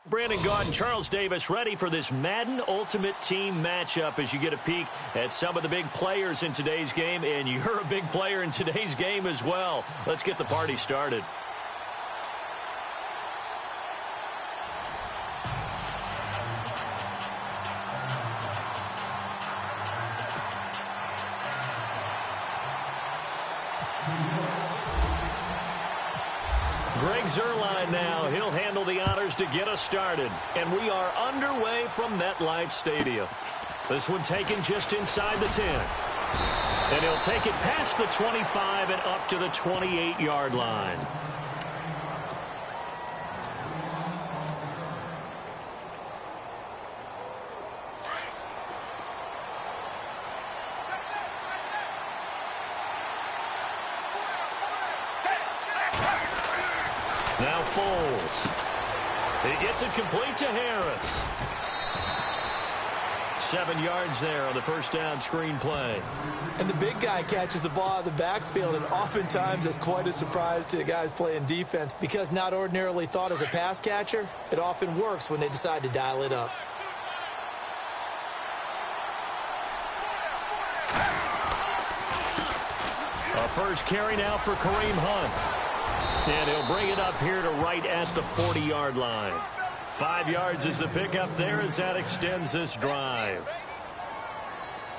Brandon Gaudin, Charles Davis ready for this Madden Ultimate Team matchup as you get a peek at some of the big players in today's game, and you're a big player in today's game as well. Let's get the party started. Greg Zuerlein now. He'll handle the honors to get us started. And we are underway from MetLife Stadium. This one taken just inside the 10. And he'll take it past the 25 and up to the 28-yard line. Now Foles. He gets it complete to Harris. 7 yards there on the first down screen play. And the big guy catches the ball out of the backfield, and oftentimes it's quite a surprise to the guys playing defense because not ordinarily thought as a pass catcher, it often works when they decide to dial it up. A first carry now for Kareem Hunt. And he'll bring it up here to right at the 40-yard line. 5 yards is the pickup there as that extends this drive.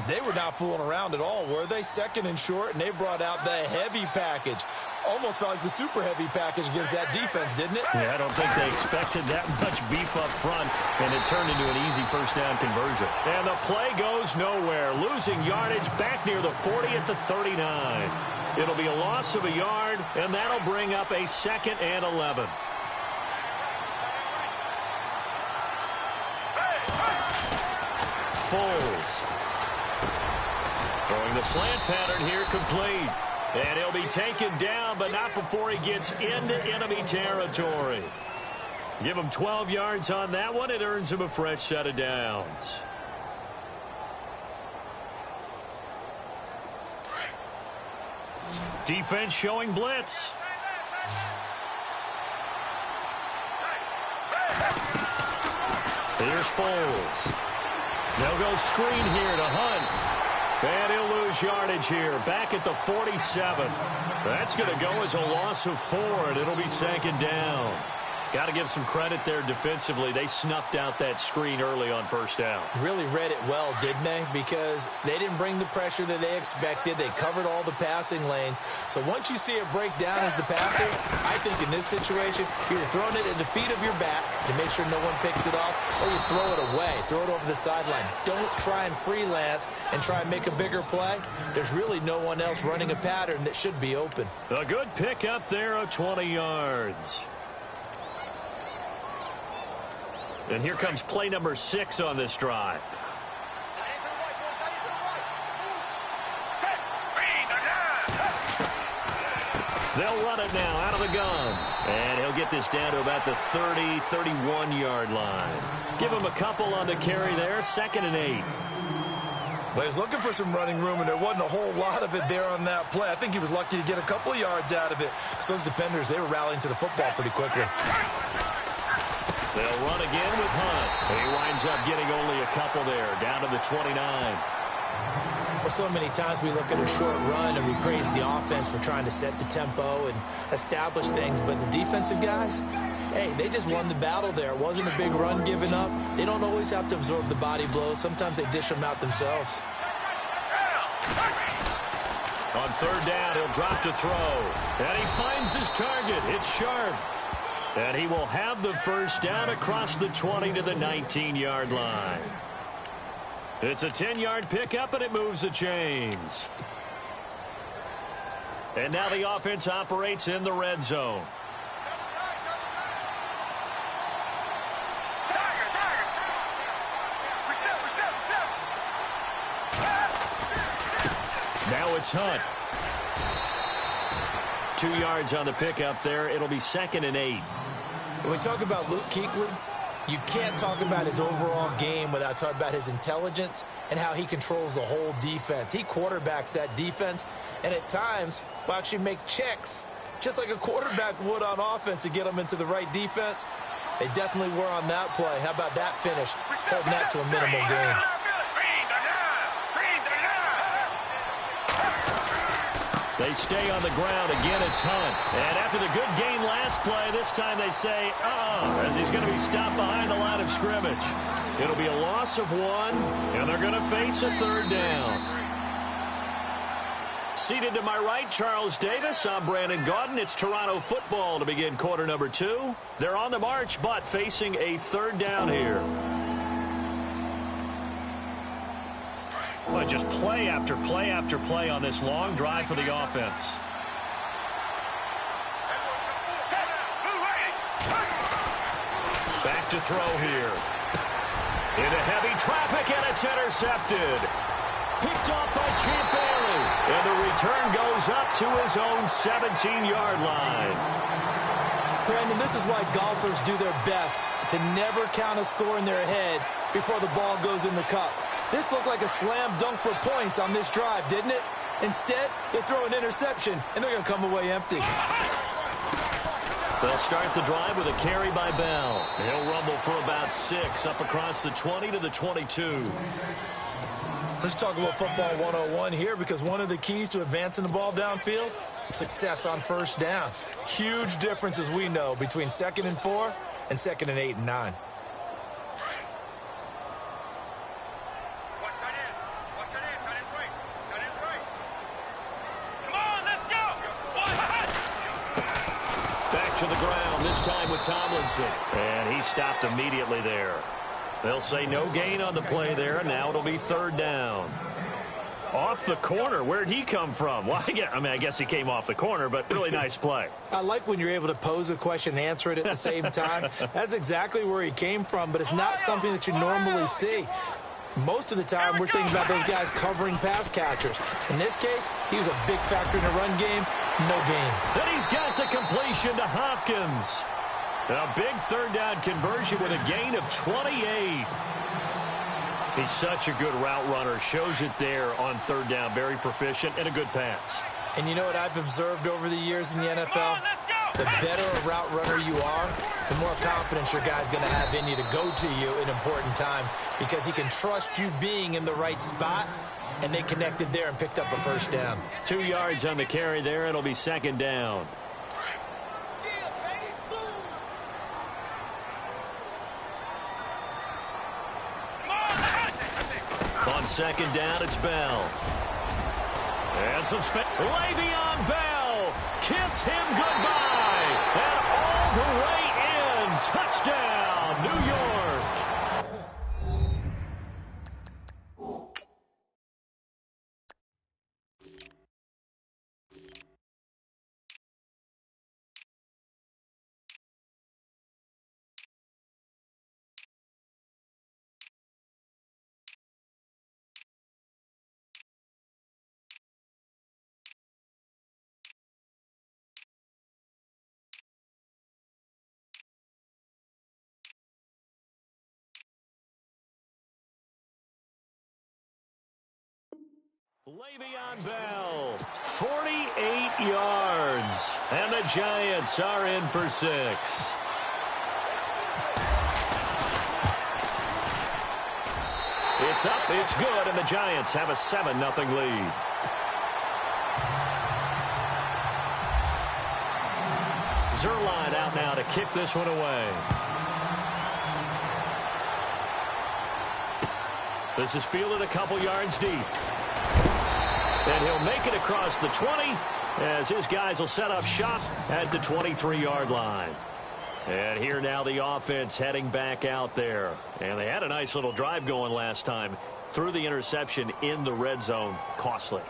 They were not fooling around at all, were they? Second and short, and they brought out the heavy package. Almost felt like the super heavy package against that defense, didn't it? Yeah, I don't think they expected that much beef up front, and it turned into an easy first down conversion. And the play goes nowhere, losing yardage back near the 40 at the 39. It'll be a loss of a yard, and that'll bring up a 2nd and 11. Foles. Throwing the slant pattern here complete. And he'll be taken down, but not before he gets into enemy territory. Give him 12 yards on that one. It earns him a fresh set of downs. Defense showing blitz. Here's Foles. They'll go screen here to Hunt. And he'll lose yardage here. Back at the 47. That's going to go as a loss of 4, and it'll be 2nd down. Got to give some credit there defensively. They snuffed out that screen early on first down. Really read it well, didn't they? Because they didn't bring the pressure that they expected. They covered all the passing lanes. So once you see it break down as the passer, I think in this situation, you're throwing it at the feet of your back to make sure no one picks it off, or you throw it away, throw it over the sideline. Don't try and freelance and try and make a bigger play. There's really no one else running a pattern that should be open. A good pick up there of 20 yards. And here comes play number 6 on this drive. They'll run it now out of the gun. And he'll get this down to about the 30, 31-yard line. Give him a couple on the carry there. 2nd and 8. Well, he was looking for some running room, and there wasn't a whole lot of it there on that play. I think he was lucky to get a couple of yards out of it. So those defenders, they were rallying to the football pretty quickly. They'll run again with Hunt. He winds up getting only a couple there, down to the 29. Well, so many times we look at a short run and we praise the offense for trying to set the tempo and establish things, but the defensive guys, hey, they just won the battle there. It wasn't a big run given up. They don't always have to absorb the body blows. Sometimes they dish them out themselves. On 3rd down, he'll drop to throw. And he finds his target. It's Sharp. And he will have the first down across the 20 to the 19-yard line. It's a 10-yard pickup, and it moves the chains. And now the offense operates in the red zone. Now it's Hunt. 2 yards on the pickup there. It'll be 2nd and 8. When we talk about Luke Kuechly, you can't talk about his overall game without talking about his intelligence and how he controls the whole defense. He quarterbacks that defense, and at times will actually make checks, just like a quarterback would on offense, to get them into the right defense. They definitely were on that play. How about that finish? Holding that to a minimal gain. They stay on the ground. Again, it's Hunt. And after the good gain last play, this time they say, as he's going to be stopped behind the line of scrimmage. It'll be a loss of 1, and they're going to face a third down. Seated to my right, Charles Davis. I'm Brandon Gaudin. It's Toronto football to begin quarter number 2. They're on the march, but facing a third down here. Well, just play after play after play on this long drive for the offense. Back to throw here. Into heavy traffic, and it's intercepted. Picked off by Champ Bailey. And the return goes up to his own 17-yard line. Brandon, this is why golfers do their best to never count a score in their head before the ball goes in the cup. This looked like a slam dunk for points on this drive, didn't it? Instead, they throw an interception, and they're going to come away empty. They'll start the drive with a carry by Bell. He'll rumble for about 6 up across the 20 to the 22. Let's talk about football 101 here, because one of the keys to advancing the ball downfield, success on first down. Huge difference, as we know, between 2nd and 4 and 2nd and 8 and 9. To the ground, this time with Tomlinson. And he stopped immediately there. They'll say no gain on the play there, and now it'll be third down. Off the corner. Where'd he come from? Well, I guess he came off the corner, but really nice play. I like when you're able to pose a question and answer it at the same time. That's exactly where he came from, but it's not something that you normally see. Most of the time, we're thinking about those guys covering pass catchers. In this case, he was a big factor in the run game. No gain. Then he's got the completion to Hopkins. A big third down conversion with a gain of 28. He's such a good route runner. Shows it there on third down. Very proficient and a good pass. And you know what I've observed over the years in the NFL? The better a route runner you are, the more confidence your guy's going to have in you to go to you in important times, because he can trust you being in the right spot, and they connected there and picked up a first down. 2 yards on the carry there. It'll be second down. On second down, it's Bell. And some Le'Veon Bell. Kiss him goodbye. And all the way in. Touchdown, New York. Le'Veon Bell, 48 yards, and the Giants are in for 6. It's up, it's good, and the Giants have a 7-0 lead. Zerline out now to kick this one away. This is fielded a couple yards deep. And he'll make it across the 20 as his guys will set up shop at the 23-yard line. And here now the offense heading back out there. And they had a nice little drive going last time. Threw the interception in the red zone. Costly.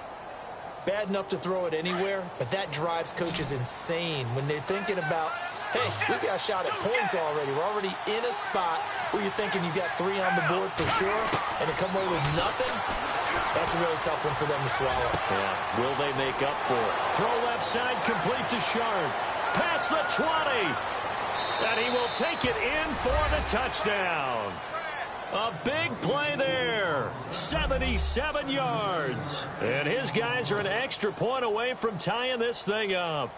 Bad enough to throw it anywhere, but that drives coaches insane when they're thinking about, hey, we got a shot at points already. We're already in a spot where you're thinking you got 3 on the board for sure, and to come away with nothing, that's a really tough one for them to swallow. Yeah, will they make up for it? Throw left side, complete to Sharp. Past the 20. And he will take it in for the touchdown. A big play there. 77 yards. And his guys are an extra point away from tying this thing up.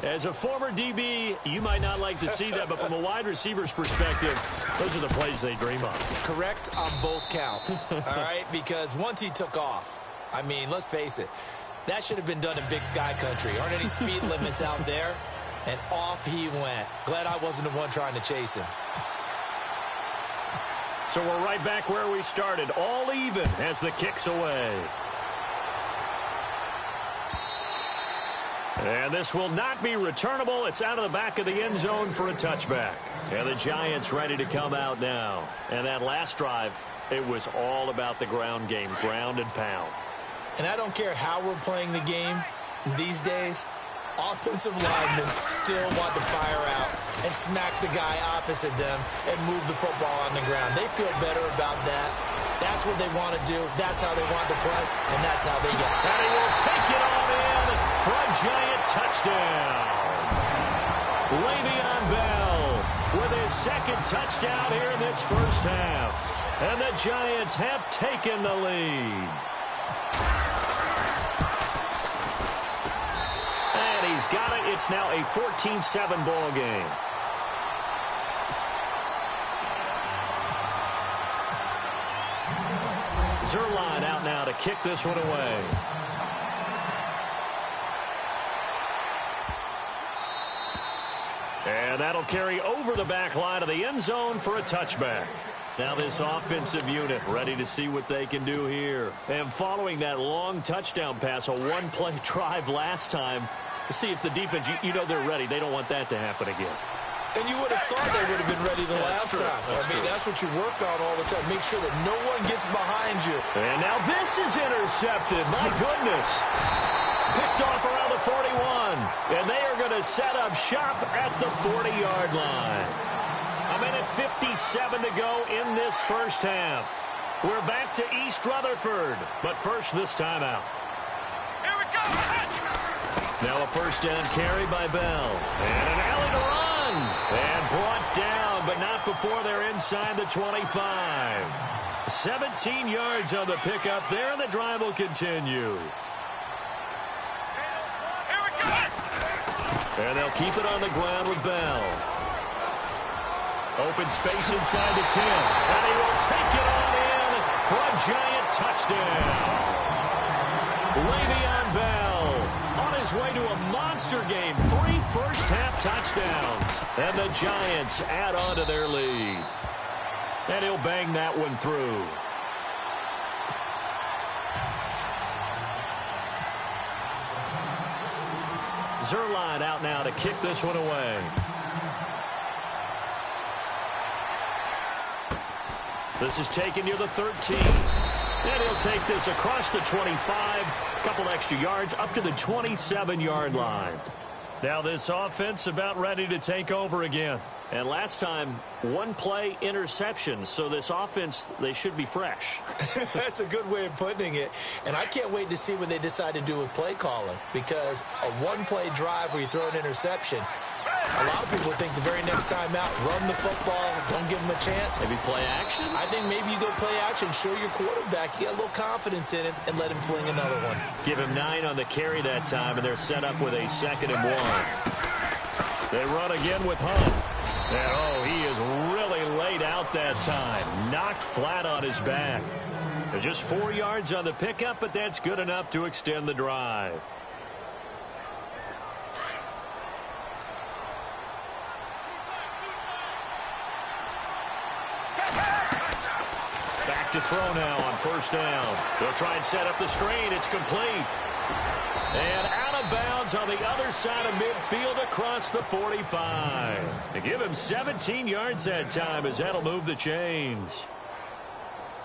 As a former DB, you might not like to see that, but from a wide receiver's perspective, those are the plays they dream of. Correct on both counts, all right? Because once he took off, I mean, let's face it, that should have been done in Big Sky Country. Aren't any speed limits out there? And off he went. Glad I wasn't the one trying to chase him. So we're right back where we started, all even as the kick's away. And this will not be returnable. It's out of the back of the end zone for a touchback. And the Giants ready to come out now. And that last drive, it was all about the ground game, ground and pound. And I don't care how we're playing the game these days, offensive linemen still want to fire out and smack the guy opposite them and move the football on the ground. They feel better about that. That's what they want to do. That's how they want to play, and that's how they get it. And he will take it on in for a Giant touchdown. Le'Veon Bell with his second touchdown here in this first half. And the Giants have taken the lead. And he's got it. It's now a 14-7 ball game. Zerline out now to kick this one away. And that'll carry over the back line of the end zone for a touchback. Now this offensive unit ready to see what they can do here. And following that long touchdown pass, a one-play drive last time, to see if the defense, you know they're ready. They don't want that to happen again. And you would have thought they would have been ready the last time. That's what you work on all the time. Make sure that no one gets behind you. And now this is intercepted. My goodness. Picked off around the 41. And they are going to set up shop at the 40-yard line. A minute 57 to go in this first half. We're back to East Rutherford. But first, this timeout. Here we go. Now a first down carry by Bell. And an alley to run. And brought down, but not before they're inside the 25. 17 yards on the pickup there, and the drive will continue. Here we go. And they'll keep it on the ground with Bell. Open space inside the 10. And he will take it on in for a Giant touchdown. Le'Veon Bell on his way to a monster game. 3 first-half touchdowns. And the Giants add on to their lead. And he'll bang that one through. Zerline out now to kick this one away. This is taken near the 13. And he'll take this across the 25. A couple extra yards up to the 27-yard line. Now this offense about ready to take over again. And last time, one play interception. So this offense, they should be fresh. That's a good way of putting it. And I can't wait to see what they decide to do with play calling. Because a one-play drive where you throw an interception, a lot of people think the very next time out, run the football, don't give him a chance. Maybe play action? I think maybe you go play action, show your quarterback, get a little confidence in him, and let him fling another one. Give him 9 on the carry that time, and they're set up with a 2nd and 1. They run again with Hunt. And, oh, he is really laid out that time. Knocked flat on his back. They're just 4 yards on the pickup, but that's good enough to extend the drive. Back to throw now on first down. They'll try and set up the screen. It's complete. And out of bounds on the other side of midfield across the 45. They give him 17 yards that time as that'll move the chains.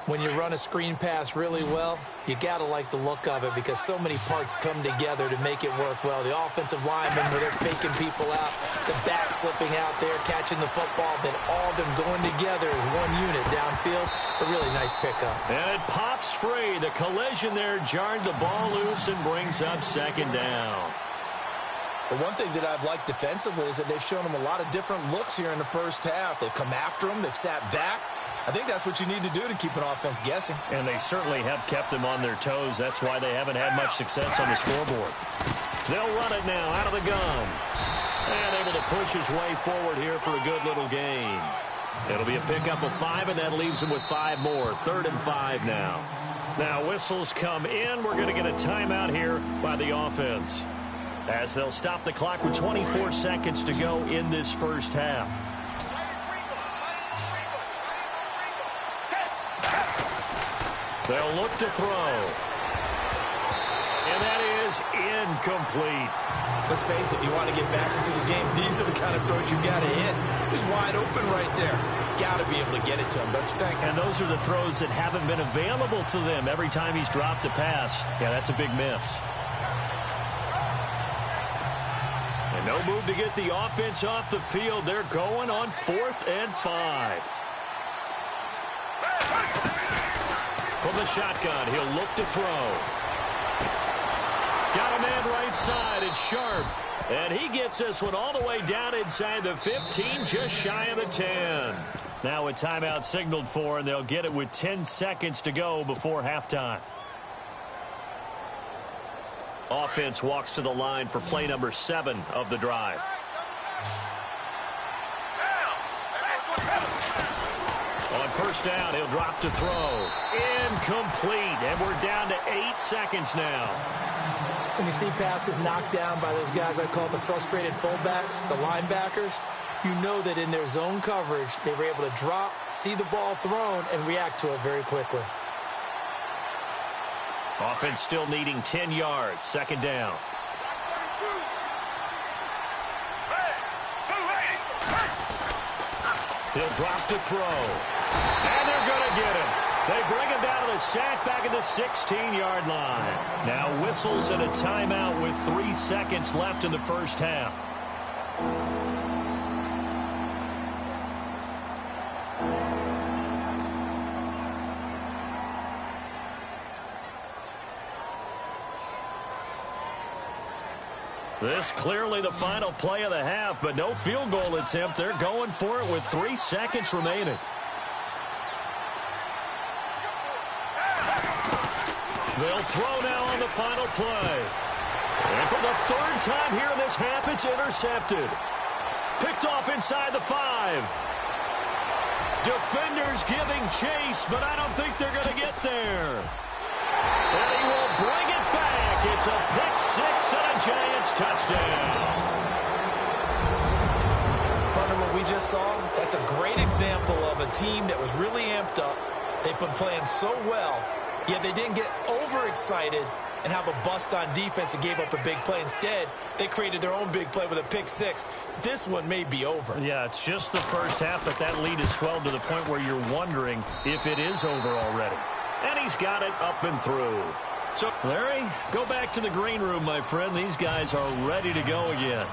When you run a screen pass really well, you got to like the look of it because so many parts come together to make it work well. The offensive linemen, where they're faking people out, the back slipping out there, catching the football, then all of them going together as one unit downfield. A really nice pickup. And it pops free. The collision there jarred the ball loose and brings up 2nd down. But one thing that I've liked defensively is that they've shown them a lot of different looks here in the first half. They've come after them. They've sat back. I think that's what you need to do to keep an offense guessing. And they certainly have kept them on their toes. That's why they haven't had much success on the scoreboard. They'll run it now out of the gun. And able to push his way forward here for a good little gain. It'll be a pickup of 5, and that leaves him with 5 more. 3rd and 5 now. Now whistles come in. We're going to get a timeout here by the offense, as they'll stop the clock with 24 seconds to go in this first half. They'll look to throw. And that is incomplete. Let's face it, if you want to get back into the game, these are the kind of throws you got to hit. He's wide open right there. Got to be able to get it to him, don't you think? And those are the throws that haven't been available to them every time he's dropped a pass. Yeah, that's a big miss. And no move to get the offense off the field. They're going on 4th and 5. From the shotgun, he'll look to throw. Got a man right side. It's Sharp. And he gets this one all the way down inside the 15, just shy of the 10. Now a timeout signaled for, and they'll get it with 10 seconds to go before halftime. Offense walks to the line for play number 7 of the drive. On first down, he'll drop to throw. Incomplete, and we're down to 8 seconds now. When you see passes knocked down by those guys I call the frustrated fullbacks, the linebackers, you know that in their zone coverage, they were able to drop, see the ball thrown, and react to it very quickly. Offense still needing 10 yards. 2nd down. He'll drop to throw. And they're going to get him. They bring him down to the sack back at the 16-yard line. Now whistles and a timeout with 3 seconds left in the first half. This clearly the final play of the half, but no field goal attempt. They're going for it with 3 seconds remaining. They'll throw now on the final play. And for the 3rd time here in this half, it's intercepted. Picked off inside the 5. Defenders giving chase, but I don't think they're going to get there. And he will bring it back. It's a pick 6 and a Giants touchdown. Partner, what we just saw, that's a great example of a team that was really amped up. They've been playing so well, yet they didn't get overexcited and have a bust on defense and gave up a big play. Instead, they created their own big play with a pick 6. This one may be over. Yeah, it's just the first half, but that lead is swelled to the point where you're wondering if it is over already. And he's got it up and through. So, Larry, go back to the green room, my friend. These guys are ready to go again.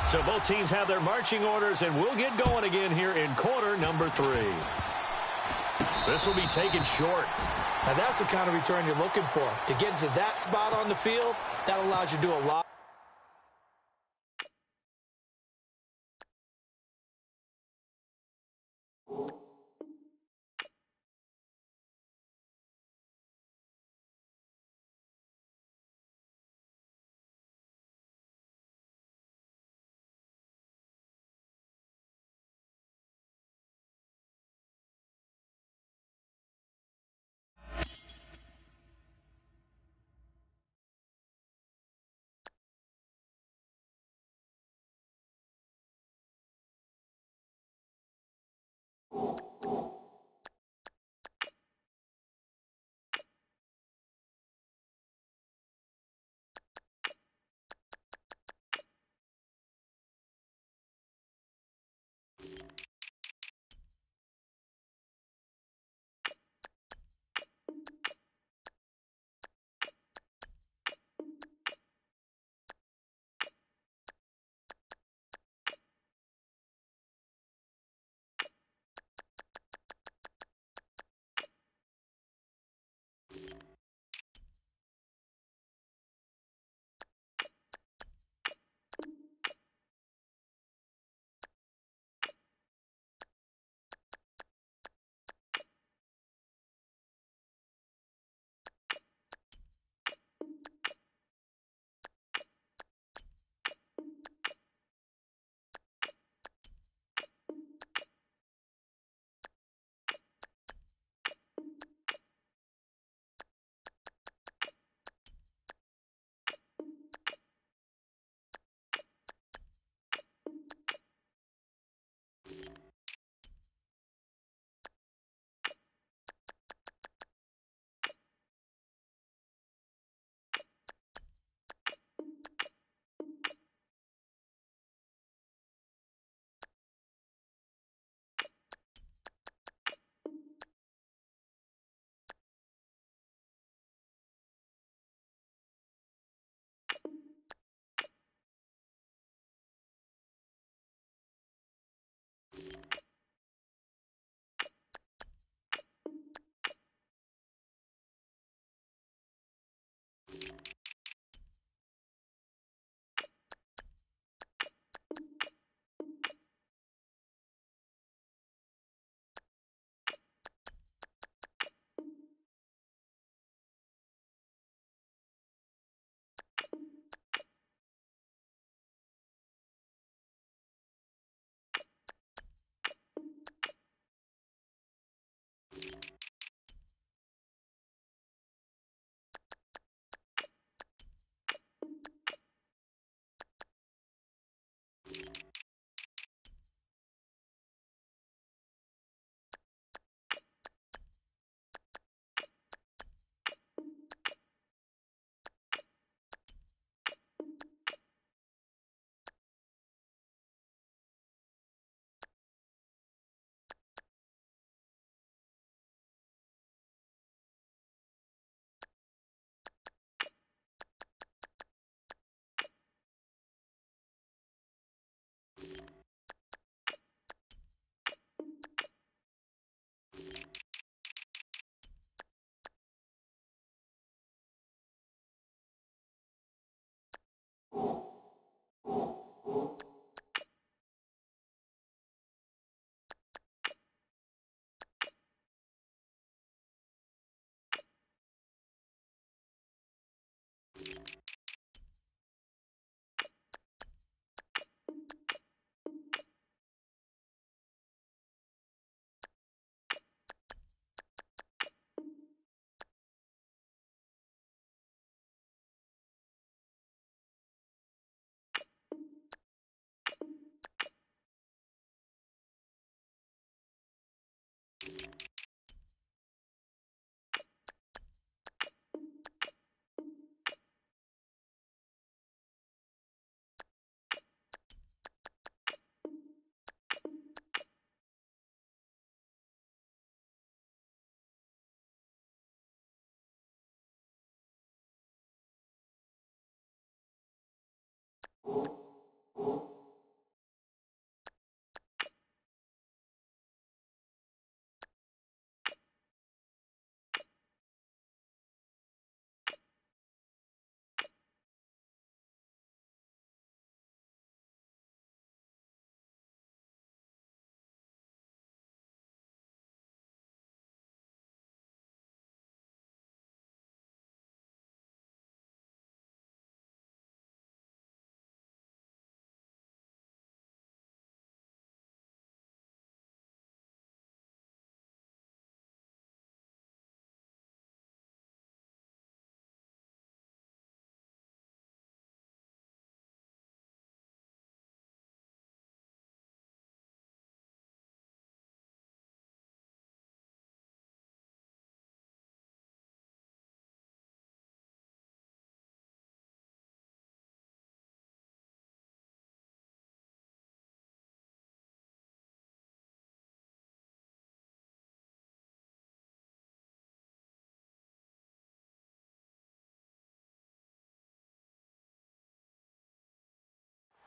So both teams have their marching orders, and we'll get going again here in quarter number 3. This will be taken short. Now that's the kind of return you're looking for. To get into that spot on the field, that allows you to do a lot.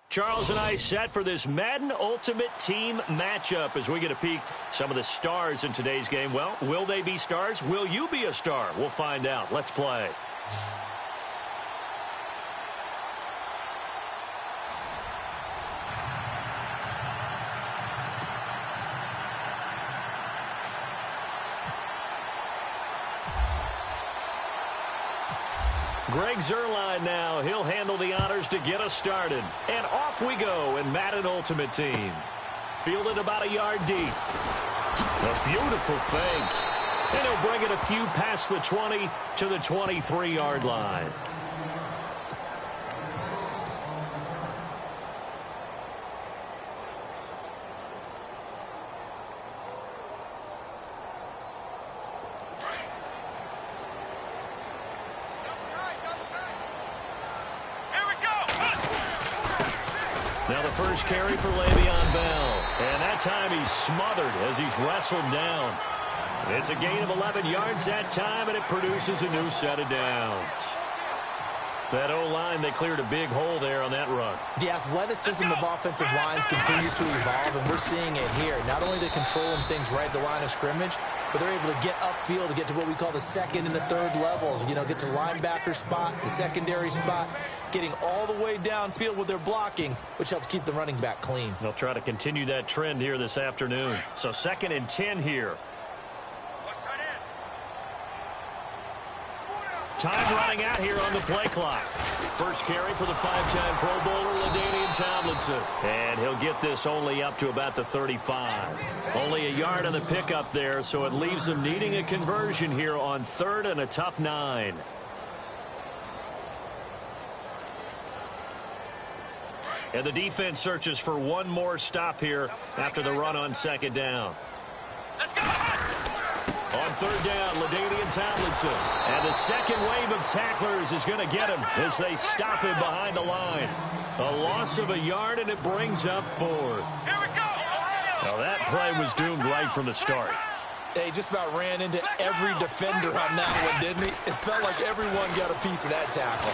Charles and I set for this Madden Ultimate Team matchup as we get a peek some of the stars in today's game. Well, will they be stars? Will you be a star? We'll find out. Let's play. Greg Zuerlein now. He'll handle the honors to get us started. And off we go in Madden Ultimate Team. Fielded about a yard deep. A beautiful fake. And he'll bring it a few past the 20 to the 23-yard line. Now the first carry for Le'Veon Bell. And that time he's smothered as he's wrestled down. It's a gain of 11 yards that time, and it produces a new set of downs. That O-line, they cleared a big hole there on that run. The athleticism of offensive lines continues to evolve, and we're seeing it here. Not only they're controlling things right at the line of scrimmage, but they're able to get upfield to get to what we call the second and the third levels. You know, get to linebacker spot, the secondary spot, getting all the way downfield with their blocking, which helps keep the running back clean. They'll try to continue that trend here this afternoon. So 2nd and 10 here. Time running out here on the play clock. First carry for the 5-time Pro Bowler, LaDainian Tomlinson. And he'll get this only up to about the 35. Only a yard on the pickup there, so it leaves him needing a conversion here on 3rd and a tough 9. And the defense searches for one more stop here after the run on 2nd down. On 3rd down, LaDainian Tomlinson. And the second wave of tacklers is going to get him as they stop him behind the line. A loss of a yard, and it brings up 4th. Here we go! Now that play was doomed right from the start. He just about ran into every defender on that one, didn't he? It felt like everyone got a piece of that tackle.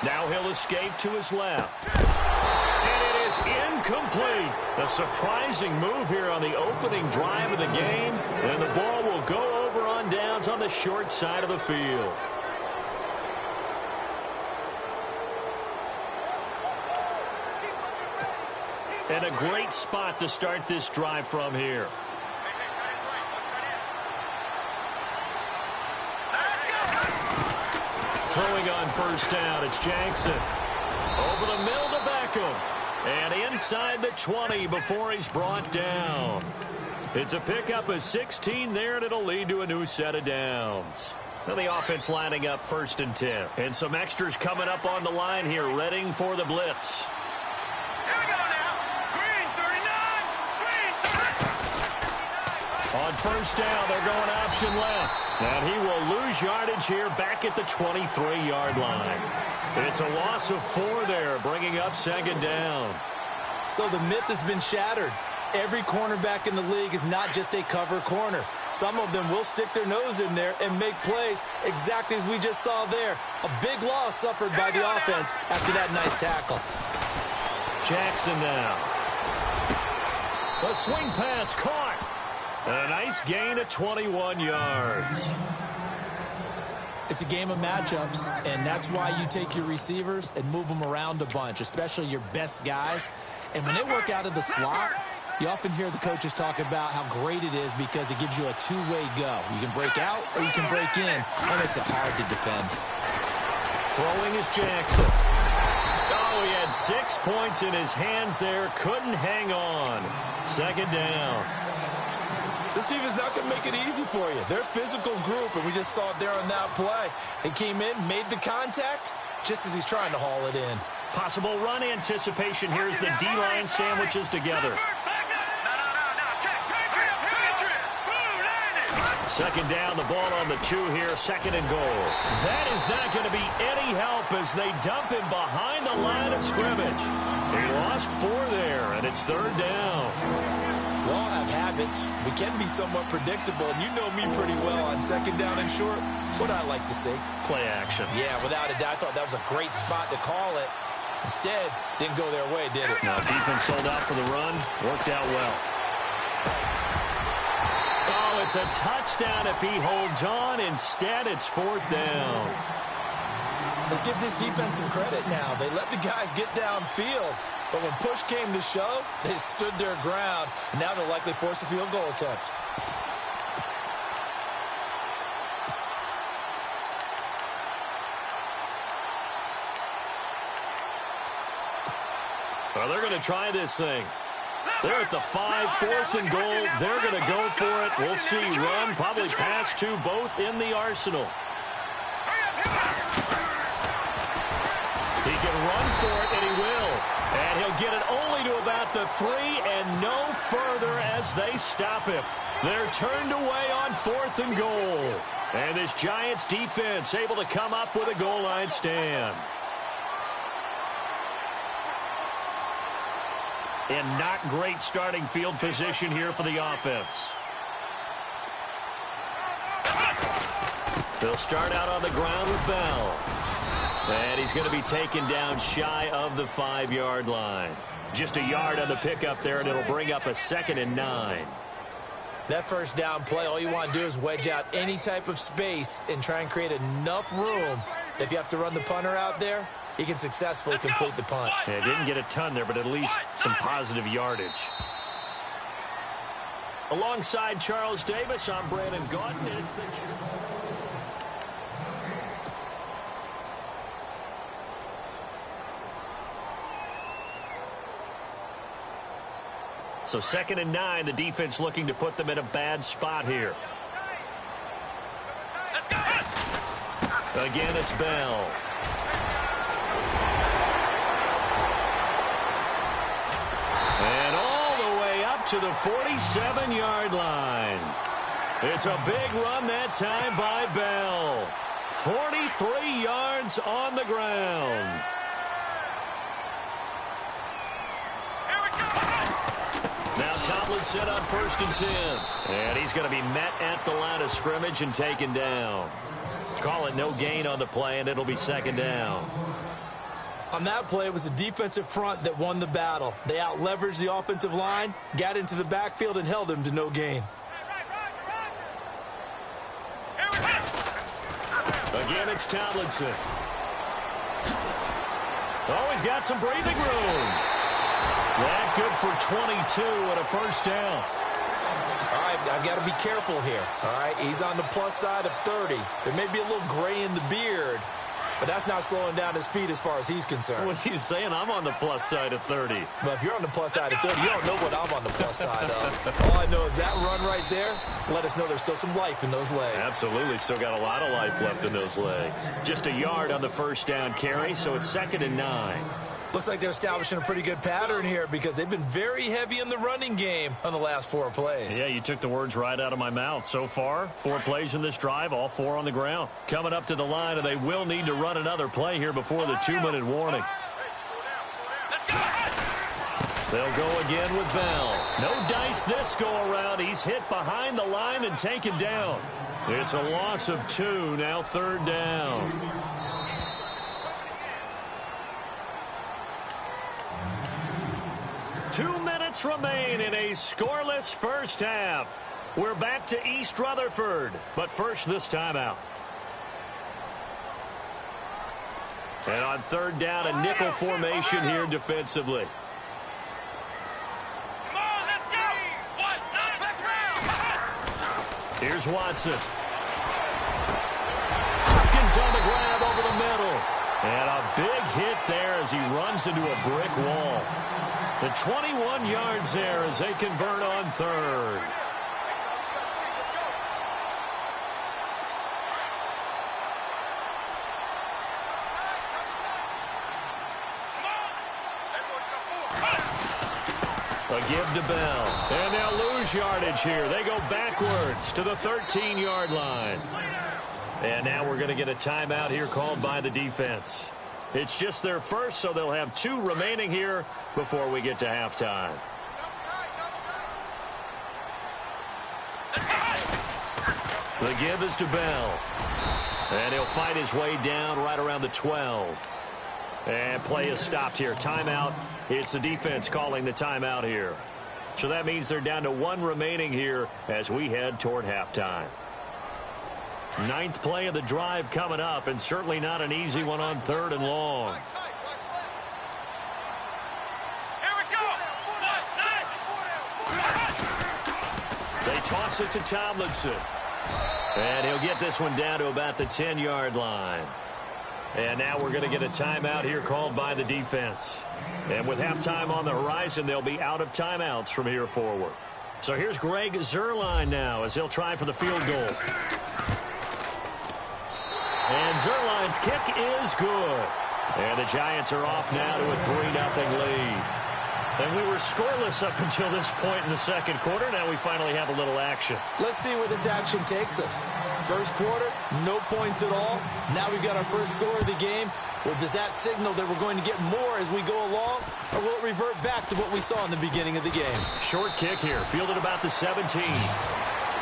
Now he'll escape to his left. And it is incomplete. A surprising move here on the opening drive of the game. And the ball will go over on downs on the short side of the field. And a great spot to start this drive from here. Throwing on 1st down, it's Jackson. Over the middle to Beckham. And inside the 20 before he's brought down. It's a pickup of 16 there, and it'll lead to a new set of downs. Now the offense lining up 1st and 10. And some extras coming up on the line here, readying for the blitz. Here we go now. Green 39. Green 39. On 1st down, they're going option left. And he will lose yardage here back at the 23-yard line. It's a loss of 4 there, bringing up 2nd down. So the myth has been shattered. every cornerback in the league is not just a cover corner. Some of them will stick their nose in there and make plays exactly as we just saw there. A big loss suffered by the offense after that nice tackle. Jackson now. A swing pass caught. A nice gain of 21 yards. It's a game of matchups, and that's why you take your receivers and move them around a bunch, especially your best guys. And when they work out of the slot, you often hear the coaches talk about how great it is because it gives you a two-way go. You can break out or you can break in. That makes it hard to defend. Throwing is Jackson. Oh, he had 6 points in his hands there. Couldn't hang on. Second down. This team is not going to make it easy for you. They're a physical group, and we just saw it there on that play. They came in, made the contact, just as he's trying to haul it in. Possible run anticipation here as the D-line sandwiches together. Second down, the ball on the 2 here, second and goal. That is not going to be any help as they dump him behind the line of scrimmage. He lost 4 there, and it's third down. We all have habits. We can be somewhat predictable, and you know me pretty well on second down and short. What I like to see. Play action. Yeah, without a doubt, I thought that was a great spot to call it. Instead, didn't go their way, did it? Now, defense sold out for the run. Worked out well. Oh, it's a touchdown if he holds on. Instead, it's fourth down. Let's give this defense some credit now. They let the guys get downfield. But when push came to shove, they stood their ground. And now they'll likely force a field goal attempt. Well, they're going to try this thing. They're at the 5, fourth and goal. They're going to go for it. We'll see. Run, probably pass to both in the arsenal. He can run for it, and he will. And he'll get it only to about the 3 and no further as they stop him. They're turned away on 4th and goal. And this Giants defense able to come up with a goal line stand. And not great starting field position here for the offense. They'll start out on the ground with Bell. And he's going to be taken down shy of the 5-yard line. Just a yard on the pickup there, and it'll bring up a 2nd and 9. That first down play, all you want to do is wedge out any type of space and try and create enough room. If you have to run the punter out there, he can successfully complete the punt. Yeah, didn't get a ton there, but at least some positive yardage. Alongside Charles Davis, I'm Brandon Gaudin, and it's the... So 2nd and 9, the defense looking to put them in a bad spot here. Again, it's Bell. And all the way up to the 47-yard line. It's a big run that time by Bell. 43 yards on the ground. Set on 1st and 10. And he's going to be met at the line of scrimmage and taken down. Call it no gain on the play, and it'll be 2nd down. On that play, it was the defensive front that won the battle. They out-leveraged the offensive line, got into the backfield, and held him to no gain. Again, it's Tomlinson. Oh, he's got some breathing room. That good for 22 and a first down. All right, I've got to be careful here. All right, he's on the plus side of 30. There may be a little gray in the beard, but that's not slowing down his speed as far as he's concerned. What are you saying? I'm on the plus side of 30. But if you're on the plus side of 30, you don't know what I'm on the plus side of. All I know is that run right there let us know there's still some life in those legs. Absolutely. Still got a lot of life left in those legs. Just a yard on the first down carry, so it's 2nd and 9. Looks like they're establishing a pretty good pattern here because they've been very heavy in the running game on the last 4 plays. Yeah, you took the words right out of my mouth. So far, 4 plays in this drive, all 4 on the ground. Coming up to the line, and they will need to run another play here before the 2-minute warning. They'll go again with Bell. No dice this go-around. He's hit behind the line and taken down. It's a loss of 2, now 3rd down. Two minutes remain in a scoreless first half. We're back to East Rutherford, but first this timeout. And on 3rd down, a nickel formation here defensively. Come on, let's go. Here's Watson. Hopkins on the grab over the middle. And a big hit there as he runs into a brick wall. The 21 yards there as they convert on 3rd. A give to Bell. And they'll lose yardage here. They go backwards to the 13-yard line. And now we're going to get a timeout here called by the defense. It's just their first, so they'll have 2 remaining here before we get to halftime. The give is to Bell. And he'll fight his way down right around the 12. And play is stopped here. Timeout. It's the defense calling the timeout here. So that means they're down to 1 remaining here as we head toward halftime. 9th play of the drive coming up, and certainly not an easy one on 3rd and long. Here we go. They toss it to Tomlinson. And he'll get this one down to about the 10-yard line. And now we're going to get a timeout here called by the defense. And with halftime on the horizon, they'll be out of timeouts from here forward. So here's Greg Zuerlein now as he'll try for the field goal. And Zerlein's kick is good. And the Giants are off now to a 3-0 lead. And we were scoreless up until this point in the second quarter. Now we finally have a little action. Let's see where this action takes us. First quarter, no points at all. Now we've got our first score of the game. Well, does that signal that we're going to get more as we go along? Or will it revert back to what we saw in the beginning of the game? Short kick here, fielded about the 17.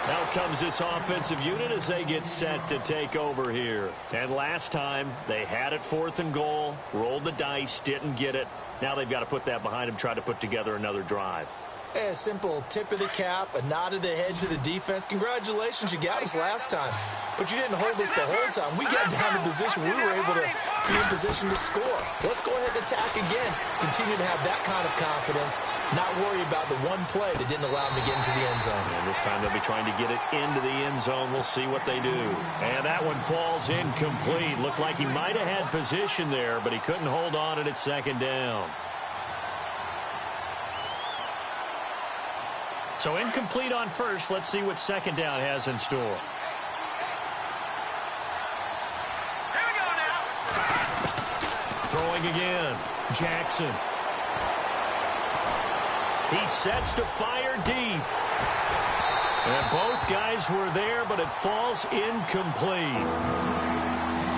Out comes this offensive unit as they get set to take over here. And last time, they had it 4th and goal, rolled the dice, didn't get it. Now they've got to put that behind them, try to put together another drive. A simple tip of the cap, a nod of the head to the defense. Congratulations, you got us last time. But you didn't hold us the whole time. We got down to position. We were able to be in position to score. Let's go ahead and attack again. Continue to have that kind of confidence. Not worry about the one play that didn't allow them to get into the end zone. And this time they'll be trying to get it into the end zone. We'll see what they do. And that one falls incomplete. Looked like he might have had position there, but he couldn't hold on and it's 2nd down. So incomplete on first. Let's see what 2nd down has in store. Here we go now. Throwing again. Jackson. He sets to fire deep. And both guys were there, but it falls incomplete.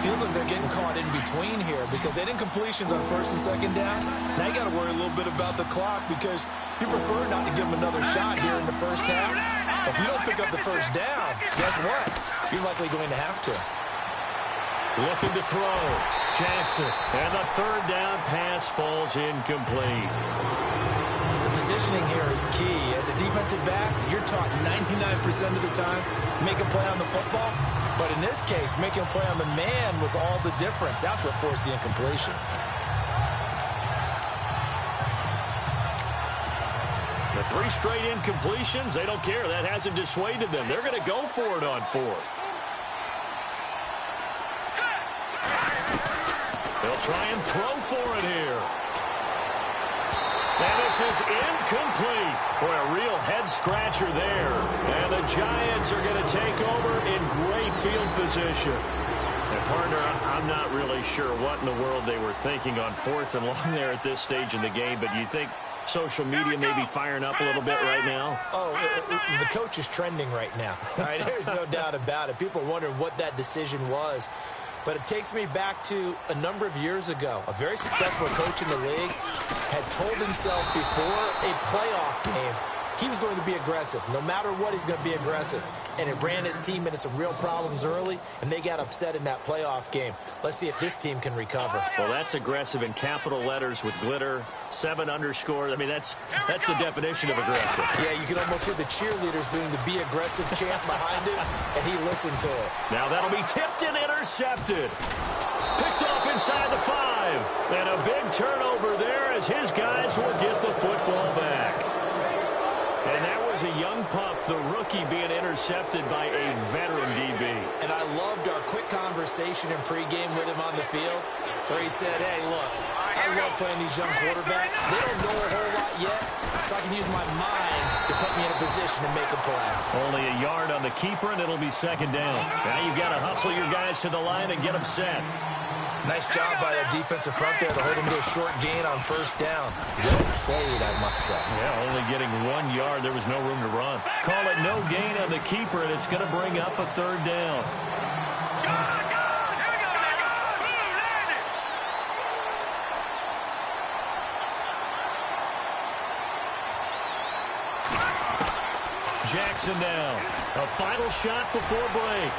Feels like they're getting caught in between here because they didn't completions on 1st and 2nd down. Now you got to worry a little bit about the clock because you prefer not to give them another shot here in the first half. If you don't pick up the first down, guess what? You're likely going to have to. Looking to throw. Jackson. And the 3rd down pass falls incomplete. The positioning here is key. As a defensive back, you're taught 99% of the time, make a play on the football. But in this case, making a play on the man was all the difference. That's what forced the incompletion. The 3 straight incompletions, they don't care. That hasn't dissuaded them. They're going to go for it on 4th. They'll try and throw for it here. And this is incomplete. Boy, a real head-scratcher there. And the Giants are going to take over in great field position. And, partner, I'm not really sure what in the world they were thinking on 4th and long there at this stage in the game, but you think social media may be firing up a little bit right now? Oh, the coach is trending right now. All right, there's no doubt about it. People are wondering what that decision was. but it takes me back to a number of years ago. A very successful coach in the league had told himself before a playoff game he was going to be aggressive. No matter what, he's going to be aggressive. And it ran his team into some real problems early, and they got upset in that playoff game. Let's see if this team can recover. Well, that's aggressive in capital letters with glitter, 7 underscores. I mean, that's the definition of aggressive. Yeah, you can almost hear the cheerleaders doing the be aggressive chant behind him, and he listened to it. Now that'll be tipped and intercepted. Picked off inside the 5. And a big turnover there as his guys will get the football back. And that was a young pup, the rookie, being intercepted by a veteran DB. And I loved our quick conversation in pregame with him on the field where he said, hey, look, I love playing these young quarterbacks. They don't know a whole lot yet, so I can use my mind to put me in a position to make a play. Only a yard on the keeper, and it'll be 2nd down. Now you've got to hustle your guys to the line and get them set. Nice job by that defensive front there to hold him to a short gain on 1st down. Well played, I must say. Yeah, only getting 1 yard. There was no room to run. Call it no gain on the keeper, and it's going to bring up a 3rd down. Jackson now. A final shot before break.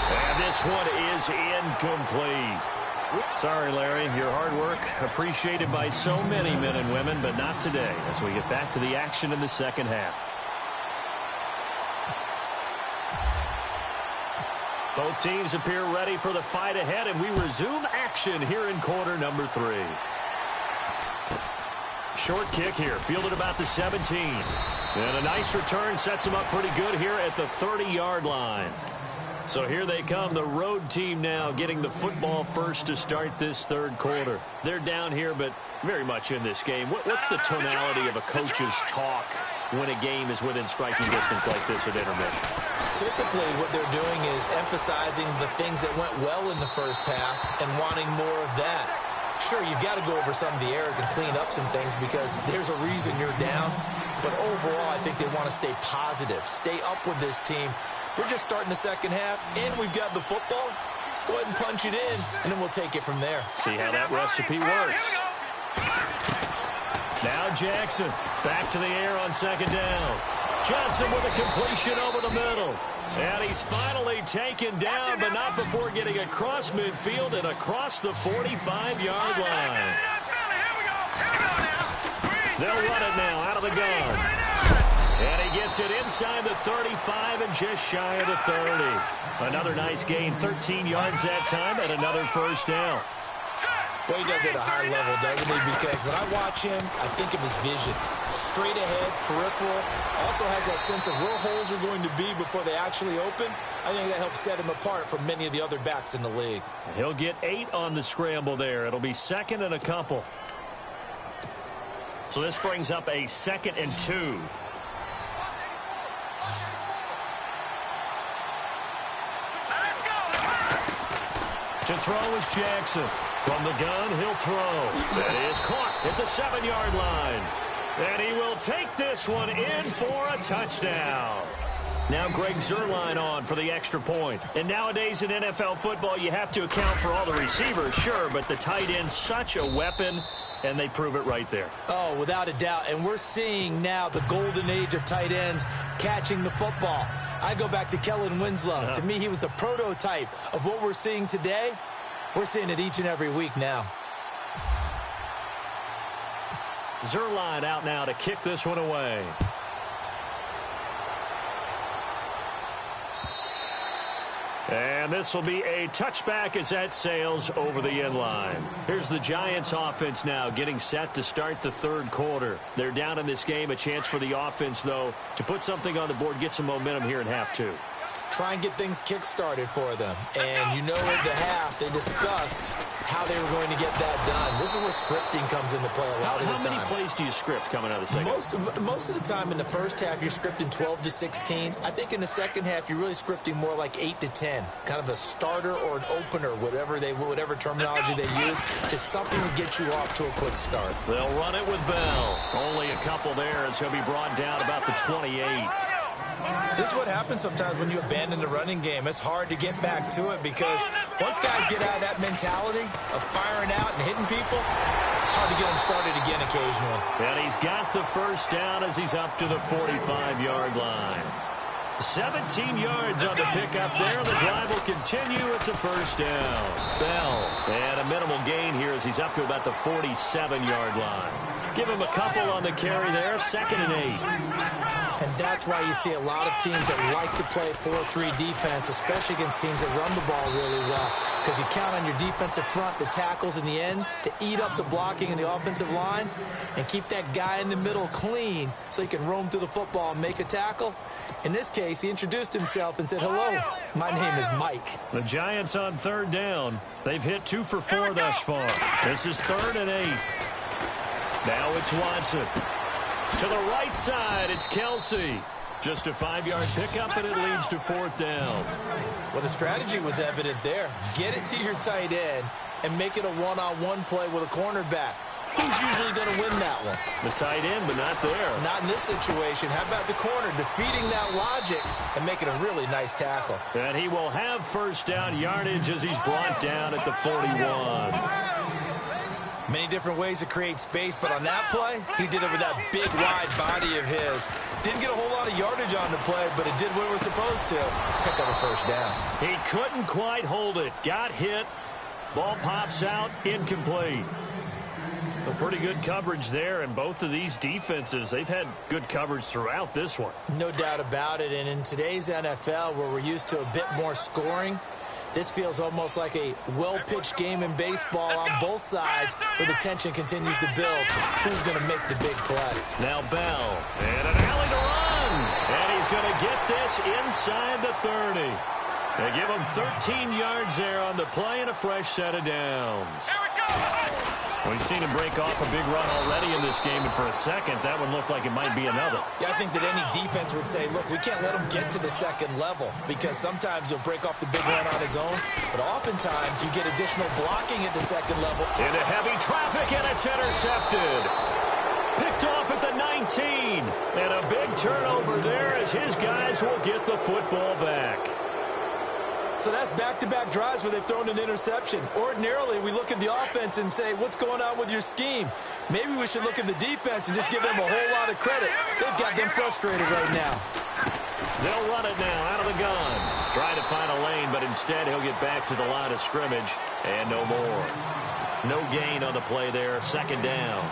And this one is incomplete. Sorry, Larry. Your hard work appreciated by so many men and women, but not today as we get back to the action in the 2nd half. Both teams appear ready for the fight ahead, and we resume action here in quarter number 3. Short kick here, fielded about the 17. And a nice return sets him up pretty good here at the 30-yard line. So here they come, the road team now getting the football first to start this 3rd quarter. They're down here, but very much in this game. What's the tonality of a coach's talk when a game is within striking distance like this at intermission? Typically, what they're doing is emphasizing the things that went well in the 1st half and wanting more of that. Sure, you've got to go over some of the errors and clean up some things because there's a reason you're down. But overall, I think they want to stay positive, stay up with this team. We're just starting the 2nd half, and we've got the football. Let's go ahead and punch it in, and then we'll take it from there. See how that recipe works. Now Jackson, back to the air on 2nd down. Johnson with a completion over the middle. And he's finally taken down, but not before getting across midfield and across the 45-yard line. They'll run it now out of the gun. And he gets it inside the 35 and just shy of the 30. Another nice gain, 13 yards that time, and another 1st down. Well, he does it at a high level, doesn't he? Because when I watch him, I think of his vision. Straight ahead, peripheral. Also has that sense of where holes are going to be before they actually open. I think that helps set him apart from many of the other backs in the league. He'll get 8 on the scramble there. It'll be 2nd and a couple. So this brings up a 2nd and 2. To throw is Jackson. From the gun, he'll throw. That is caught at the 7-yard line. And he will take this one in for a touchdown. Now Greg Zuerlein on for the extra point. And nowadays in NFL football, you have to account for all the receivers, sure, but the tight end's such a weapon, and they prove it right there. Oh, without a doubt. And we're seeing now the golden age of tight ends catching the football. I go back to Kellen Winslow. To me, he was a prototype of what we're seeing today. We're seeing it each and every week now. Zuerlein out now to kick this one away. And this will be a touchback as that sails over the end line. Here's the Giants offense now getting set to start the 3rd quarter. They're down in this game. A chance for the offense, though, to put something on the board, get some momentum here in half 2. Try and get things kick-started for them. And you know at the half, they discussed how they were going to get that done. This is where scripting comes into play a lot of the time. How many plays do you script coming out of the 2nd? Most of the time in the 1st half, you're scripting 12 to 16. I think in the 2nd half, you're really scripting more like 8 to 10. Kind of a starter or an opener, whatever terminology they use. Just something to get you off to a quick start. They'll run it with Bell. Only a couple there as he'll be brought down about the 28. This is what happens sometimes when you abandon the running game. It's hard to get back to it because once guys get out of that mentality of firing out and hitting people, hard to get them started again occasionally. And he's got the first down as he's up to the 45-yard line. 17 yards on the pickup there. The drive will continue. It's a first down. Bell. And a minimal gain here as he's up to about the 47-yard line. Give him a couple on the carry there. 2nd and 8. And that's why you see a lot of teams that like to play 4-3 defense, especially against teams that run the ball really well, because you count on your defensive front, the tackles and the ends, to eat up the blocking in the offensive line and keep that guy in the middle clean so he can roam to the football and make a tackle. In this case, he introduced himself and said, "Hello, my name is Mike." The Giants on 3rd down. They've hit 2 for 4 thus far. This is 3rd and 8. Now it's Watson. To the right side, it's Kelsey. Just a 5-yard pickup, and it leads to 4th down. Well, the strategy was evident there. Get it to your tight end and make it a one-on-one play with a cornerback. Who's usually going to win that one? The tight end, but not there. Not in this situation. How about the corner defeating that logic and making a really nice tackle? And he will have first down yardage as he's brought down at the 41. Many different ways to create space, but on that play, he did it with that big, wide body of his. Didn't get a whole lot of yardage on the play, but it did what it was supposed to. Pick up a first down. He couldn't quite hold it. Got hit. Ball pops out. Incomplete. A pretty good coverage there, and both of these defenses, they've had good coverage throughout this one. No doubt about it, and in today's NFL, where we're used to a bit more scoring, this feels almost like a well-pitched game in baseball on both sides where the tension continues to build. Who's going to make the big play? Now Bell, and an alley to run. And he's going to get this inside the 30. They give him 13 yards there on the play and a fresh set of downs. Here we go! We've seen him break off a big run already in this game, and for a second, that one looked like it might be another. Yeah, I think that any defense would say, look, we can't let him get to the second level because sometimes he'll break off the big run on his own, but oftentimes you get additional blocking at the second level. Into heavy traffic, and it's intercepted. Picked off at the 19. And a big turnover there as his guys will get the football back. So that's back-to-back drives where they've thrown an interception. Ordinarily, we look at the offense and say, what's going on with your scheme? Maybe we should look at the defense and just give them a whole lot of credit. They've got them frustrated right now. They'll run it now out of the gun. Trying to find a lane, but instead he'll get back to the line of scrimmage. And no more. No gain on the play there. 2nd down.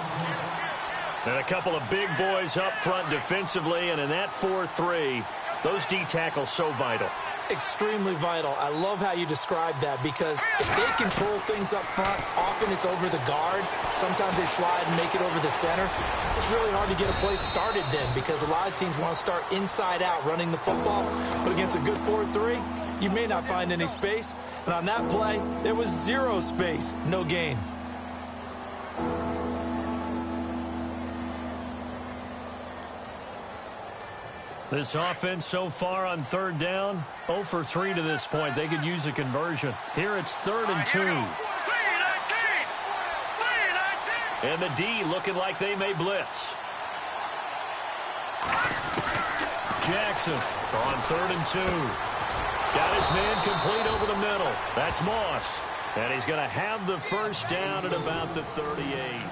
And a couple of big boys up front defensively, and in that 4-3, those D tackles so vital. Extremely vital. I love how you describe that because if they control things up front, often it's over the guard. Sometimes they slide and make it over the center. It's really hard to get a play started then because a lot of teams want to start inside out running the football. But against a good 4-3, you may not find any space. And on that play, there was 0 space, no gain. This offense so far on 3rd down, 0 for 3 to this point. They could use a conversion. Here it's 3rd and 2. And the D looking like they may blitz. Jackson on 3rd and 2. Got his man complete over the middle. That's Moss. And he's going to have the first down at about the 38.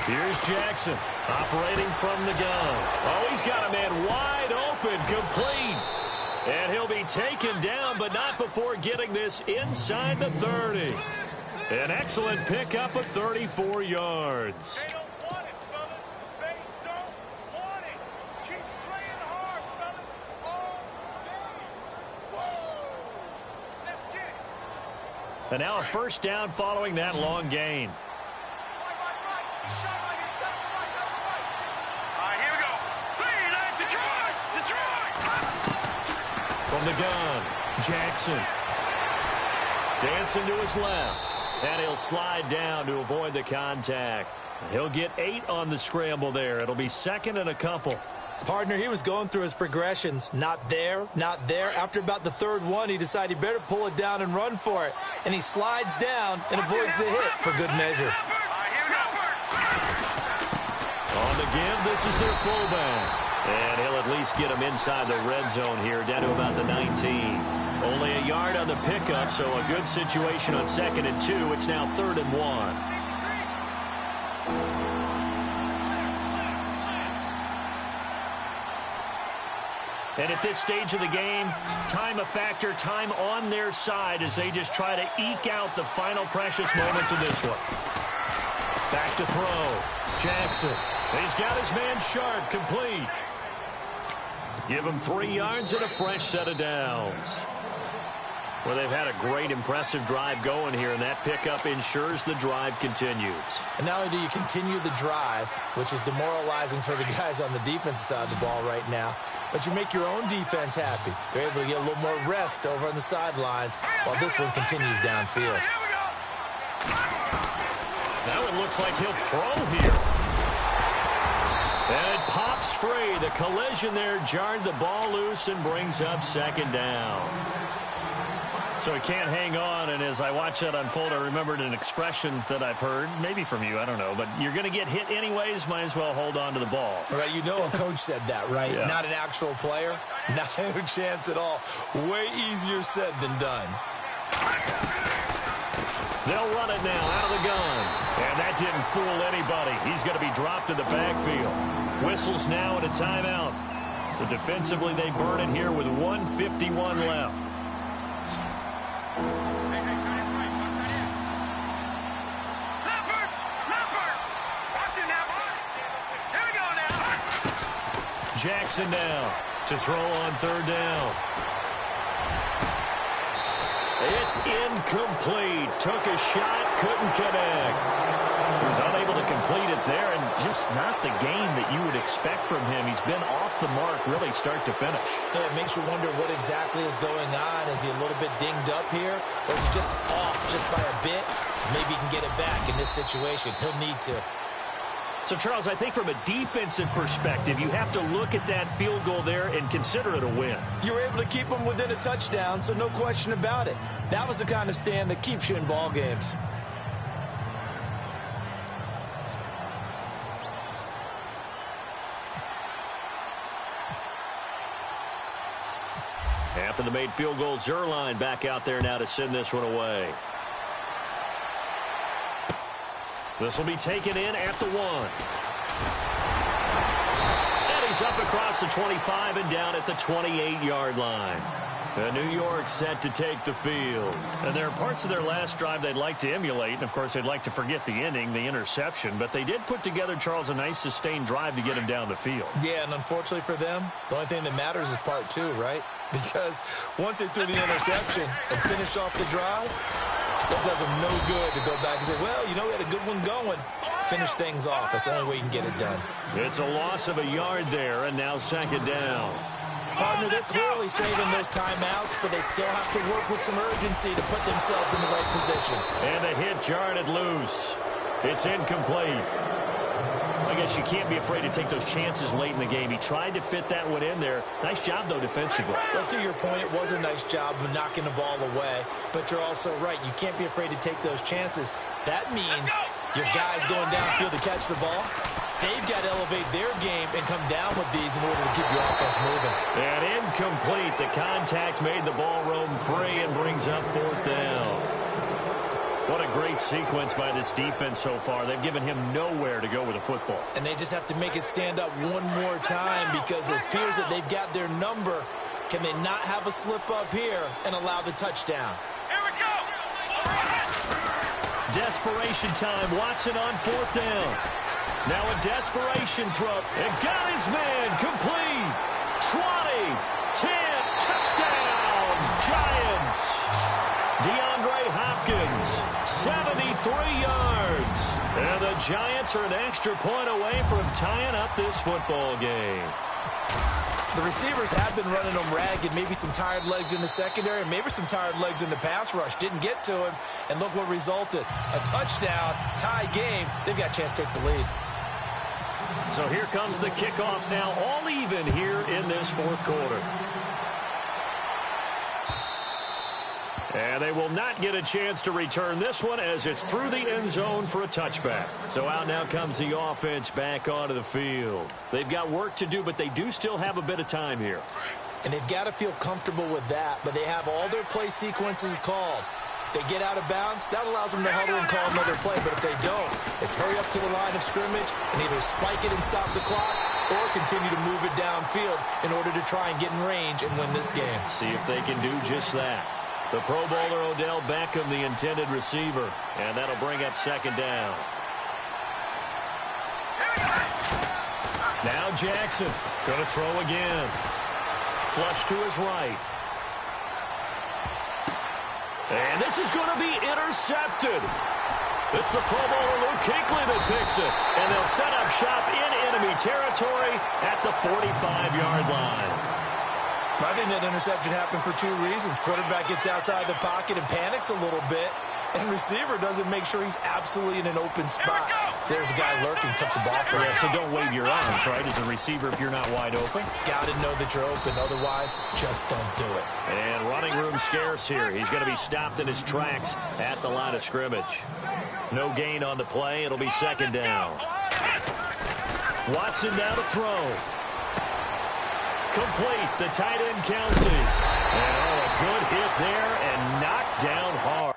Here's Jackson operating from the gun. Oh, he's got a man wide open, complete. And he'll be taken down, but not before getting this inside the 30. An excellent pickup of 34 yards. They don't want it, fellas. They don't want it. Keep playing hard, fellas. All day. Whoa. Let's get it. And now a first down following that long gain. From the gun, Jackson. Dancing to his left. And he'll slide down to avoid the contact. He'll get 8 on the scramble there. It'll be second and a couple. Partner, he was going through his progressions. Not there, not there. After about the third one, he decided he better pull it down and run for it. And he slides down and avoids the hit for good measure. On the give, this is their fullback. And he'll at least get him inside the red zone here, down to about the 19. Only a yard on the pickup, so a good situation on 2nd and 2. It's now 3rd and 1. And at this stage of the game, time a factor, time on their side as they just try to eke out the final precious moments of this one. Back to throw. Jackson. He's got his man sharp, complete. Give him 3 yards and a fresh set of downs. Well, they've had a great, impressive drive going here, and that pickup ensures the drive continues. And not only do you continue the drive, which is demoralizing for the guys on the defensive side of the ball right now, but you make your own defense happy. They're able to get a little more rest over on the sidelines while this one continues downfield. Now it looks like he'll throw here. And it pops free. The collision there jarred the ball loose and brings up 2nd down. So he can't hang on, and as I watch that unfold, I remembered an expression that I've heard, maybe from you, I don't know, but you're going to get hit anyways, might as well hold on to the ball. All right, you know a coach said that, right? Yeah. Not an actual player. Not a chance at all. Way easier said than done. They'll run it now out of the gun. And that didn't fool anybody. He's going to be dropped in the backfield. Whistles now and a timeout. So defensively, they burn it here with 1:51 left. Jackson now to throw on 3rd down. It's incomplete. Took a shot, couldn't connect. He was unable to complete it there, and just not the game that you would expect from him. He's been off the mark really start to finish. Yeah, it makes you wonder what exactly is going on. Is he a little bit dinged up here, or is he just off just by a bit? Maybe he can get it back in this situation. He'll need to. So, Charles, I think from a defensive perspective, you have to look at that field goal there and consider it a win. You were able to keep him within a touchdown, so no question about it. That was the kind of stand that keeps you in ball games. After the made field goal, Zerline back out there now to send this one away. This will be taken in at the 1. And he's up across the 25 and down at the 28-yard line. And New York set to take the field. And there are parts of their last drive they'd like to emulate. And, of course, they'd like to forget the ending, the interception. But they did put together, Charles, a nice sustained drive to get him down the field. Yeah, and unfortunately for them, the only thing that matters is part 2, right? Because once they threw the interception and finished off the drive, that does them no good to go back and say, well, you know, we had a good one going. Finish things off. That's the only way you can get it done. It's a loss of a yard there, and now 2nd down. Partner, they're clearly saving those timeouts, but they still have to work with some urgency to put themselves in the right position. And the hit jarred it loose. It's incomplete. I guess you can't be afraid to take those chances late in the game. He tried to fit that one in there. Nice job, though, defensively. Well, to your point, it was a nice job of knocking the ball away, but you're also right. You can't be afraid to take those chances. That means your guys going downfield to catch the ball, they've got to elevate their game and come down with these in order to keep your offense moving. And incomplete. The contact made the ball roam free and brings up 4th down. What a great sequence by this defense so far. They've given him nowhere to go with the football. And they just have to make it stand up one more time because it appears that they've got their number. Can they not have a slip up here and allow the touchdown? Here we go. Desperation time. Watson on 4th down. Now a desperation throw. And got his man complete. 20, 10, touchdown, Giants. DeAndre Hopkins, 73 yards. And the Giants are an extra point away from tying up this football game. The receivers have been running them ragged, maybe some tired legs in the secondary, maybe some tired legs in the pass rush. Didn't get to him, and look what resulted. A touchdown, tie game. They've got a chance to take the lead. So here comes the kickoff now, all even here in this fourth quarter. And they will not get a chance to return this one as it's through the end zone for a touchback. So out now comes the offense back onto the field. They've got work to do, but they do still have a bit of time here. And they've got to feel comfortable with that, but they have all their play sequences called. If they get out of bounds, that allows them to huddle and call another play. But if they don't, it's hurry up to the line of scrimmage and either spike it and stop the clock or continue to move it downfield in order to try and get in range and win this game. See if they can do just that. The Pro Bowler Odell Beckham, the intended receiver, and that'll bring up second down. Now Jackson going to throw again. Flush to his right. And this is going to be intercepted. It's the Pro Bowler Luke Kuechly that picks it. And they'll set up shop in enemy territory at the 45-yard line. I think that interception happened for two reasons. Quarterback gets outside the pocket and panics a little bit, and receiver doesn't make sure he's absolutely in an open spot. So there's a guy lurking, took the ball for him. So don't wave your arms, right, as a receiver if you're not wide open. Got to know that you're open. Otherwise, just don't do it. And running room scarce here. He's going to be stopped in his tracks at the line of scrimmage. No gain on the play. It'll be second down. Watson now to throw. Complete, the tight end Kelsey. And a good hit there and knocked down hard.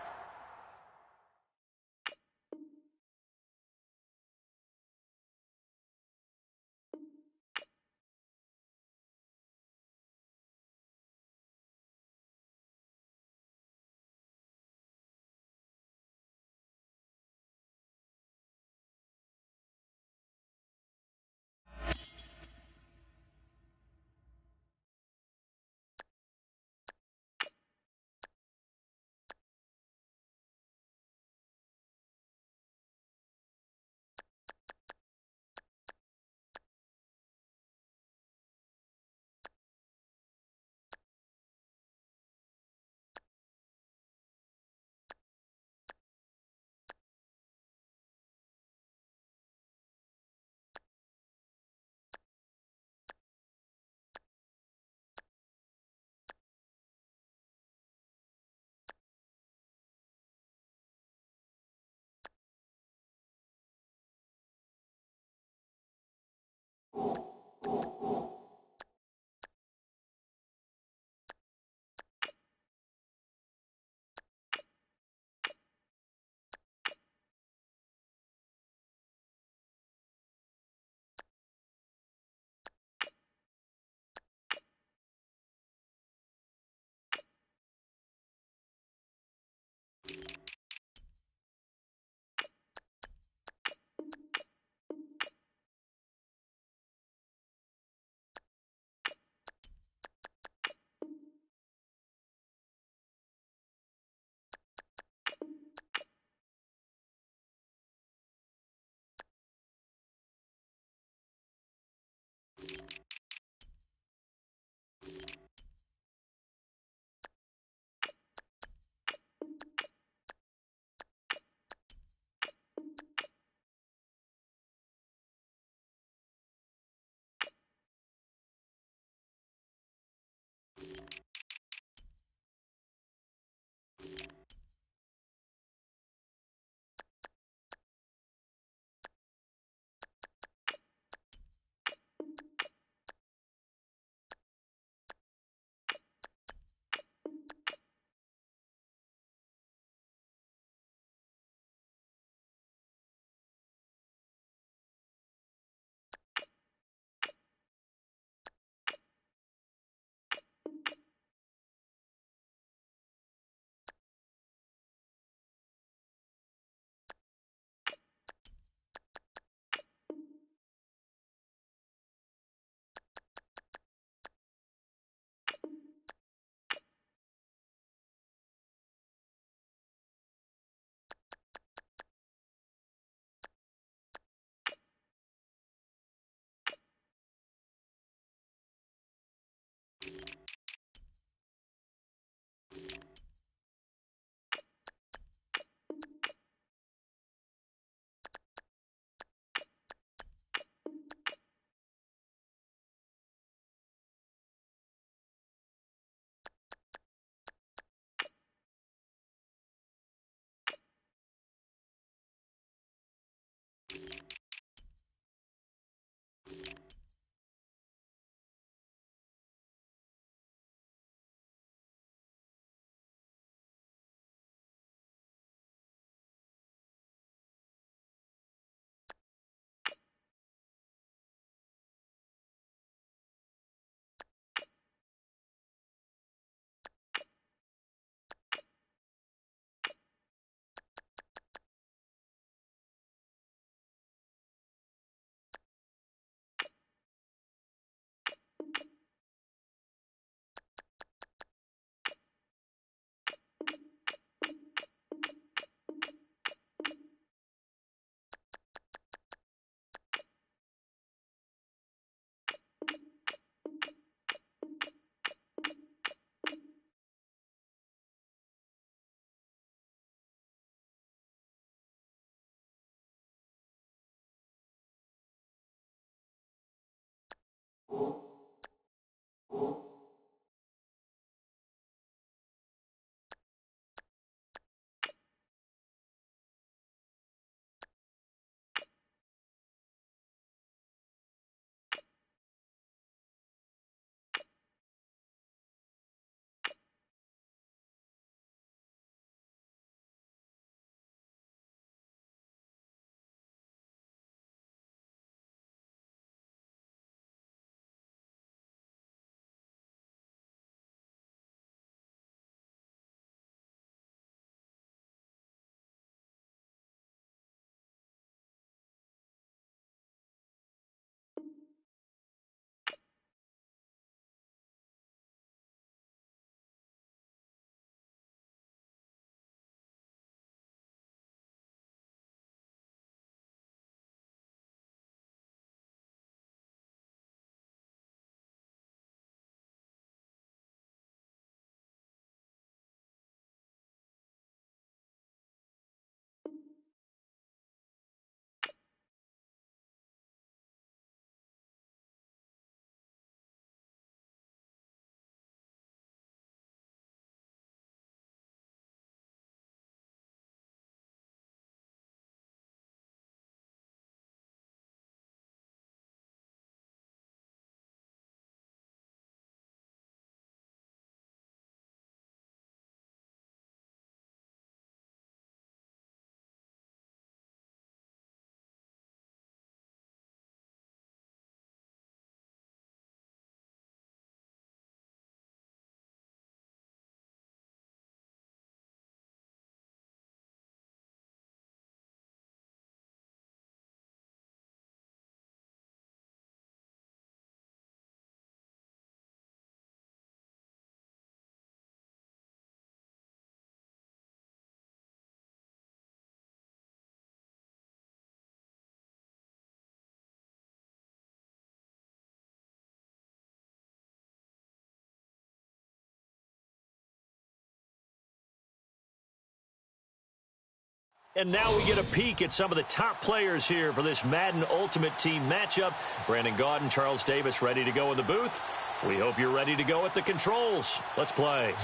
And now we get a peek at some of the top players here for this Madden Ultimate Team matchup. Brandon Gaudin, Charles Davis ready to go in the booth. We hope you're ready to go at the controls. Let's play.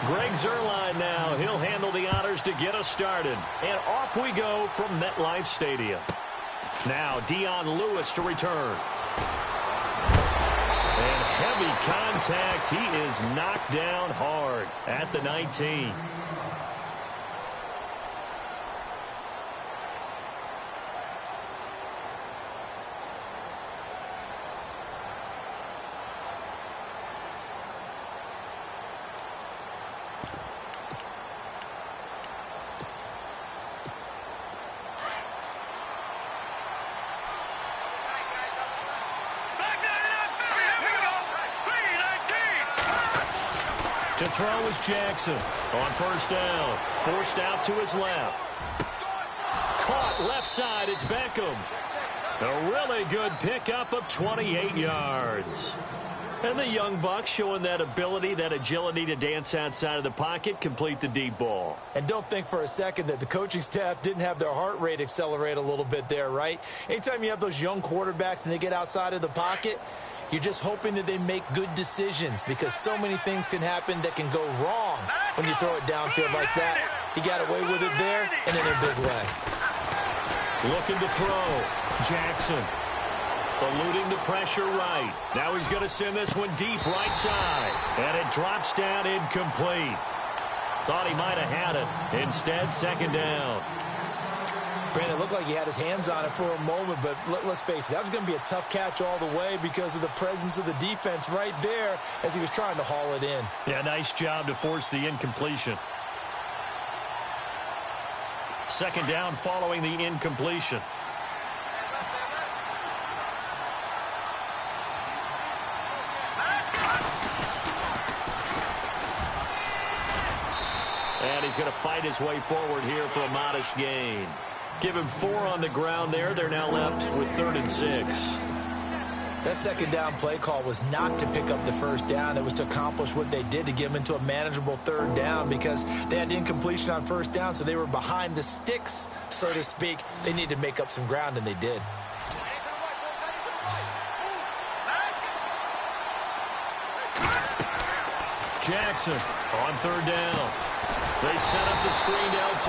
Greg Zuerlein now. He'll handle the honors to get us started. And off we go from MetLife Stadium. Now Dion Lewis to return. And heavy contact. He is knocked down hard at the 19. To throw is Jackson on first down. Forced out to his left. Caught left side. It's Beckham. A really good pickup of 28 yards. And the young buck showing that ability, that agility to dance outside of the pocket, complete the deep ball. And don't think for a second that the coaching staff didn't have their heart rate accelerate a little bit there, right? Anytime you have those young quarterbacks and they get outside of the pocket, you're just hoping that they make good decisions because so many things can happen that can go wrong when you throw it downfield like that. He got away with it there and in a big way. Looking to throw. Jackson. Eluding the pressure right. Now he's going to send this one deep right side. And it drops down incomplete. Thought he might have had it. Instead, second down. Brandon, it looked like he had his hands on it for a moment, but let's face it, that was going to be a tough catch all the way because of the presence of the defense right there as he was trying to haul it in. Yeah, nice job to force the incompletion. Second down following the incompletion. And he's going to fight his way forward here for a modest gain. Give him 4 on the ground there. They're now left with 3rd and 6. That second down play call was not to pick up the first down. It was to accomplish what they did, to get them into a manageable third down, because they had incompletion on first down, so they were behind the sticks, so to speak. They needed to make up some ground, and they did. Jackson on third down. They set up the screened LT.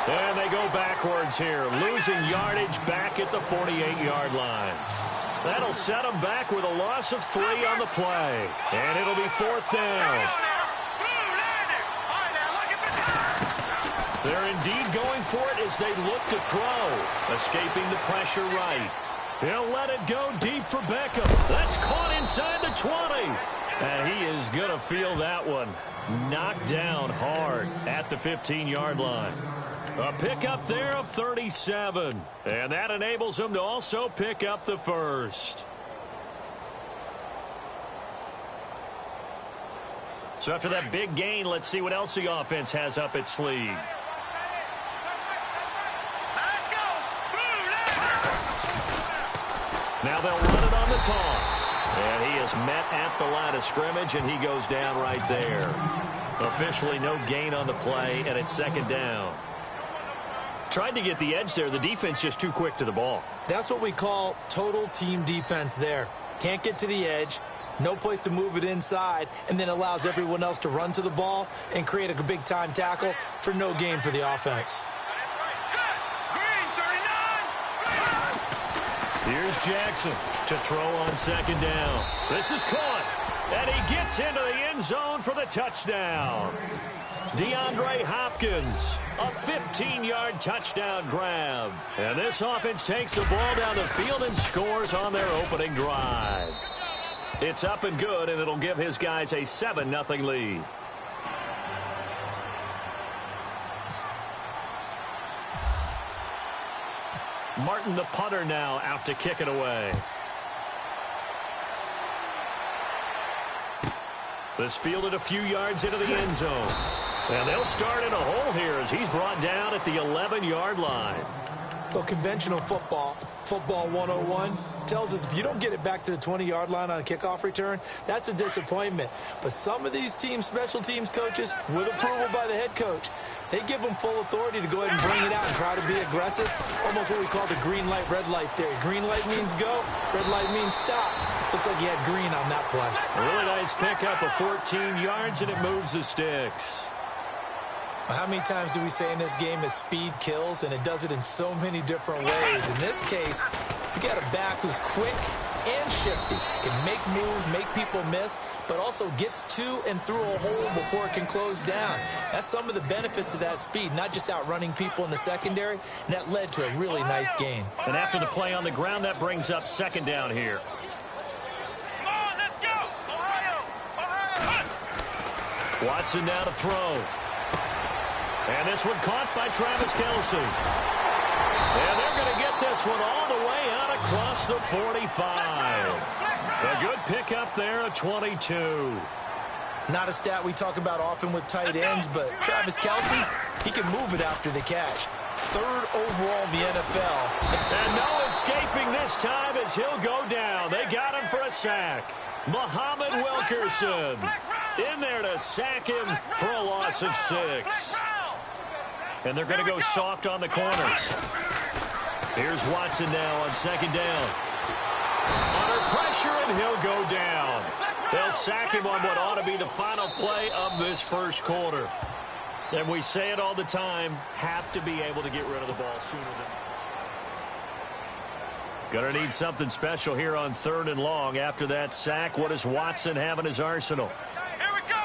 And they go backwards here, losing yardage back at the 48-yard line. That'll set them back with a loss of 3 on the play. And it'll be fourth down. They're indeed going for it as they look to throw. Escaping the pressure right. He'll let it go deep for Beckham. That's caught inside the 20. And he is going to feel that one. Knocked down hard at the 15-yard line. A pickup there of 37. And that enables him to also pick up the first. So after that big gain, let's see what else the offense has up its sleeve. Now they'll run it on the toss. And he is met at the line of scrimmage, and he goes down right there. Officially no gain on the play, and it's second down. Tried to get the edge there. The defense just too quick to the ball. That's what we call total team defense there. Can't get to the edge, no place to move it inside, and then allows everyone else to run to the ball and create a big-time tackle for no gain for the offense. Here's Jackson to throw on second down. This is caught, and he gets into the end zone for the touchdown. DeAndre Hopkins, a 15-yard touchdown grab. And this offense takes the ball down the field and scores on their opening drive. It's up and good, and it'll give his guys a 7-0 lead. Martin, the punter, now out to kick it away. This fielded a few yards into the end zone. And they'll start in a hole here as he's brought down at the 11-yard line. Well, conventional football 101, tells us if you don't get it back to the 20-yard line on a kickoff return, that's a disappointment. But some of these teams, special teams coaches, with approval by the head coach, they give them full authority to go ahead and bring it out and try to be aggressive. Almost what we call the green light, red light theory. Green light means go, red light means stop. Looks like he had green on that play. A really nice pickup of 14 yards, and it moves the sticks. How many times do we say in this game that speed kills, and it does it in so many different ways? In this case, you got a back who's quick and shifty, can make moves, make people miss, but also gets to and through a hole before it can close down. That's some of the benefits of that speed, not just outrunning people in the secondary, and that led to a really nice gain. And after the play on the ground, that brings up second down here. Come on, let's go! Ohio! Watson now to throw. And this one caught by Travis Kelce. And they're going to get this one all the way out across the 45. A good pickup there at 22. Not a stat we talk about often with tight ends, but Travis Kelce, he can move it after the catch. Third overall in the NFL. And no escaping this time as he'll go down. They got him for a sack. Muhammad Wilkerson in there to sack him for a loss of 6. And they're going to go soft on the corners. Here's Watson now on second down. Under pressure, and he'll go down. They'll sack him on what ought to be the final play of this first quarter. And we say it all the time, have to be able to get rid of the ball sooner than... Going to need something special here on third and long. After that sack, what does Watson have in his arsenal? Here we go!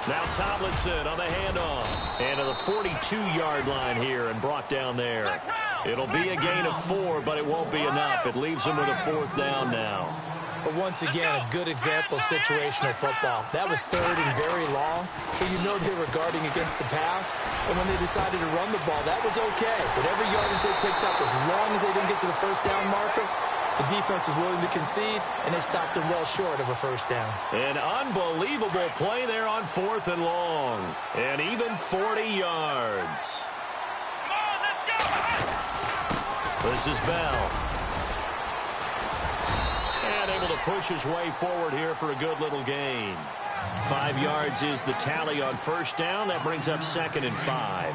Now Tomlinson on the handoff. And to the 42-yard line here and brought down there. It'll be a gain of 4, but it won't be enough. It leaves them with a fourth down now. But once again, a good example of situational football. That was third and very long, so you know they were guarding against the pass. And when they decided to run the ball, that was okay. Whatever yardage they picked up, as long as they didn't get to the first down marker, the defense was willing to concede, and they stopped them well short of a first down. An unbelievable play there on fourth and long. And even 40 yards. Come on, let's go! This is Bell. to push his way forward here for a good little gain. 5 yards is the tally on first down. That brings up 2nd and 5.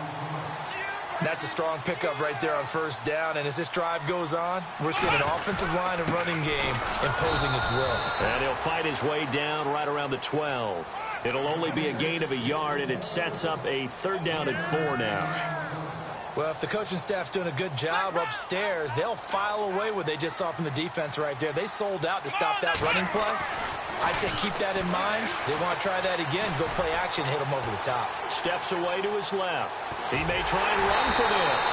That's a strong pickup right there on first down. And as this drive goes on, we're seeing an offensive line and running game imposing its will. And he'll fight his way down right around the 12. It'll only be a gain of a yard, and it sets up a 3rd down and 4 now. Well, if the coaching staff's doing a good job upstairs, they'll file away what they just saw from the defense right there. They sold out to stop that running play. I'd say keep that in mind. They want to try that again. Go play action, hit them over the top. Steps away to his left. He may try and run for this.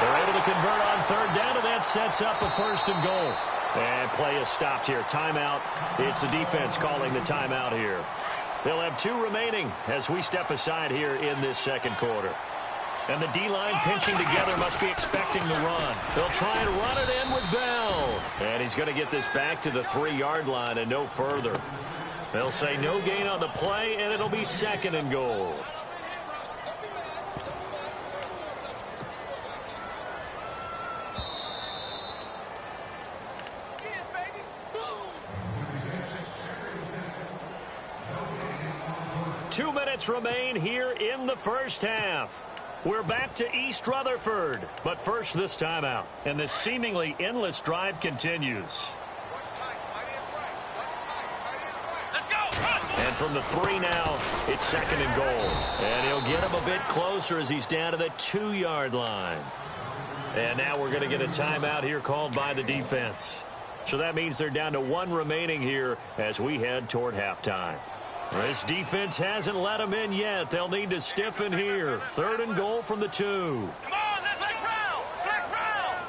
They're able to convert on 3rd down, and that sets up a 1st and goal. And play is stopped here. Timeout. It's the defense calling the timeout here. They'll have 2 remaining as we step aside here in this 2nd quarter. And the D-line pinching together must be expecting the run. They'll try and run it in with Bell. And he's going to get this back to the 3-yard line and no further. They'll say no gain on the play, and it'll be 2nd and goal. Yeah, 2 minutes remain here in the first half. We're back to East Rutherford, but first this timeout, and this seemingly endless drive continues. And from the 3 now, it's 2nd and goal. And he'll get him a bit closer as he's down to the 2-yard line. And now we're going to get a timeout here called by the defense. So that means they're down to 1 remaining here as we head toward halftime. This defense hasn't let them in yet. They'll need to stiffen here. 3rd and goal from the 2. Come on, let's flex round.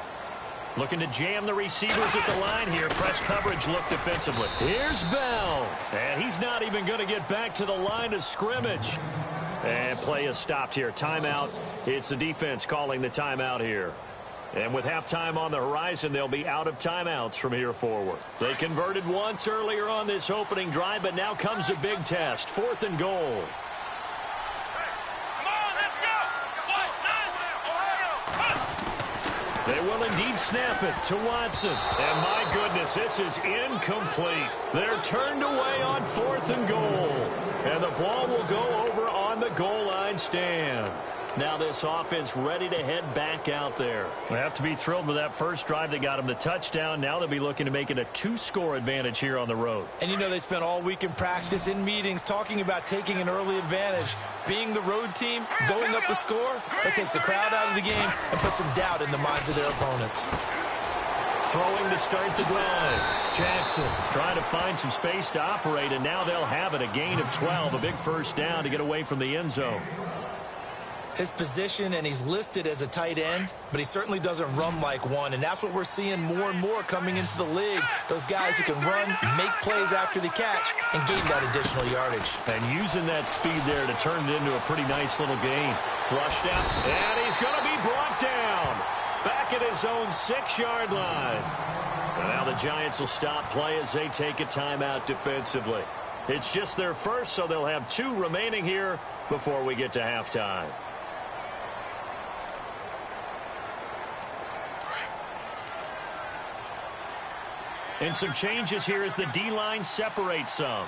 Looking to jam the receivers at the line here. Press coverage look defensively. Here's Bell. And he's not even going to get back to the line of scrimmage. And play is stopped here. Timeout. It's the defense calling the timeout here. And with halftime on the horizon, they'll be out of timeouts from here forward. They converted once earlier on this opening drive, but now comes a big test. 4th and goal. Come on, let's go. They will indeed snap it to Watson. And my goodness, this is incomplete. They're turned away on 4th and goal. And the ball will go over on the goal line stand. Now this offense ready to head back out there. They have to be thrilled with that first drive that got them the touchdown. Now they'll be looking to make it a 2-score advantage here on the road. And you know they spent all week in practice, in meetings, talking about taking an early advantage. Being the road team, going up a score, that takes the crowd out of the game and puts some doubt in the minds of their opponents. Throwing to start the drive. Jackson trying to find some space to operate, and now they'll have it. A gain of 12, a big first down to get away from the end zone. His position, and he's listed as a tight end, but he certainly doesn't run like one, and that's what we're seeing more and more coming into the league. Those guys who can run, make plays after the catch, and gain that additional yardage. And using that speed there to turn it into a pretty nice little gain. Flushed out, and he's going to be brought down. Back at his own 6-yard line. And now the Giants will stop play as they take a timeout defensively. It's just their first, so they'll have 2 remaining here before we get to halftime. And some changes here as the D-line separates some.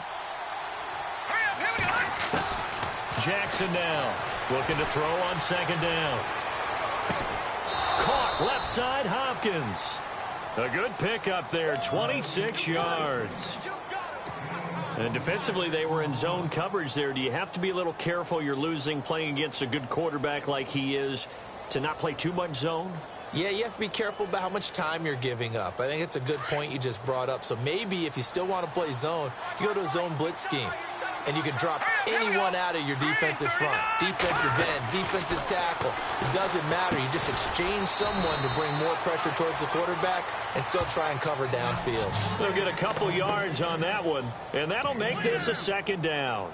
Jackson now looking to throw on 2nd down. Caught left side, Hopkins. A good pickup there, 26 yards. And defensively, they were in zone coverage there. Do you have to be a little careful? You're losing playing against a good quarterback like he is to not play too much zone? Yeah, you have to be careful about how much time you're giving up. I think it's a good point you just brought up. So maybe if you still want to play zone, you go to a zone blitz scheme. And you can drop anyone out of your defensive front. Defensive end, defensive tackle. It doesn't matter. You just exchange someone to bring more pressure towards the quarterback and still try and cover downfield. They'll get a couple yards on that one, and that'll make this a 2nd down.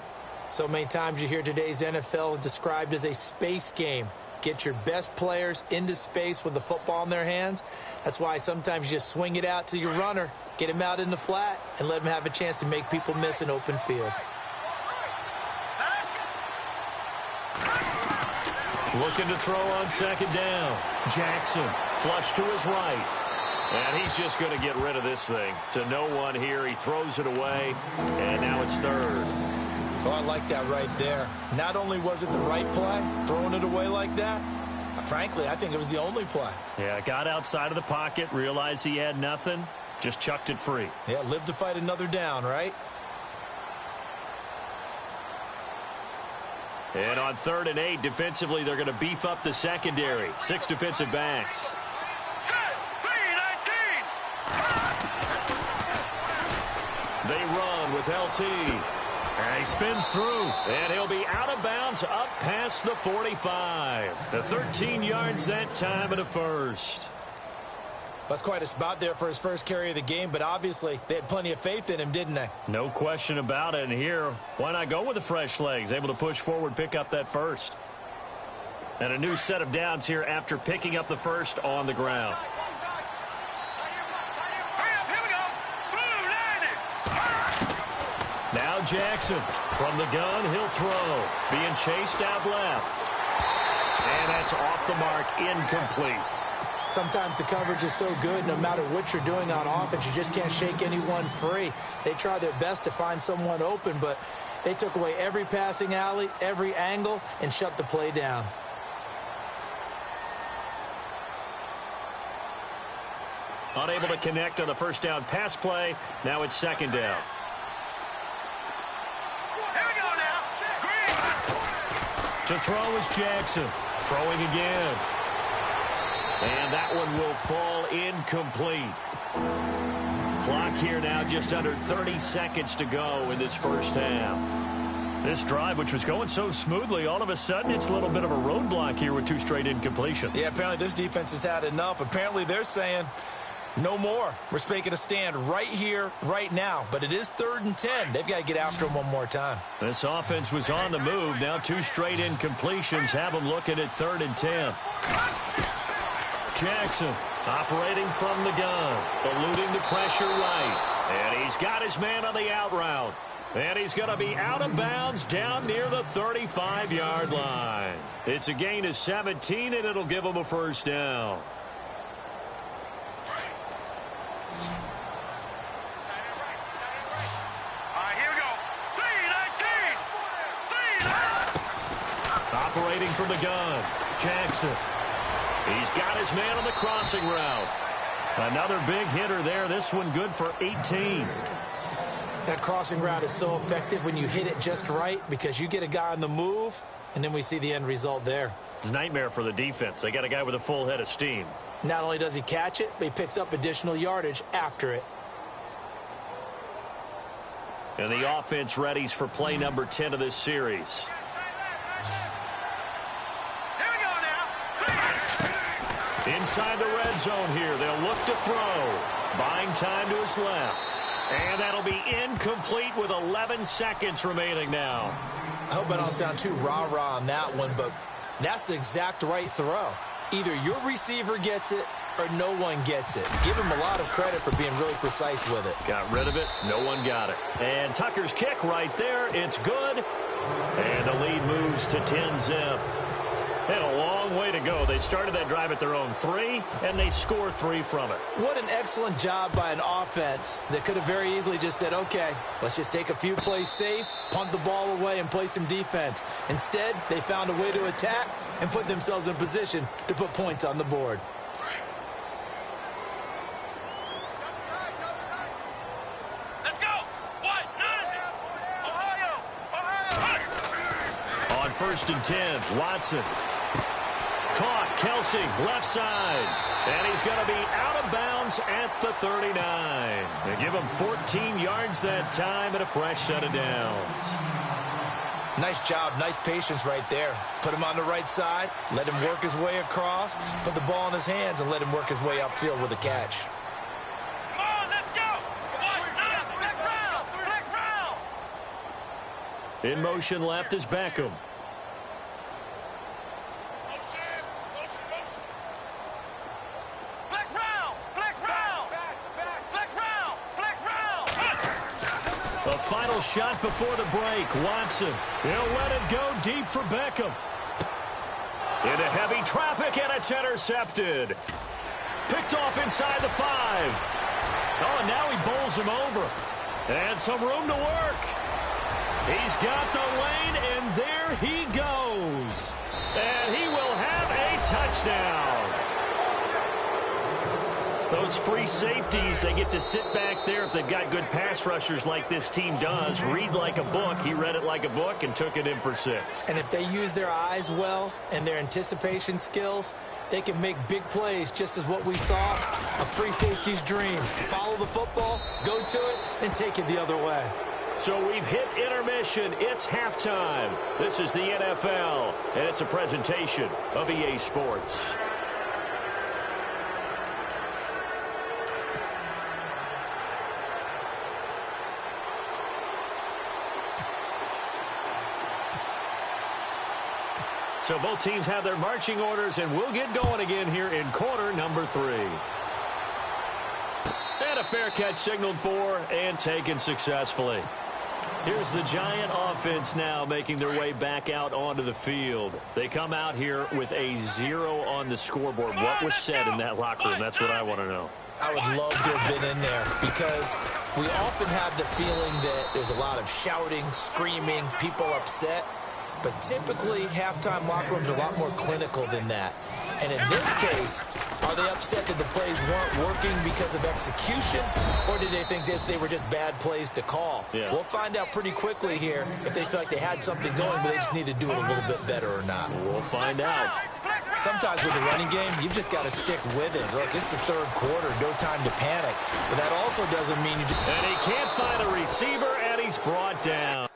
So many times you hear today's NFL described as a space game. Get your best players into space with the football in their hands. That's why sometimes you just swing it out to your runner, get him out in the flat, and let him have a chance to make people miss an open field. Looking to throw on 2nd down. Jackson flush to his right. And he's just going to get rid of this thing. To no one here. He throws it away, and now it's third. Oh, I like that right there. Not only was it the right play, throwing it away like that, frankly, I think it was the only play. Yeah, got outside of the pocket, realized he had nothing, just chucked it free. Yeah, live to fight another down, right? And on 3rd and 8, defensively, they're going to beef up the secondary. 6 defensive backs. They run with LT. And he spins through. And he'll be out of bounds up past the 45. The 13 yards that time of the first. That's quite a spot there for his first carry of the game, but obviously they had plenty of faith in him, didn't they? No question about it. And here, why not go with the fresh legs? Able to push forward, pick up that first. And a new set of downs here after picking up the first on the ground. Now Jackson from the gun, he'll throw. Being chased out left. And that's off the mark, incomplete. Sometimes the coverage is so good, no matter what you're doing on offense, you just can't shake anyone free. They try their best to find someone open, but they took away every passing alley, every angle, and shut the play down. Unable to connect on the first down pass play. Now it's 2nd down. To throw is Jackson. Throwing again. And that one will fall incomplete. Clock here now just under 30 seconds to go in this first half. This drive, which was going so smoothly, all of a sudden it's a little bit of a roadblock here with 2 straight incompletions. Yeah, apparently this defense has had enough. Apparently they're saying no more. We're making a stand right here, right now. But it is 3rd and 10. They've got to get after him one more time. This offense was on the move. Now 2 straight incompletions have them looking at 3rd and 10. Jackson operating from the gun, eluding the pressure right. And he's got his man on the out route. And he's going to be out of bounds down near the 35-yard line. It's a gain of 17, and it'll give him a first down. Operating from the gun, Jackson. He's got his man on the crossing route. Another big hitter there. This one good for 18. That crossing route is so effective when you hit it just right because you get a guy on the move, and then we see the end result there. It's a nightmare for the defense. They got a guy with a full head of steam. Not only does he catch it, but he picks up additional yardage after it. And the offense readies for play number 10 of this series. Inside the red zone here. They'll look to throw. Buying time to his left. And that'll be incomplete with 11 seconds remaining now. I hope I don't sound too rah-rah on that one, but that's the exact right throw. Either your receiver gets it or no one gets it. Give him a lot of credit for being really precise with it. Got rid of it. No one got it. And Tucker's kick right there. It's good. And the lead moves to 10-zip. Had a long way to go. They started that drive at their own 3, and they score 3 from it. What an excellent job by an offense that could have very easily just said, okay, let's just take a few plays safe, punt the ball away, and play some defense. Instead, they found a way to attack and put themselves in position to put points on the board. Let's go! What? Ohio! On 1st and 10, Watson. Caught, Kelsey, left side. And he's going to be out of bounds at the 39. They give him 14 yards that time and a fresh set of downs. Nice job, nice patience right there. Put him on the right side, let him work his way across, put the ball in his hands, and let him work his way upfield with a catch. Come on, let's go! Flex round! Flex round! In motion left is Beckham. The final shot before the break. Watson. He'll let it go deep for Beckham. Into heavy traffic, and it's intercepted. Picked Picked off inside the 5. Oh, and now he bowls him over. And some room to work. He's got the lane, and there he goes. And he will have a touchdown. Those free safeties, they get to sit back there if they've got good pass rushers like this team does. Read like a book. He read it like a book and took it in for 6. And if they use their eyes well and their anticipation skills, they can make big plays, just as what we saw, a free safety's dream. Follow the football, go to it, and take it the other way. So we've hit intermission. It's halftime. This is the NFL, and it's a presentation of EA Sports. So both teams have their marching orders, and we'll get going again here in quarter number 3. And a fair catch signaled for and taken successfully. Here's the Giant offense now making their way back out onto the field. They come out here with a 0 on the scoreboard. What was said in that locker room? That's what I want to know. I would love to have been in there because we often have the feeling that there's a lot of shouting, screaming, people upset. But typically, halftime locker rooms are a lot more clinical than that. And in this case, are they upset that the plays weren't working because of execution, or did they think they were just bad plays to call? Yeah. We'll find out pretty quickly here if they feel like they had something going, but they just need to do it a little bit better or not. We'll find out. Sometimes with the running game, you've just got to stick with it. Look, it's the third quarter, no time to panic. But that also doesn't mean you just... And he can't find a receiver, and he's brought down.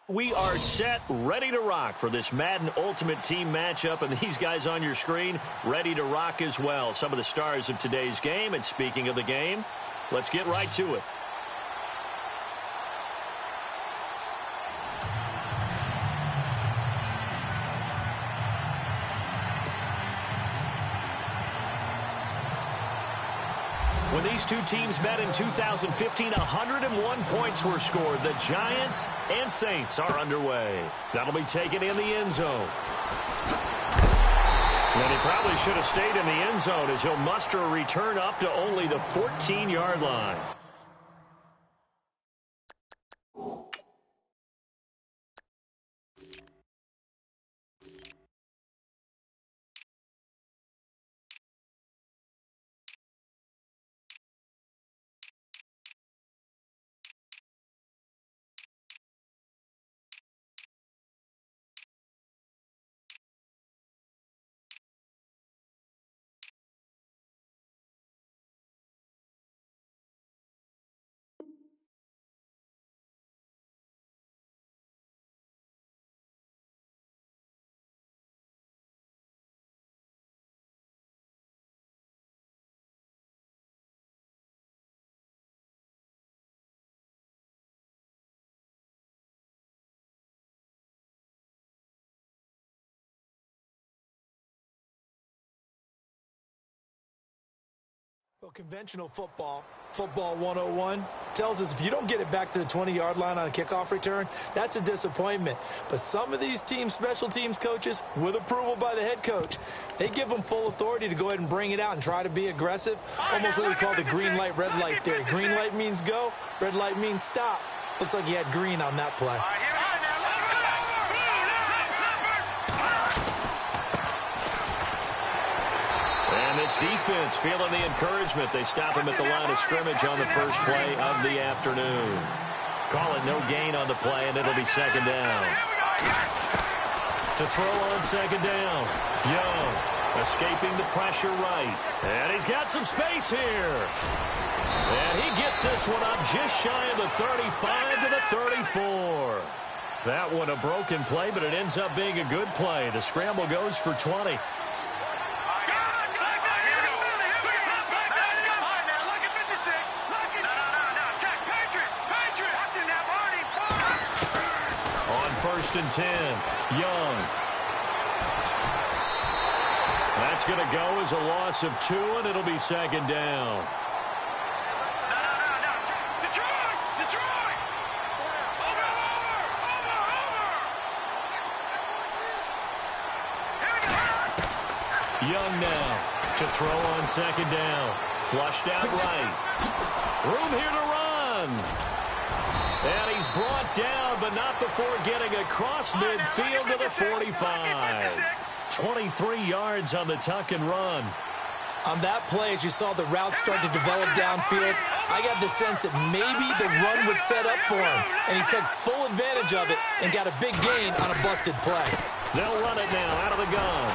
We are set, ready to rock for this Madden Ultimate Team matchup, and these guys on your screen ready to rock as well. Some of the stars of today's game, and speaking of the game, let's get right to it. When these two teams met in 2015, 101 points were scored. The Giants and Saints are underway. That'll be taken in the end zone. And he probably should have stayed in the end zone as he'll muster a return up to only the 14-yard line. Well, conventional football 101, tells us if you don't get it back to the 20-yard line on a kickoff return, that's a disappointment. But some of these teams, special teams coaches, with approval by the head coach, they give them full authority to go ahead and bring it out and try to be aggressive. Almost what we call the green light, red light theory. Green light means go, red light means stop. Looks like he had green on that play. And this defense feeling the encouragement. They stop him at the line of scrimmage on the first play of the afternoon. Call it no gain on the play, and it'll be second down. To throw on second down. Young escaping the pressure right. And he's got some space here. And he gets this one up just shy of the 35 to the 34. That one a broken play, but it ends up being a good play. The scramble goes for 20. First and 10, Young. That's going to go as a loss of 2, and it'll be second down. Detroit! Young now to throw on second down. Flushed out right. Room here to run. And he's brought down, but not before getting across midfield to the 45. 23 yards on the tuck and run. On that play, as you saw the route start to develop downfield, I got the sense that maybe the run would set up for him. And he took full advantage of it and got a big gain on a busted play. They'll run it now out of the gun.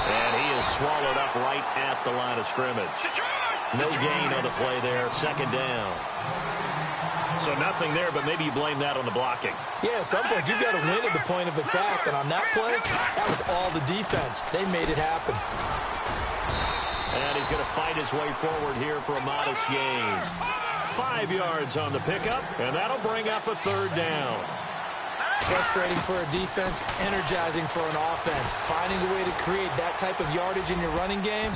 And he is swallowed up right at the line of scrimmage. No gain on the play there, second down. So nothing there, but maybe you blame that on the blocking. Yeah, at some point, you've got to win at the point of attack. And on that play, that was all the defense. They made it happen. And he's going to fight his way forward here for a modest gain. 5 yards on the pickup, and that'll bring up a third down. Frustrating for a defense, energizing for an offense. Finding a way to create that type of yardage in your running game,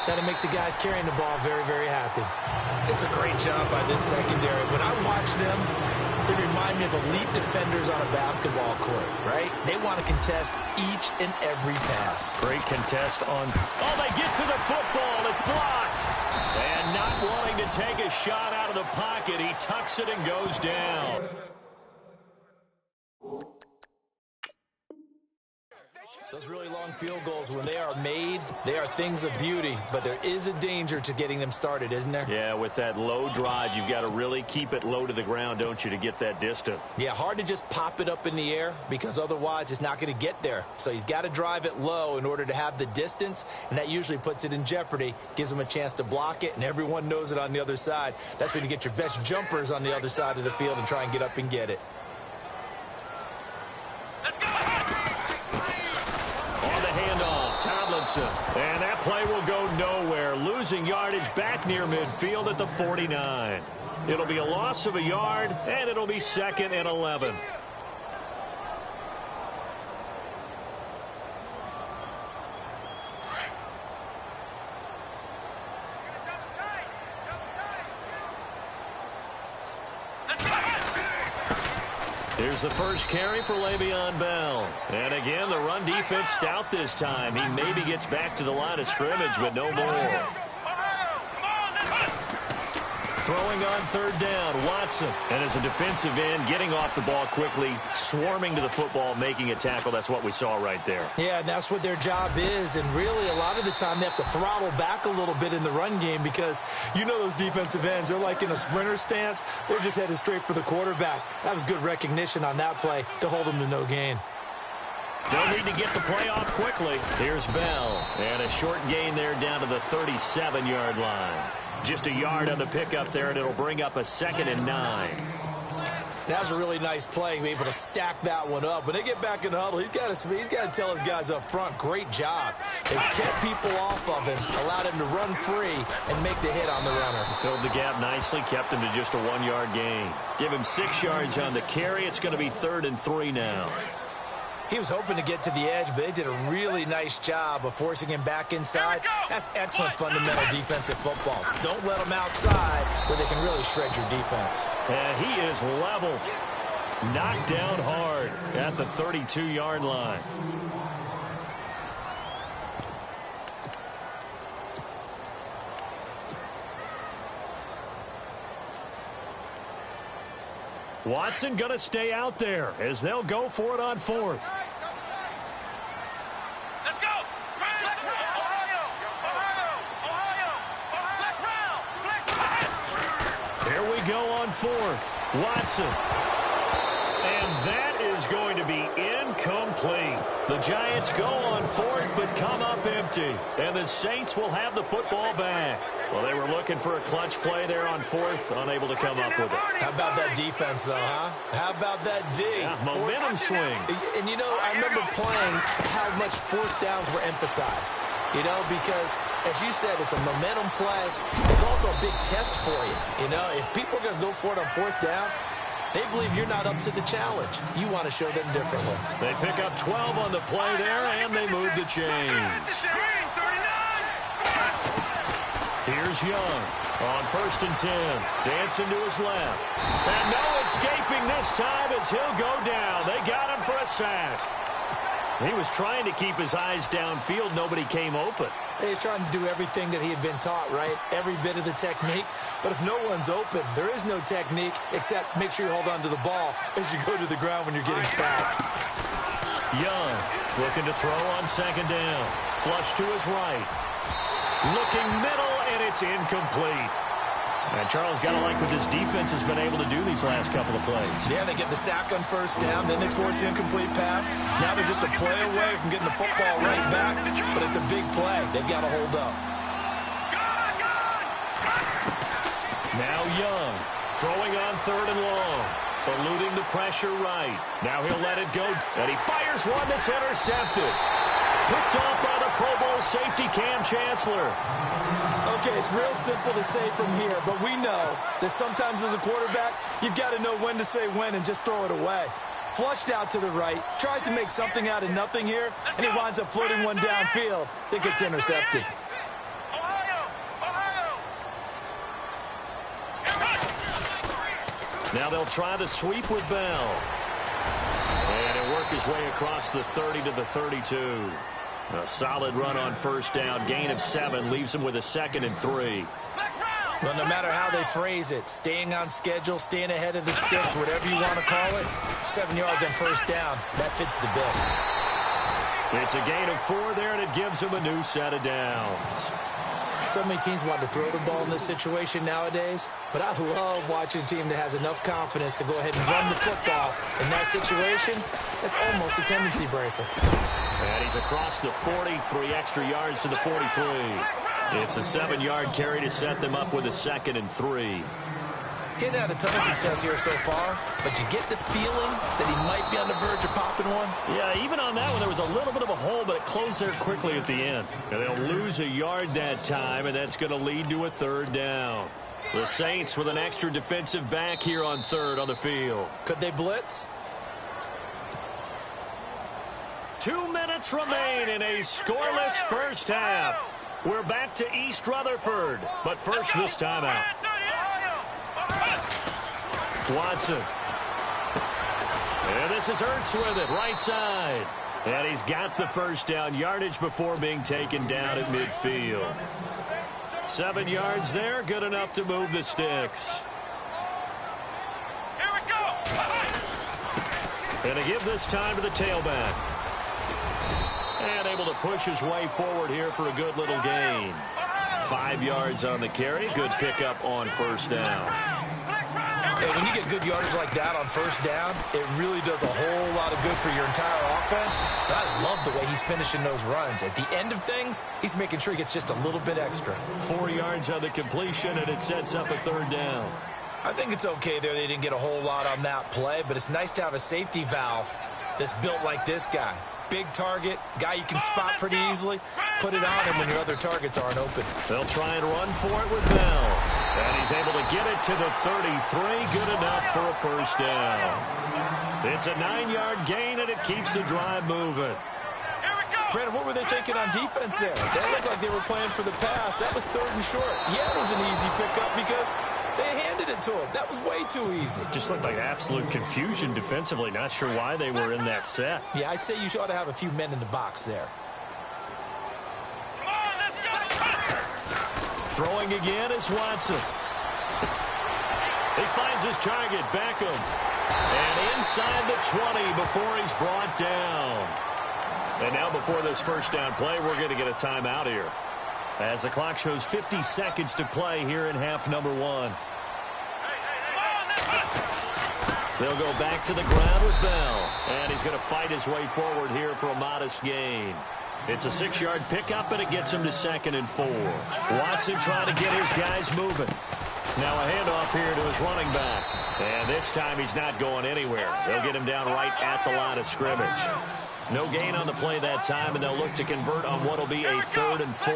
that'll make the guys carrying the ball very, very happy. It's a great job by this secondary. When I watch them, they remind me of elite defenders on a basketball court, right? They want to contest each and every pass. Great contest on... Oh, they get to the football. It's blocked. And not wanting to take a shot out of the pocket, he tucks it and goes down. Those really long field goals, when they are made, they are things of beauty, but there is a danger to getting them started, isn't there? Yeah, with that low drive, you've got to really keep it low to the ground, don't you, to get that distance? Yeah, hard to just pop it up in the air because otherwise it's not going to get there. So he's got to drive it low in order to have the distance, and that usually puts it in jeopardy, gives him a chance to block it, and everyone knows it on the other side. That's when you get your best jumpers on the other side of the field and try and get up and get it. Johnson. And that play will go nowhere, losing yardage back near midfield at the 49. It'll be a loss of a yard, and it'll be 2nd and 11. Here's the first carry for Le'Veon Bell. And again, the run defense stout this time. He maybe gets back to the line of scrimmage, but no more. Throwing on 3rd down, Watson. And as a defensive end, getting off the ball quickly, swarming to the football, making a tackle. That's what we saw right there. Yeah, and that's what their job is. And really, a lot of the time, they have to throttle back a little bit in the run game because you know those defensive ends, they're like in a sprinter stance. They're just headed straight for the quarterback. That was good recognition on that play to hold them to no gain. They'll need to get the play off quickly. Here's Bell. And a short gain there down to the 37-yard line. Just a yard on the pickup there, and it'll bring up a 2nd and 9. That was a really nice play, able to stack that one up. When they get back in the huddle, he's got to tell his guys up front, great job. They kept people off of him, allowed him to run free and make the hit on the runner. Filled the gap nicely, kept him to just a 1-yard gain. Give him 6 yards on the carry. It's going to be 3rd and 3 now. He was hoping to get to the edge, but they did a really nice job of forcing him back inside. That's excellent fundamental defensive football. Don't let him outside where they can really shred your defense. And he is leveled. Knocked down hard at the 32-yard line. Watson going to stay out there as they'll go for it on 4th. Let's go! Ohio! Here we go on 4th. Watson. And that is going to be incomplete. The Giants go on 4th but come up empty. And the Saints will have the football back. Well, they were looking for a clutch play there on 4th, unable to come up with it. How about that defense, though, huh? How about that D? Yeah, momentum swing. And, you know, I remember playing how much 4th downs were emphasized. You know, because, as you said, it's a momentum play. It's also a big test for you. You know, if people are going to go for it on 4th down, they believe you're not up to the challenge. You want to show them differently. They pick up 12 on the play there, and they move the chains. Here's Young on 1st and 10. Dancing to his left. And no escaping this time as he'll go down. They got him for a sack. He was trying to keep his eyes downfield. Nobody came open. He's trying to do everything that he had been taught, right? Every bit of the technique. But if no one's open, there is no technique except make sure you hold on to the ball as you go to the ground when you're getting sacked. Young looking to throw on 2nd down. Flush to his right. Looking middle, and it's incomplete. And Charles got to like what this defense has been able to do these last couple of plays. Yeah, they get the sack on 1st down, then they force the incomplete pass. Now they're just a play away from getting the football right back, but it's a big play. They've got to hold up. Now Young throwing on 3rd and long. Eluding the pressure right. Now he'll let it go, and he fires one that's intercepted. Picked off by the Pro Bowl safety Cam Chancellor. Okay, it's real simple to say from here, but we know that sometimes as a quarterback, you've got to know when to say when and just throw it away. Flushed out to the right, tries to make something out of nothing here, and he winds up floating one downfield that gets intercepted. Now they'll try the sweep with Bell. And he'll work his way across the 30 to the 32. A solid run on 1st down. Gain of 7 leaves him with a 2nd and 3. Well, no matter how they phrase it, staying on schedule, staying ahead of the sticks, whatever you want to call it, 7 yards on 1st down, that fits the bill. It's a gain of 4 there, and it gives him a new set of downs. So many teams want to throw the ball in this situation nowadays, but I love watching a team that has enough confidence to go ahead and run the football. In that situation, that's almost a tendency breaker. And he's across the 40, 3 extra yards to the 43. It's a 7-yard carry to set them up with a 2nd and 3. He hadn't had a ton of success here so far, but you get the feeling that he might be on the verge of popping one. Yeah, even on that one, there was a little bit of a hole, but it closed there quickly at the end. And they'll lose a yard that time, and that's going to lead to a third down. The Saints with an extra defensive back here on third on the field. Could they blitz? 2 minutes remain in a scoreless first half. We're back to East Rutherford, but first this time out. Watson. And this is Ertz with it, right side. And he's got the first down yardage before being taken down at midfield. 7 yards there, good enough to move the sticks. Here we go. And to give this time to the tailback. And able to push his way forward here for a good little gain. 5 yards on the carry, good pickup on first down. Hey, when you get good yardage like that on first down, it really does a whole lot of good for your entire offense. But I love the way he's finishing those runs. At the end of things, he's making sure he gets just a little bit extra. 4 yards on the completion, and it sets up a third down. I think it's okay there. They didn't get a whole lot on that play, but it's nice to have a safety valve that's built like this guy. Big target, guy you can spot pretty easily. Put it on him when your other targets aren't open. They'll try and run for it with Bell. And he's able to get it to the 33. Good enough for a first down. It's a 9-yard gain, and it keeps the drive moving. Brandon, what were they thinking on defense there? They looked like they were playing for the pass. That was 3rd and short. Yeah, it was an easy pickup because they handed it to him. That was way too easy. Just looked like absolute confusion defensively. Not sure why they were in that set. Yeah, I'd say you ought to have a few men in the box there. Throwing again is Watson. He finds his target, Beckham. And inside the 20 before he's brought down. And now before this first down play, we're going to get a timeout here. As the clock shows 50 seconds to play here in half number 1. They'll go back to the ground with Bell. And he's going to fight his way forward here for a modest gain. It's a 6-yard pickup, and it gets him to 2nd and 4. Watson trying to get his guys moving. Now a handoff here to his running back. And this time he's not going anywhere. They'll get him down right at the line of scrimmage. No gain on the play that time, and they'll look to convert on what will be a 3rd and 4.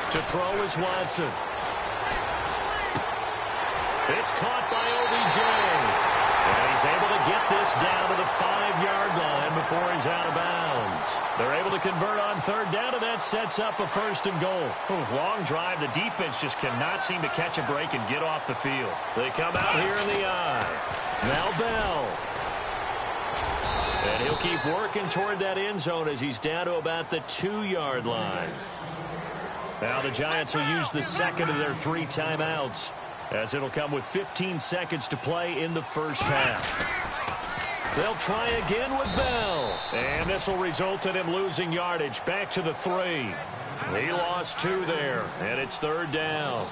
To throw is Watson. It's caught by OBJ. And he's able to get this down to the 5-yard line before he's out of bounds. They're able to convert on 3rd down, and that sets up a 1st and goal. Long drive. The defense just cannot seem to catch a break and get off the field. They come out here in the eye. Now Bell. And he'll keep working toward that end zone as he's down to about the 2-yard line. Now the Giants will use the second of their 3 timeouts, as it'll come with 15 seconds to play in the first half. They'll try again with Bell. And this will result in him losing yardage back to the 3. He lost 2 there, and it's 3rd down.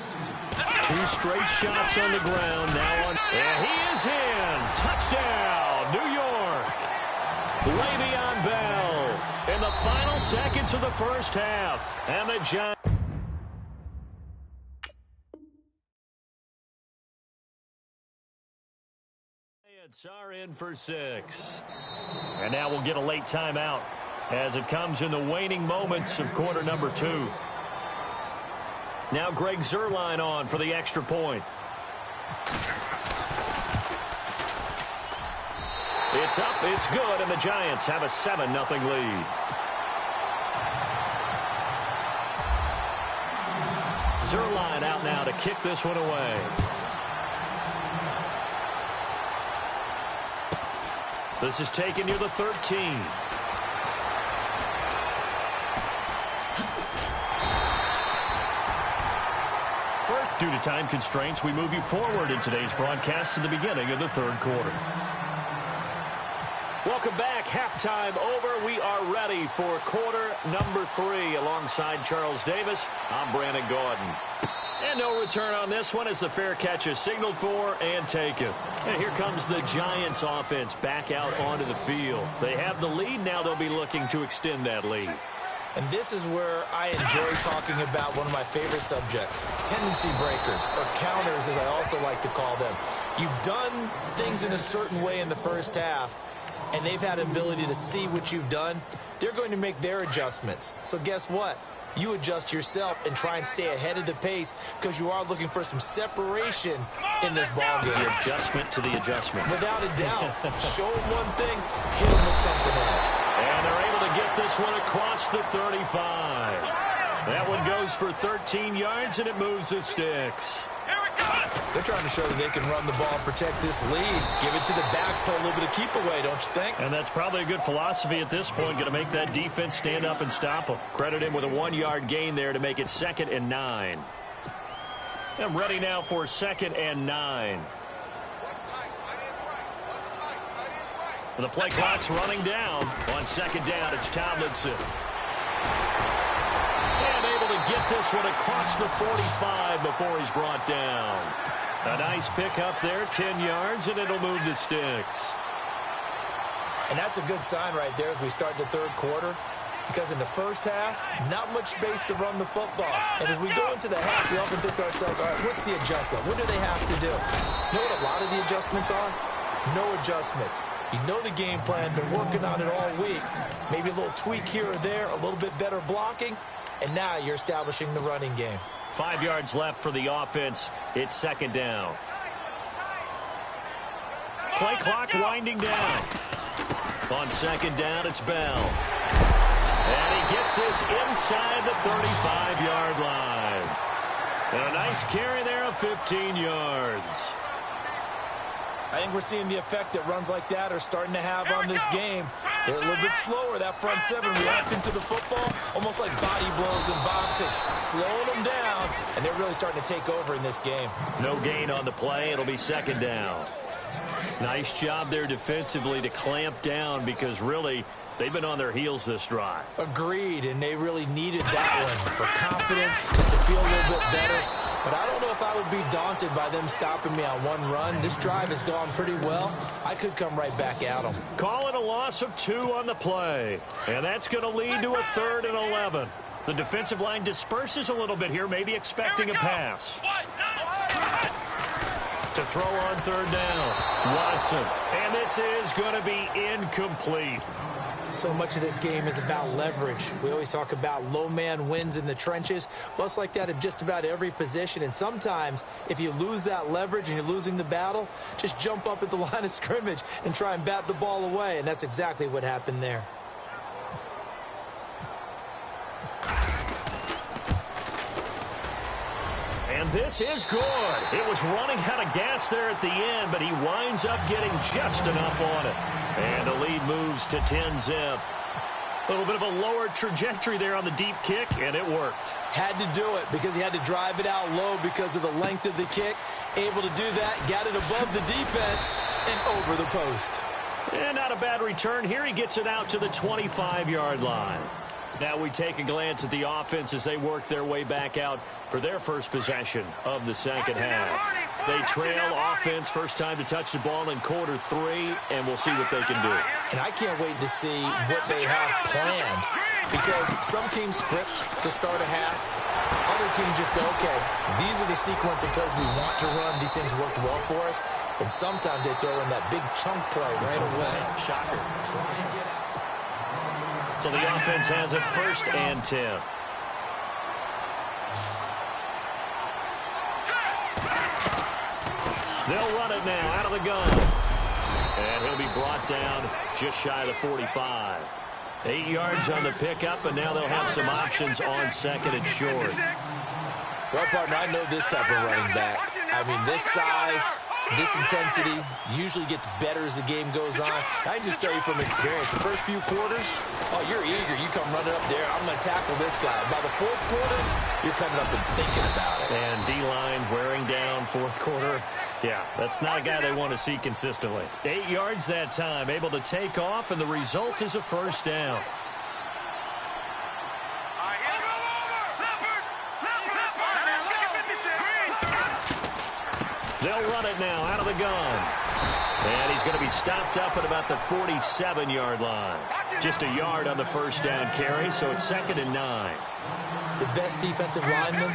2 straight shots on the ground now on. And he is in. Touchdown, New York. Le'Veon Bell in the final seconds of the first half. And the Giants are in for 6. And now we'll get a late timeout as it comes in the waning moments of quarter number 2. Now Greg Zuerlein on for the extra point. It's up, it's good, and the Giants have a 7-0 lead. Zuerlein out now to kick this one away. This is taken near the 13. First, due to time constraints, we move you forward in today's broadcast to the beginning of the 3rd quarter. Welcome back. Halftime over. We are ready for quarter number 3 alongside Charles Davis. I'm Brandon Gaudin. And no return on this one as the fair catch is signaled for and taken. And here comes the Giants offense back out onto the field. They have the lead. Now they'll be looking to extend that lead. And this is where I enjoy talking about one of my favorite subjects, tendency breakers, or counters as I also like to call them. You've done things in a certain way in the first half, and they've had an ability to see what you've done. They're going to make their adjustments. So guess what? You adjust yourself and try and stay ahead of the pace because you are looking for some separation in this ball game. The adjustment to the adjustment. Without a doubt. Show them one thing, hit them with something else. And they're able to get this one across the 35. That one goes for 13 yards, and it moves the sticks. They're trying to show that they can run the ball and protect this lead. Give it to the backs, play a little bit of keep away, don't you think? And that's probably a good philosophy at this point. Going to make that defense stand up and stop them. Credit him with a 1-yard gain there to make it 2nd and 9. I'm ready now for 2nd and 9. The play clock's running down. On 2nd down, it's Tomlinson. And able to get this one across the 45 before he's brought down. A nice pick up there, 10 yards, and it'll move the sticks. And that's a good sign right there as we start the third quarter. Because in the first half, not much space to run the football. And as we go into the half, we often think to ourselves, all right, what's the adjustment? What do they have to do? You know what a lot of the adjustments are? No adjustments. You know the game plan. They're working on it all week. Maybe a little tweak here or there, a little bit better blocking. And now you're establishing the running game. 5 yards left for the offense. It's 2nd down. Play clock winding down. On 2nd down, it's Bell. And he gets this inside the 35-yard line. And a nice carry there of 15 yards. I think we're seeing the effect that runs like that are starting to have on this game. They're a little bit slower, that front seven, reacting to the football, almost like body blows in boxing, slowing them down, and they're really starting to take over in this game. No gain on the play. It'll be 2nd down. Nice job there defensively to clamp down because really they've been on their heels this drive. Agreed, and they really needed that one for confidence, just to feel a little bit better. But I don't know if I would be daunted by them stopping me on one run. This drive has gone pretty well. I could come right back at them. Call it a loss of 2 on the play. And that's going to lead to a 3rd and 11. The defensive line disperses a little bit here, maybe expecting a pass. To throw on 3rd down, Watson. And this is going to be incomplete. So much of this game is about leverage. We always talk about low man wins in the trenches. Well, it's like that in just about every position. And sometimes, if you lose that leverage and you're losing the battle, just jump up at the line of scrimmage and try and bat the ball away. And that's exactly what happened there. And this is good. It was running out of gas there at the end, but he winds up getting just enough on it. And the lead moves to 10-zip. A little bit of a lower trajectory there on the deep kick, and it worked. Had to do it because he had to drive it out low because of the length of the kick. Able to do that, got it above the defense and over the post. And not a bad return here. He gets it out to the 25-yard line. Now we take a glance at the offense as they work their way back out for their first possession of the second half. They trail offense, first time to touch the ball in quarter 3, and we'll see what they can do. And I can't wait to see what they have planned because some teams script to start a half. Other teams just go, okay, these are the sequence of plays we want to run. These things worked well for us. And sometimes they throw in that big chunk play right away. Shocker. Try and get out. So the offense has it 1st and 10. They'll run it now out of the gun. And he'll be brought down just shy of the 45. 8 yards on the pickup, and now they'll have some options on 2nd and short. Well, partner, I know this type of running back. I mean, this size, this intensity usually gets better as the game goes on. I can just tell you from experience, the first few quarters, oh, you're eager. You come running up there. I'm going to tackle this guy. By the 4th quarter, you're coming up and thinking about it. And D-line wearing down 4th quarter. Yeah, that's not a guy they want to see consistently. 8 yards that time, able to take off, and the result is a 1st down. They'll run it now out of the gun. And he's going to be stopped up at about the 47-yard line. Just a yard on the first down carry, so it's 2nd and 9. The best defensive linemen,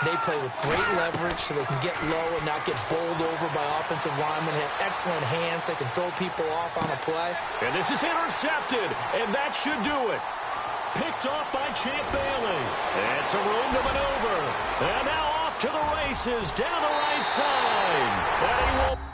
they play with great leverage so they can get low and not get bowled over by offensive linemen. They have excellent hands. They can throw people off on a play. And this is intercepted, and that should do it. Picked off by Champ Bailey. And some room to maneuver. And now off to the races down the right side. And he will...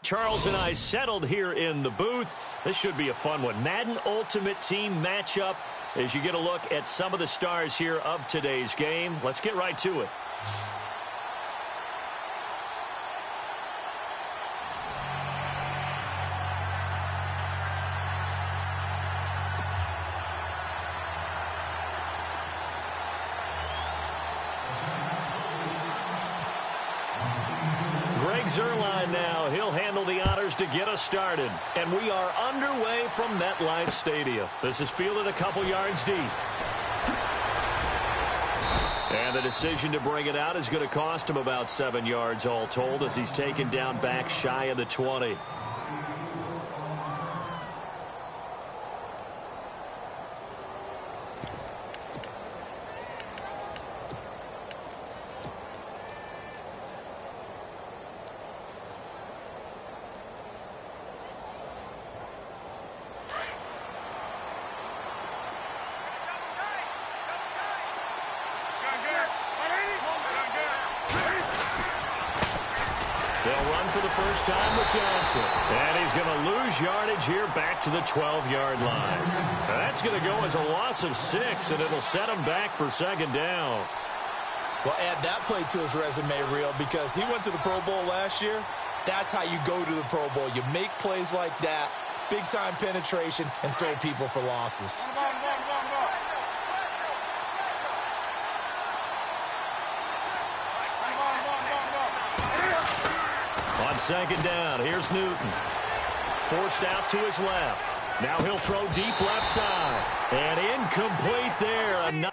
Charles and I settled here in the booth. This should be a fun one. Madden Ultimate Team matchup as you get a look at some of the stars here of today's game. Let's get right to it. Zerline now. He'll handle the honors to get us started. And we are underway from MetLife Stadium. This is fielded a couple yards deep. And the decision to bring it out is going to cost him about 7 yards all told as he's taken down back shy of the 20. They'll run for the first time with Johnson. And he's going to lose yardage here back to the 12-yard line. That's going to go as a loss of 6, and it'll set him back for second down. Well, add that play to his resume reel because he went to the Pro Bowl last year. That's how you go to the Pro Bowl. You make plays like that, big-time penetration, and throw people for losses. On second down, here's Newton. Forced out to his left. Now he'll throw deep left side. And incomplete there.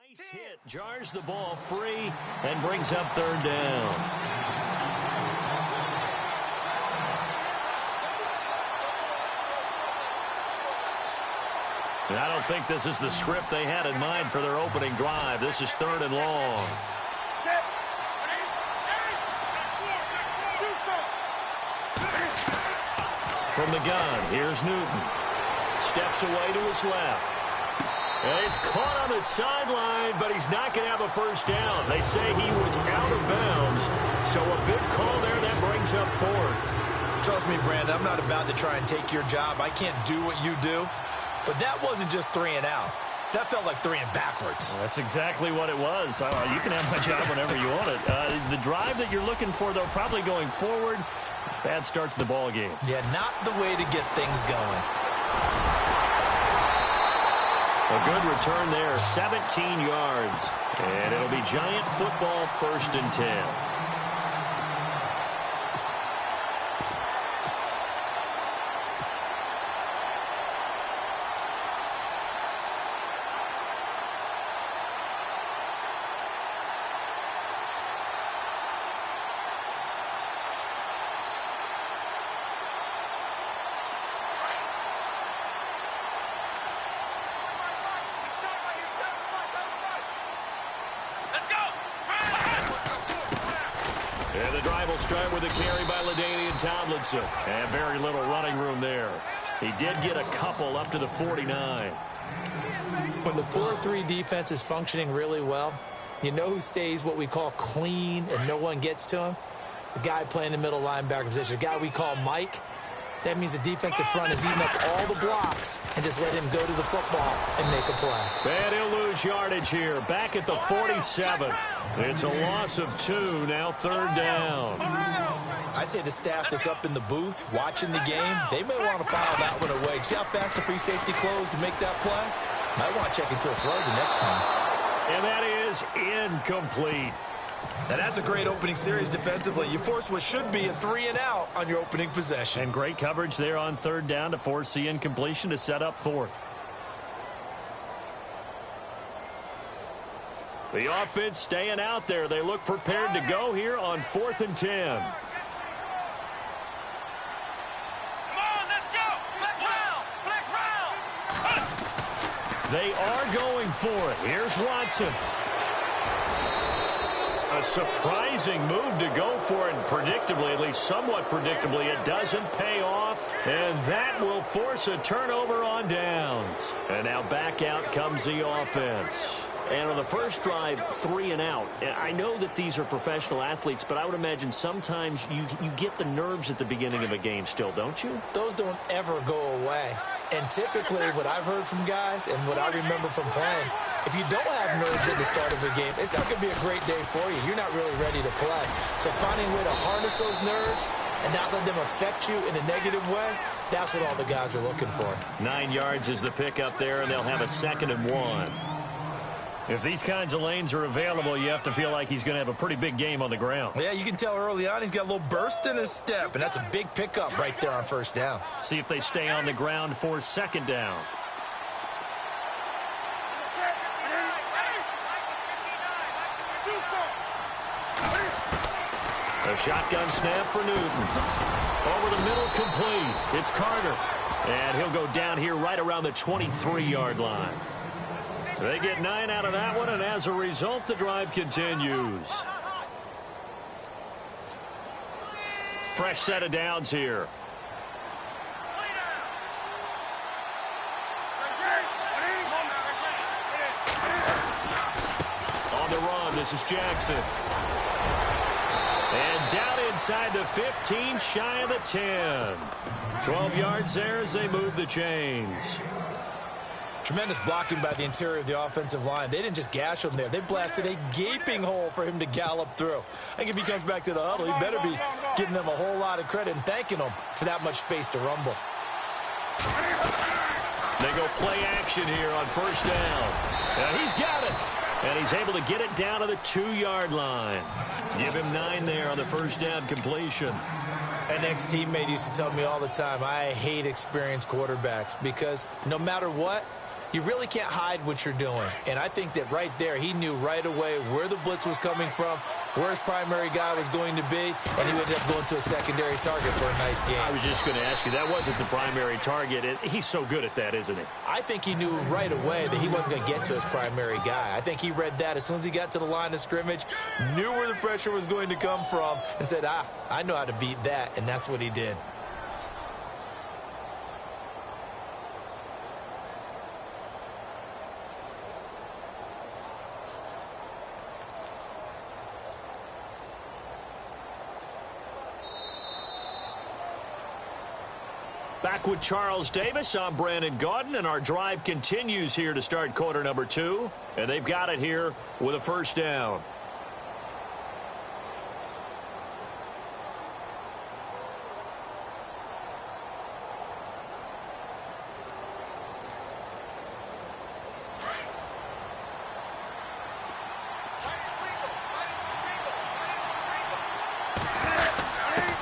Nice hit, jars the ball free, and brings up third down. And I don't think this is the script they had in mind for their opening drive. This is third and long. From the gun, here's Newton. Steps away to his left. And he's caught on the sideline, but he's not going to have a first down. They say he was out of bounds. So a big call there that brings up fourth. Trust me, Brandon, I'm not about to try and take your job. I can't do what you do. But that wasn't just 3 and out. That felt like 3 and backwards. Well, that's exactly what it was. You can have my job whenever you want it. The drive that you're looking for, though, probably going forward. Bad start to the ball game. Yeah, not the way to get things going. A good return there, 17 yards. And it'll be Giant football, 1st and 10. And the drive will start with a carry by LaDainian Tomlinson. And very little running room there. He did get a couple up to the 49. When the 4-3 defense is functioning really well, you know who stays what we call clean and no one gets to him? The guy playing the middle linebacker position, the guy we call Mike. That means the defensive front is eating up all the blocks and just let him go to the football and make a play. And he'll lose yardage here. Back at the 47. It's a loss of 2, now 3rd down. I say the staff that's up in the booth watching the game, they may want to file that one away. See how fast the free safety closed to make that play? Might want to check into a throw the next time. And that is incomplete. Now that's a great opening series defensively. You force what should be a 3-and-out on your opening possession. And great coverage there on third down to force the incompletion to set up fourth. The offense staying out there. They look prepared to go here on 4th and 10. They are going for it. Here's Watson. A surprising move to go for it, and predictably, at least somewhat predictably, it doesn't pay off, and that will force a turnover on downs. And now back out comes the offense. And on the first drive, 3-and-out. I know that these are professional athletes, but I would imagine sometimes you get the nerves at the beginning of a game still, don't you? Those don't ever go away. And typically what I've heard from guys and what I remember from playing, if you don't have nerves at the start of a game, it's not going to be a great day for you. You're not really ready to play. So finding a way to harness those nerves and not let them affect you in a negative way, that's what all the guys are looking for. 9 yards is the pickup there, and they'll have a 2nd and 1. If these kinds of lanes are available, you have to feel like he's going to have a pretty big game on the ground. Yeah, you can tell early on he's got a little burst in his step, and that's a big pickup right there on first down. See if they stay on the ground for 2nd down. A shotgun snap for Newton. Over the middle, complete. It's Carter. And he'll go down here right around the 23-yard line. They get 9 out of that one, and as a result, the drive continues. Fresh set of downs here. On the run, this is Jackson. And down inside the 15, shy of the 10. 12 yards there as they move the chains. Tremendous blocking by the interior of the offensive line. They didn't just gash him there. They blasted a gaping hole for him to gallop through. I think if he comes back to the huddle, he better be giving them a whole lot of credit and thanking them for that much space to rumble. They go play action here on first down. And he's got it. And he's able to get it down to the 2-yard line. Give him 9 there on the first down completion. An ex-teammate used to tell me all the time, I hate experienced quarterbacks because no matter what, you really can't hide what you're doing. And I think that right there, he knew right away where the blitz was coming from, where his primary guy was going to be, and he ended up going to a secondary target for a nice game. I was just going to ask you, that wasn't the primary target. He's so good at that, isn't he? I think he knew right away that he wasn't going to get to his primary guy. I think he read that as soon as he got to the line of scrimmage, knew where the pressure was going to come from, and said, I know how to beat that, and that's what he did. Back with Charles Davis, I'm Brandon Gaudin, and our drive continues here to start quarter number 2. And they've got it here with a first down.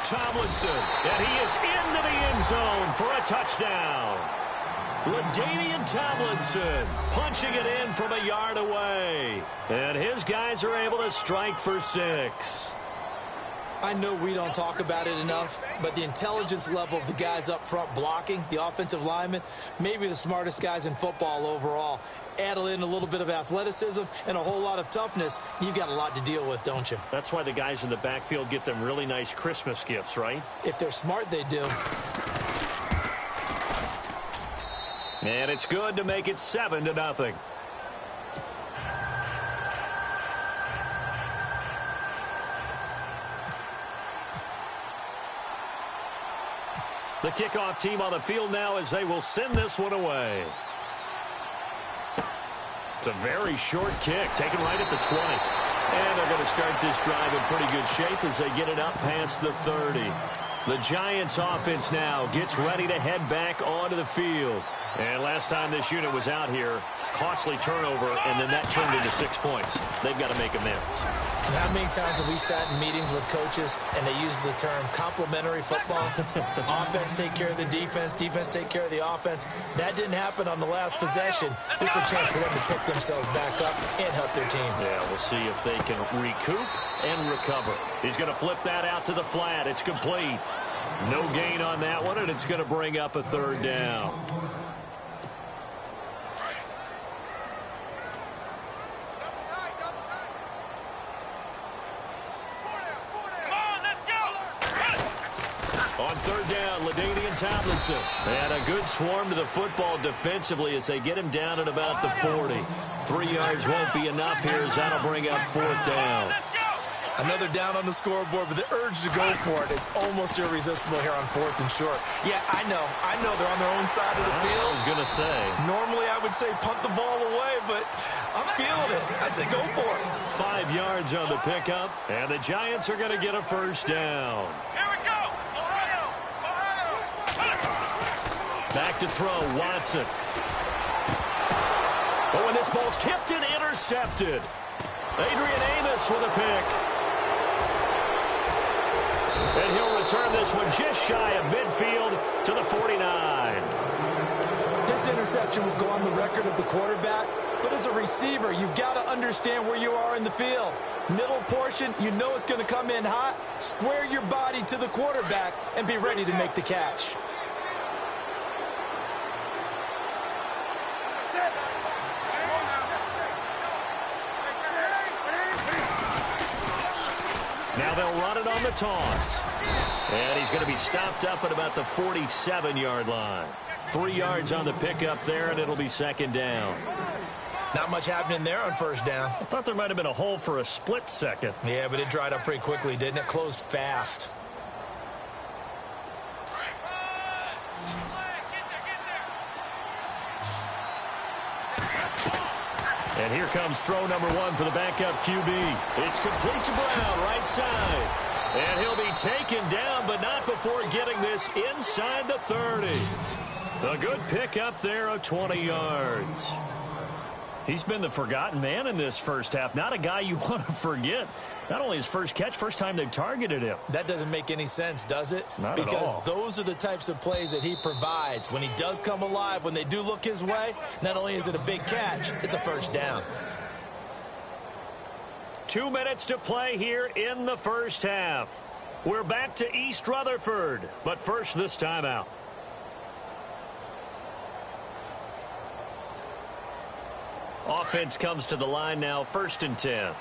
Tomlinson, and he is into the end zone for a touchdown. LaDainian Tomlinson punching it in from a yard away. And his guys are able to strike for 6. I know we don't talk about it enough, but the intelligence level of the guys up front blocking, the offensive linemen, maybe the smartest guys in football overall. Add in a little bit of athleticism and a whole lot of toughness, you've got a lot to deal with, don't you? That's why the guys in the backfield get them really nice Christmas gifts, right? If they're smart, they do. And it's good to make it 7-0. The kickoff team on the field now as they will send this one away. It's a very short kick, taken right at the 20. And they're going to start this drive in pretty good shape as they get it up past the 30. The Giants offense now gets ready to head back onto the field. And last time this unit was out here, costly turnover, and then that turned into 6 points. They've got to make amends. And how many times have we sat in meetings with coaches and they use the term complementary football? Offense take care of the defense, defense take care of the offense. That didn't happen on the last possession. This is a chance for them to pick themselves back up and help their team. Yeah, we'll see if they can recoup and recover. He's going to flip that out to the flat. It's complete. No gain on that one, and it's going to bring up a third down. On third down, LaDainian Tomlinson. And a good swarm to the football defensively as they get him down at about the 40. 3 yards won't be enough here as that'll bring up fourth down. Another down on the scoreboard, but the urge to go for it is almost irresistible here on fourth and short. Yeah, I know they're on their own side of the field. I was going to say. Normally I would say punt the ball away, but I'm feeling it. I say go for it. 5 yards on the pickup, and the Giants are going to get a first down. Here we go. Ohio. Back to throw, Watson. Oh, and this ball's tipped and intercepted. Adrian Amos with a pick. And he'll return this one just shy of midfield to the 49. This interception will go on the record of the quarterback, but as a receiver, you've got to understand where you are in the field. Middle portion, you know it's going to come in hot. Square your body to the quarterback and be ready to make the catch. Now they'll run it on the toss. And he's going to be stopped up at about the 47-yard line. 3 yards on the pickup there, and it'll be second down. Not much happening there on first down. I thought there might have been a hole for a split second. Yeah, but it dried up pretty quickly, didn't it? Closed fast. And here comes throw number one for the backup QB. It's complete to Brown, right side. And he'll be taken down, but not before getting this inside the 30. A good pickup there of 20 yards. He's been the forgotten man in this first half. Not a guy you want to forget. Not only his first catch, first time they've targeted him. That doesn't make any sense, does it? Not at all. Because those are the types of plays that he provides. When he does come alive, when they do look his way, not only is it a big catch, it's a first down. 2 minutes to play here in the first half. We're back to East Rutherford, but first this timeout. Offense comes to the line now, 1st and 10.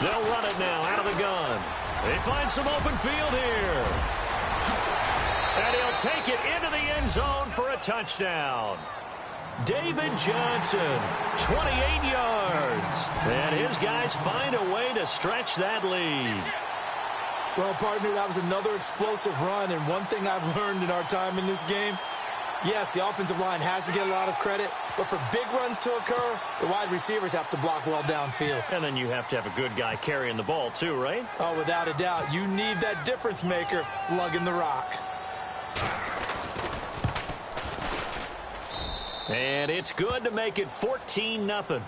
They'll run it now out of the gun. They find some open field here. And he'll take it into the end zone for a touchdown. David Johnson, 28 yards. And his guys find a way to stretch that lead. Well, partner, that was another explosive run, and one thing I've learned in our time in this game, yes, the offensive line has to get a lot of credit, but for big runs to occur, the wide receivers have to block well downfield. And then you have to have a good guy carrying the ball too, right? Oh, without a doubt. You need that difference maker lugging the rock. And it's good to make it 14-0.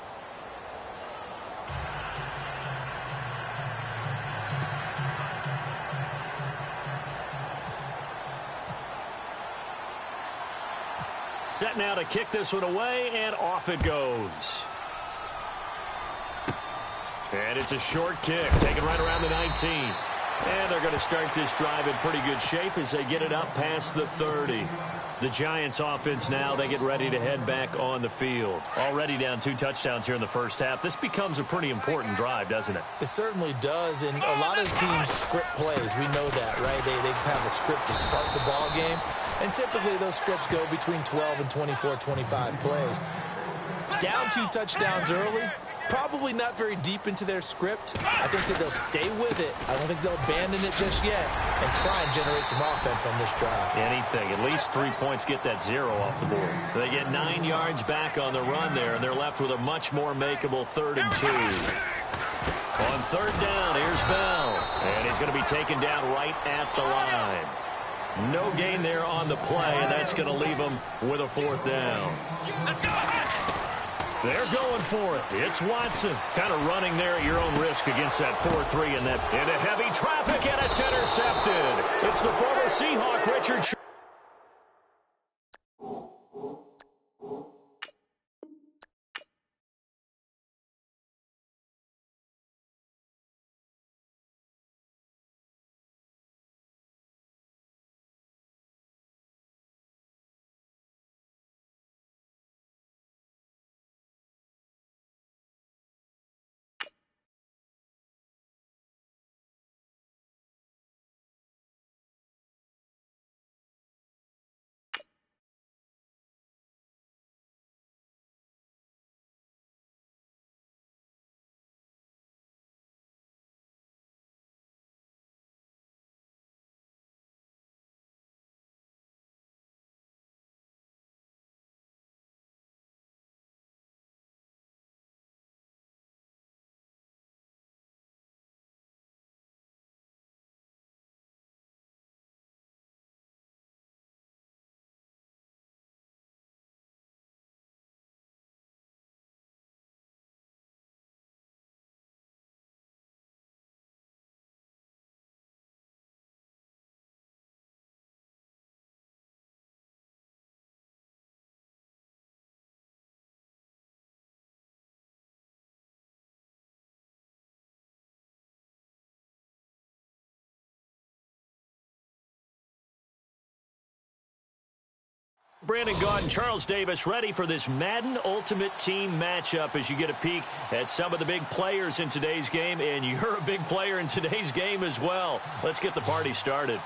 Set now to kick this one away, and off it goes. And it's a short kick, taken right around the 19. And they're going to start this drive in pretty good shape as they get it up past the 30. The Giants offense now, they get ready to head back on the field. Already down 2 touchdowns here in the first half. This becomes a pretty important drive, doesn't it? It certainly does, and a lot of teams script plays. We know that, right? They have a script to start the ball game, and typically those scripts go between 12 and 24, 25 plays. Down 2 touchdowns early, Probably not very deep into their script. I think that they'll stay with it. I don't think they'll abandon it just yet and try and generate some offense on this drive. Anything. At least 3 points, get that 0 off the board. They get 9 yards back on the run there, and they're left with a much more makeable 3rd and 2. On 3rd down, here's Bell. And he's going to be taken down right at the line. No gain there on the play, and that's going to leave him with a 4th down. They're going for it. It's Watson. Kind of running there at your own risk against that 4-3 and that into heavy traffic, and it's intercepted. It's the former Seahawk, Richard. Brandon Gaudin, Charles Davis ready for this Madden Ultimate Team matchup as you get a peek at some of the big players in today's game, and you're a big player in today's game as well. Let's get the party started.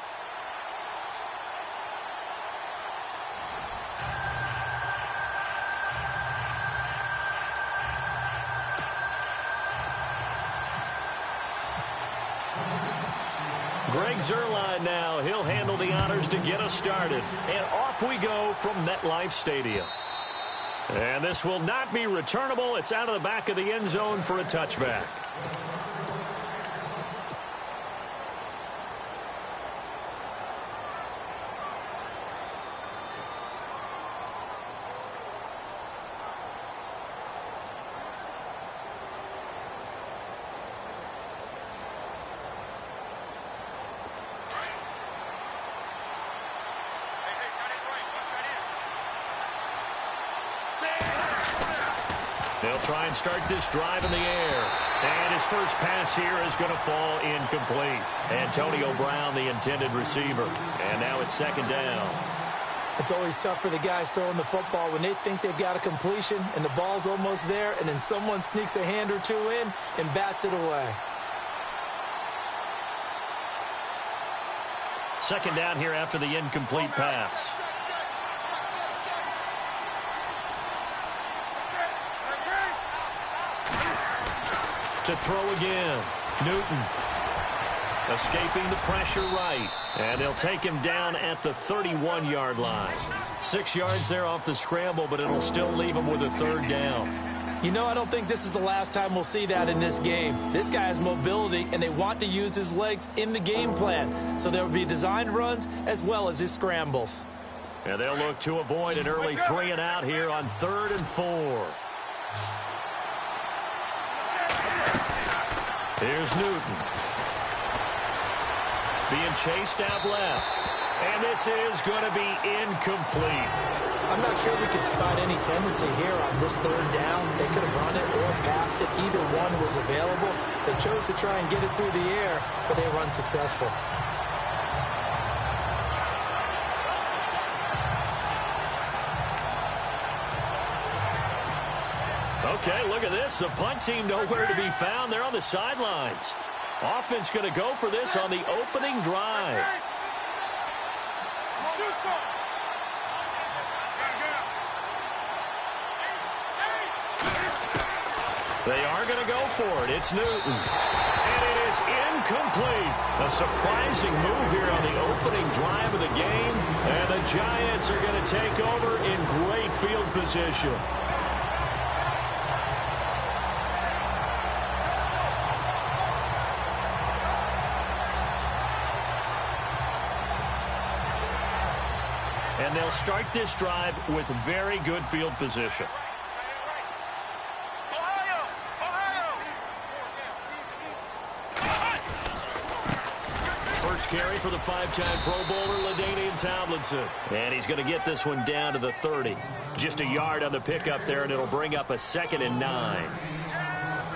Greg Zuerlein now. He'll handle the honors to get us started. And off we go from MetLife Stadium. And this will not be returnable. It's out of the back of the end zone for a touchback. They'll try and start this drive in the air. And his first pass here is going to fall incomplete. Antonio Brown, the intended receiver. And now it's 2nd down. It's always tough for the guys throwing the football when they think they've got a completion and the ball's almost there, and then someone sneaks a hand or two in and bats it away. 2nd down here after the incomplete pass. To throw again. Newton escaping the pressure right. And they'll take him down at the 31-yard line. 6 yards there off the scramble, but it'll still leave him with a 3rd down. You know, I don't think this is the last time we'll see that in this game. This guy has mobility, and they want to use his legs in the game plan. So there will be designed runs as well as his scrambles. And they'll look to avoid an early 3 and out here on 3rd and 4. Here's Newton. Being chased out left. And this is going to be incomplete. I'm not sure we could spot any tendency here on this 3rd down. They could have run it or passed it. Either one was available. They chose to try and get it through the air, but they were unsuccessful. Okay, look at this. The punt team nowhere to be found. They're on the sidelines. Offense going to go for this on the opening drive. They are going to go for it. It's Newton. And it is incomplete. A surprising move here on the opening drive of the game. And the Giants are going to take over in great field position. And they'll start this drive with very good field position. First carry for the five-time Pro Bowler, LaDainian Tomlinson. And he's going to get this one down to the 30. Just a yard on the pickup there, and it'll bring up a 2nd and 9.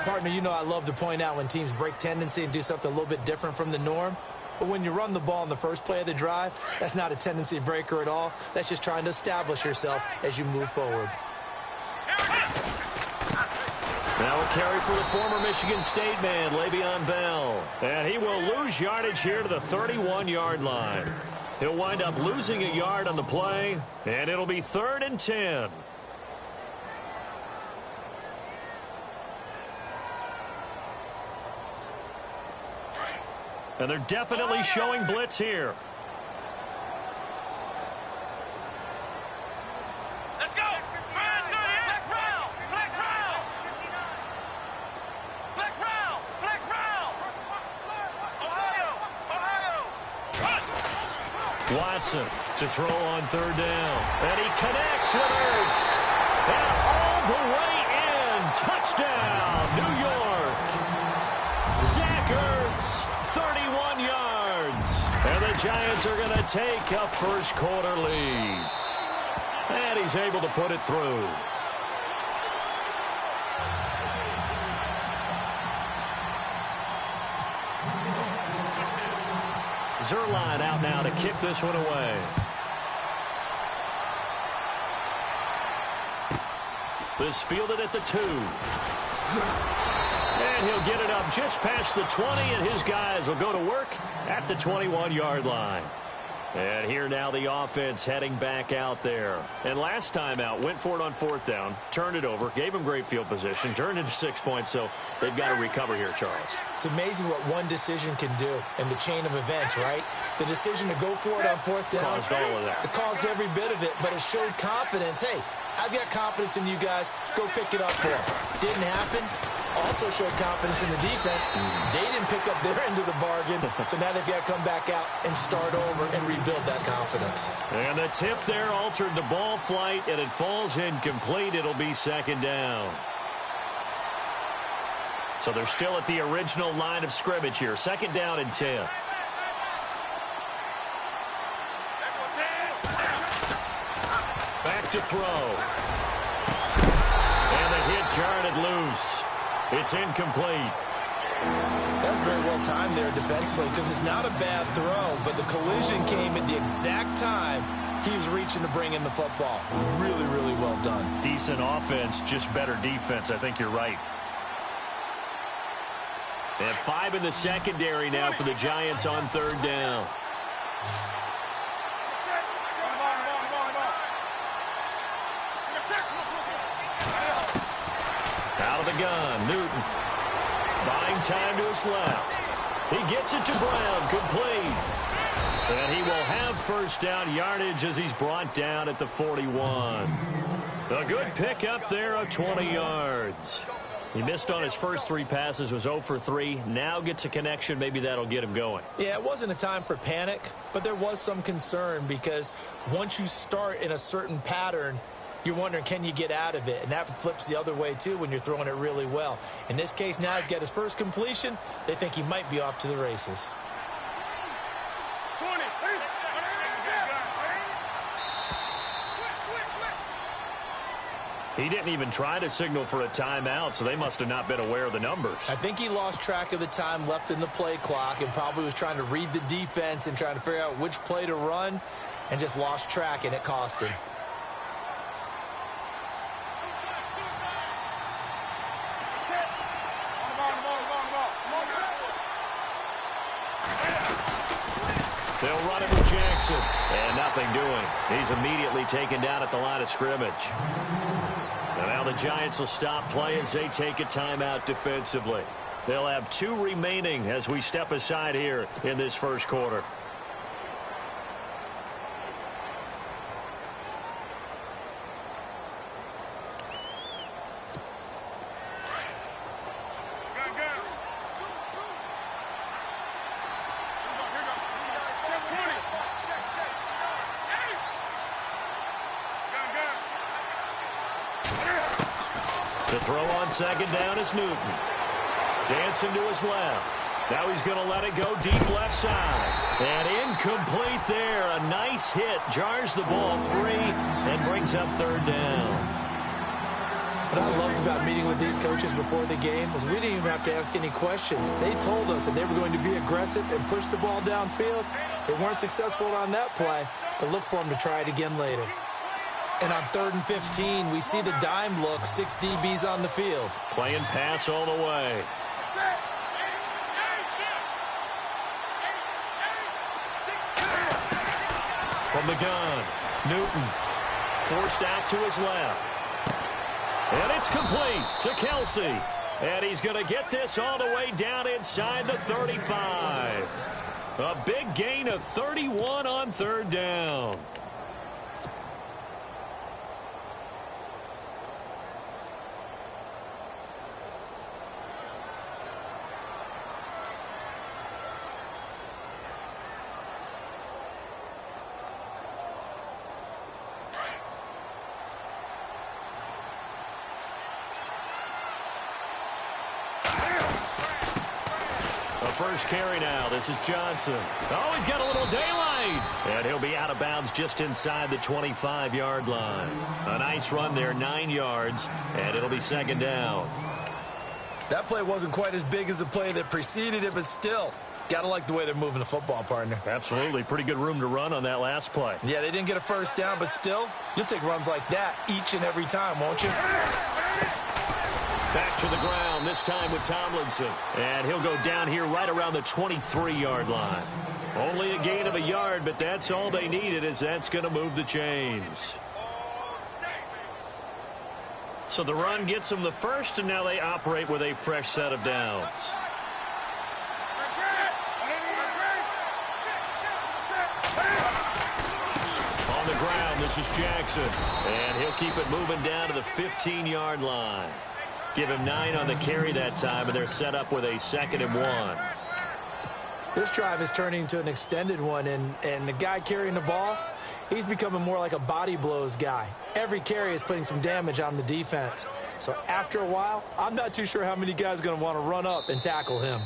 Partner, you know I love to point out when teams break tendency and do something a little bit different from the norm. But when you run the ball in the first play of the drive, that's not a tendency breaker at all. That's just trying to establish yourself as you move forward. Now a carry for the former Michigan State man, Le'Veon Bell. And he will lose yardage here to the 31-yard line. He'll wind up losing a yard on the play, and it'll be 3rd and 10. And they're definitely showing blitz here. Let's go. Flex round. Flex round. Flex round. Flex round. Ohio. Watson to throw on 3rd down. And he connects with Ertz. And all the way in. Touchdown, New York. Zach Ertz. 31 yards. And the Giants are going to take a first-quarter lead. And he's able to put it through. Zerline out now to kick this one away. This fielded at the 2. And he'll get it up just past the 20, and his guys will go to work at the 21-yard line. And here now the offense heading back out there. And last time out, went for it on 4th down, turned it over, gave them great field position, turned into 6 points, so they've got to recover here, Charles. It's amazing what one decision can do in the chain of events, right? The decision to go for it on 4th down. Caused all of that. It caused every bit of it, but it showed confidence. Hey, I've got confidence in you guys. Go pick it up for them. Didn't happen. Also showed confidence in the defense. They didn't pick up their end of the bargain, so now they've got to come back out and start over and rebuild that confidence. And the tip there altered the ball flight, and it falls incomplete. It'll be 2nd down. So they're still at the original line of scrimmage here. 2nd down and 10. Back to throw. And the hit jarred loose. It's incomplete. That's very well timed there defensively because it's not a bad throw, but the collision came at the exact time he was reaching to bring in the football. Really, really well done. Decent offense, just better defense. I think you're right. And 5 in the secondary now for the Giants on 3rd down. Out of the gun, Newton. Buying time to his left. He gets it to Brown, complete. And he will have 1st down yardage as he's brought down at the 41. A good pickup there of 20 yards. He missed on his first 3 passes, was 0 for 3. Now gets a connection. Maybe that'll get him going. Yeah, it wasn't a time for panic, but there was some concern because once you start in a certain pattern, you're wondering, can you get out of it? And that flips the other way, too, when you're throwing it really well. In this case, now he's got his first completion. They think he might be off to the races. 20. He didn't even try to signal for a timeout, so they must have not been aware of the numbers. I think he lost track of the time left in the play clock and probably was trying to read the defense and trying to figure out which play to run and just lost track, and it cost him. They'll run it with Jackson. And nothing doing. He's immediately taken down at the line of scrimmage. And now the Giants will stop play as they take a timeout defensively. They'll have 2 remaining as we step aside here in this first quarter. The throw on second down is Newton. Dancing to his left. Now he's going to let it go deep left side. And incomplete there. A nice hit. Jars the ball free and brings up third down. What I loved about meeting with these coaches before the game is we didn't even have to ask any questions. They told us that they were going to be aggressive and push the ball downfield. They weren't successful on that play, but look for them to try it again later. And on 3rd and 15, we see the dime look, 6 DBs on the field. Playing pass all the way. From the gun, Newton forced out to his left. And it's complete to Kelsey. And he's going to get this all the way down inside the 35. A big gain of 31 on 3rd down. First carry now. This is Johnson. Oh, he's got a little daylight. And he'll be out of bounds just inside the 25-yard line. A nice run there, 9 yards, and it'll be 2nd down. That play wasn't quite as big as the play that preceded it, but still, got to like the way they're moving the football, partner. Absolutely. Pretty good room to run on that last play. Yeah, they didn't get a first down, but still, you'll take runs like that each and every time, won't you? Back to the ground, this time with Tomlinson. And he'll go down here right around the 23-yard line. Only a gain of a yard, but that's all they needed, as that's going to move the chains. So the run gets them the first, and now they operate with a fresh set of downs. On the ground, this is Jackson. And he'll keep it moving down to the 15-yard line. Give him 9 on the carry that time, and they're set up with a 2nd and 1. This drive is turning into an extended one, and the guy carrying the ball, he's becoming more like a body blows guy. Every carry is putting some damage on the defense. So after a while, I'm not too sure how many guys are going to want to run up and tackle him.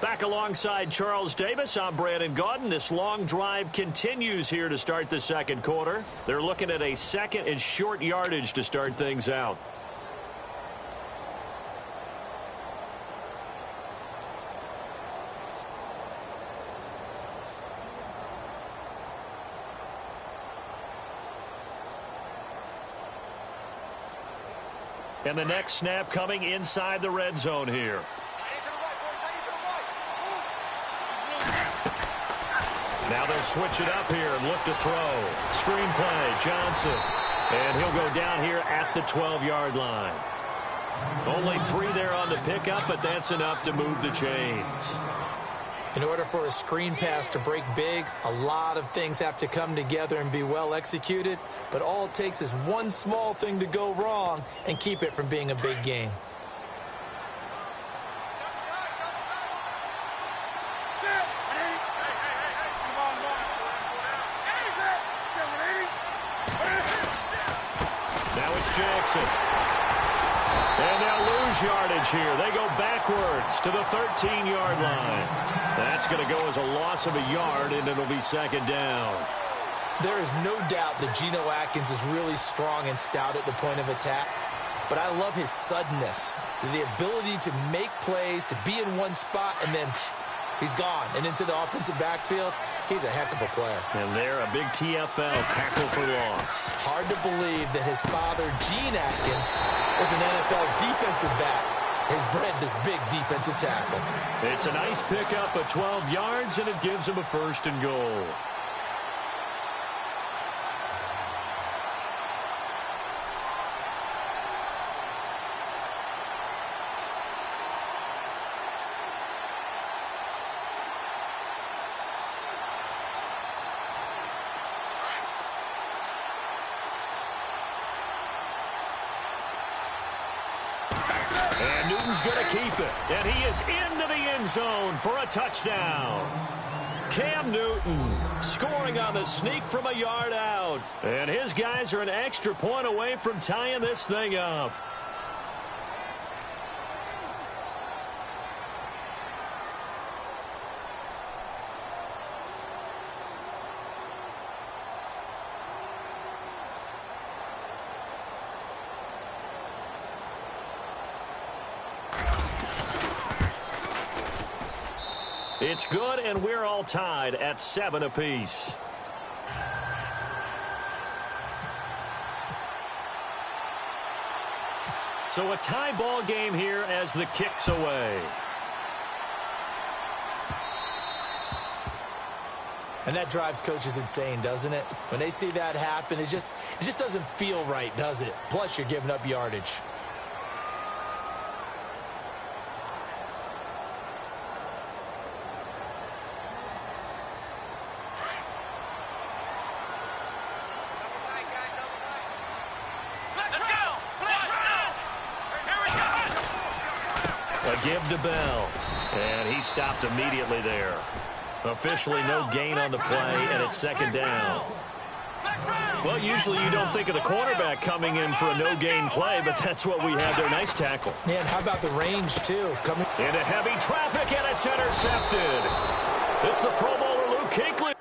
Back alongside Charles Davis, I'm Brandon Gaudin. This long drive continues here to start the second quarter. They're looking at a 2nd and short yardage to start things out. And the next snap coming inside the red zone here. Now they'll switch it up here and look to throw. Screen play, Johnson. And he'll go down here at the 12-yard line. Only 3 there on the pickup, but that's enough to move the chains. In order for a screen pass to break big, a lot of things have to come together and be well executed. But all it takes is one small thing to go wrong and keep it from being a big game. Jackson. And they'll lose yardage here. They go backwards to the 13-yard line. That's going to go as a loss of a yard, and it'll be 2nd down. There is no doubt that Geno Atkins is really strong and stout at the point of attack. But I love his suddenness, the ability to make plays, to be in one spot, and then he's gone. And into the offensive backfield, he's a heck of a player. And they're a big TFL tackle for loss. Hard to believe that his father, Gene Atkins, was an NFL defensive back. Has bred this big defensive tackle. It's a nice pickup of 12 yards, and it gives him a 1st and goal. And Newton's going to keep it. And he is into the end zone for a touchdown. Cam Newton scoring on the sneak from a yard out. And his guys are an extra point away from tying this thing up. It's good, and we're all tied at 7 apiece. So a tie ball game here as the kick's away. And that drives coaches insane, doesn't it? When they see that happen, it just doesn't feel right, does it? Plus, you're giving up yardage. A give to Bell. And he stopped immediately there. Officially no gain on the play, and it's second down. Well, usually you don't think of the cornerback coming in for a no-gain play, but that's what we have there. Nice tackle. Man, how about the range, too? Coming into heavy traffic, and it's intercepted. It's the Pro Bowler Luke Kuechly.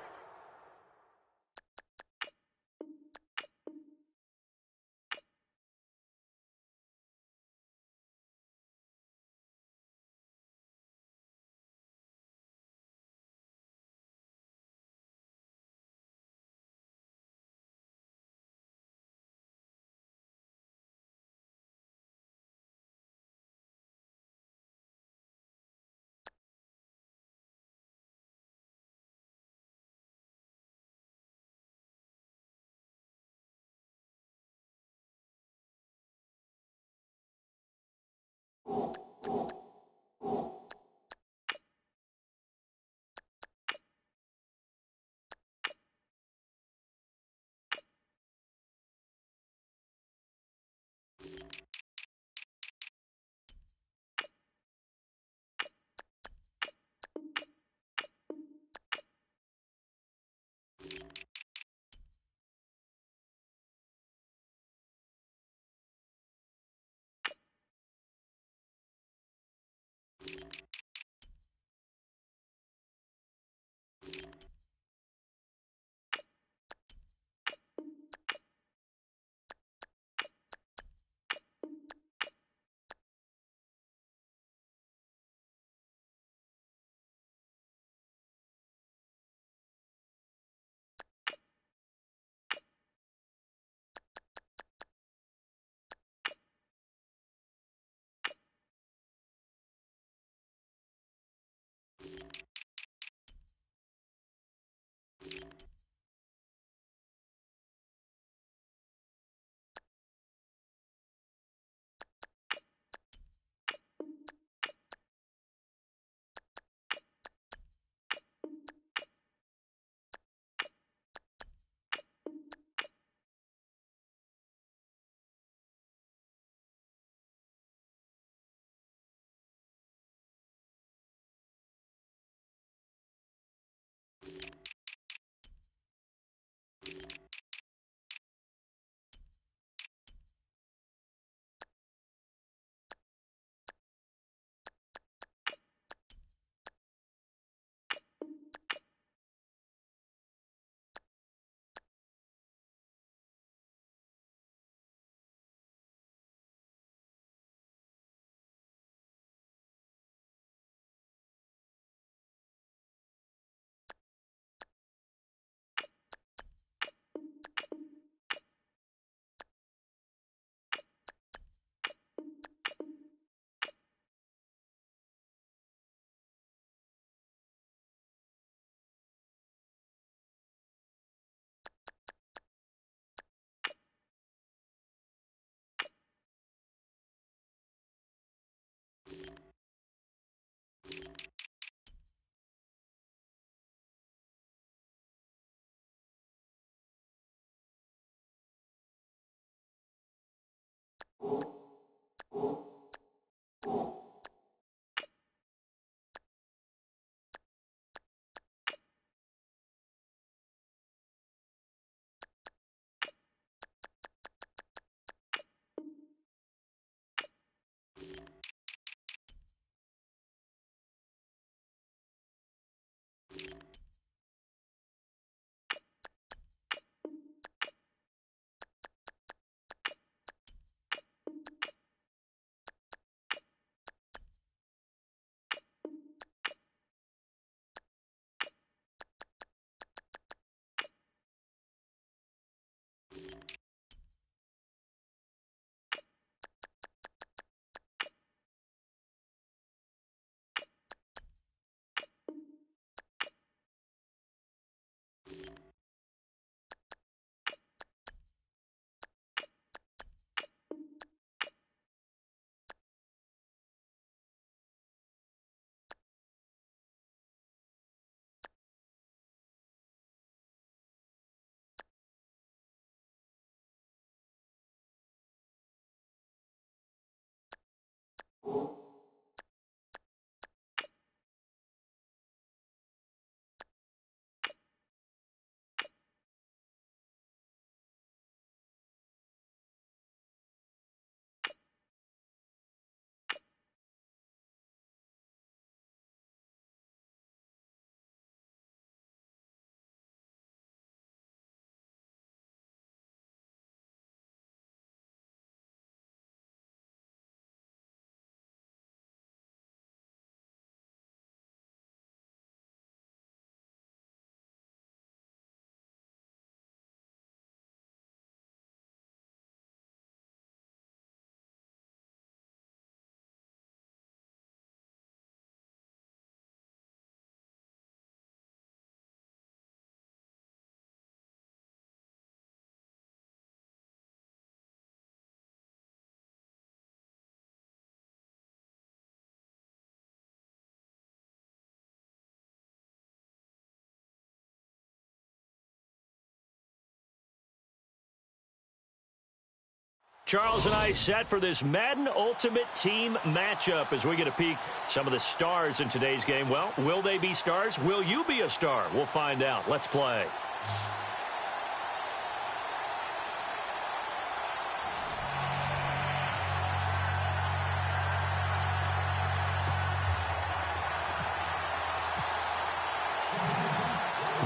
Charles and I set for this Madden Ultimate Team matchup as we get a peek some of the stars in today's game. Well, will they be stars? Will you be a star? We'll find out. Let's play.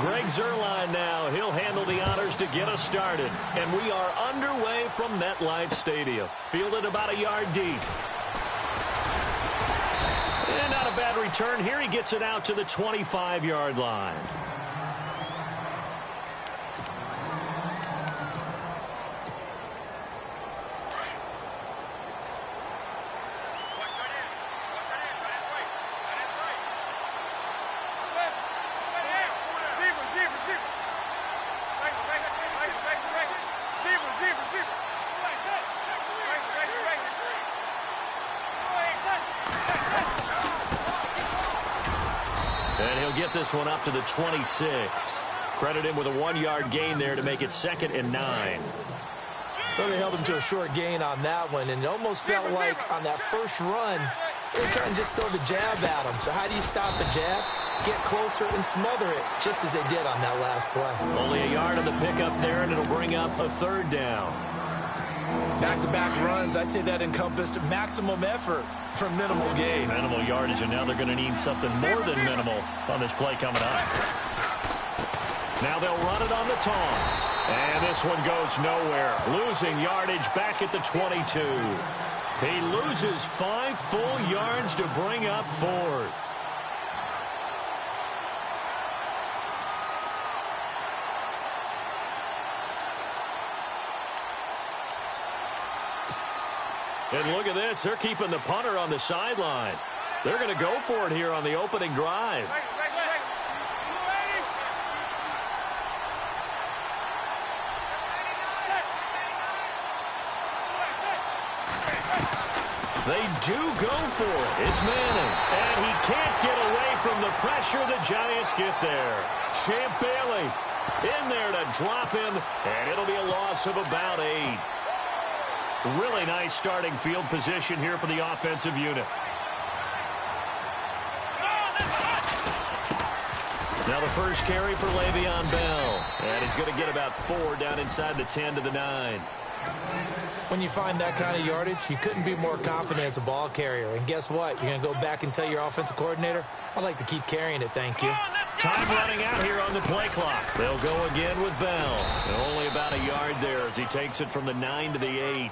Greg Zuerlein now. He'll handle the honors to get us started. And we are underway from MetLife Stadium. Fielded about a yard deep. And not a bad return here. He gets it out to the 25-yard line. And he'll get this one up to the 26. Credit him with a 1-yard gain there to make it 2nd and 9. Well, they held him to a short gain on that one, and it almost felt like on that first run, they were trying to just throw the jab at him. So how do you stop the jab? Get closer and smother it, just as they did on that last play. Only a yard on the pickup there, and it'll bring up a 3rd down. Back-to-back runs, I'd say that encompassed maximum effort for minimal gain. Minimal yardage, and now they're going to need something more than minimal on this play coming up. Now they'll run it on the toss. And this one goes nowhere. Losing yardage back at the 22. He loses 5 full yards to bring up 4th. And look at this. They're keeping the punter on the sideline. They're going to go for it here on the opening drive. They do go for it. It's Manning. And he can't get away from the pressure. The Giants get there. Champ Bailey in there to drop him. And it'll be a loss of about 8. Really nice starting field position here for the offensive unit. Now the first carry for Le'Veon Bell. And he's going to get about 4 down inside the 10 to the 9. When you find that kind of yardage, you couldn't be more confident as a ball carrier. And guess what? You're going to go back and tell your offensive coordinator, I'd like to keep carrying it, thank you. Time running out here on the play clock. They'll go again with Bell. And only about a yard there as he takes it from the 9 to the 8.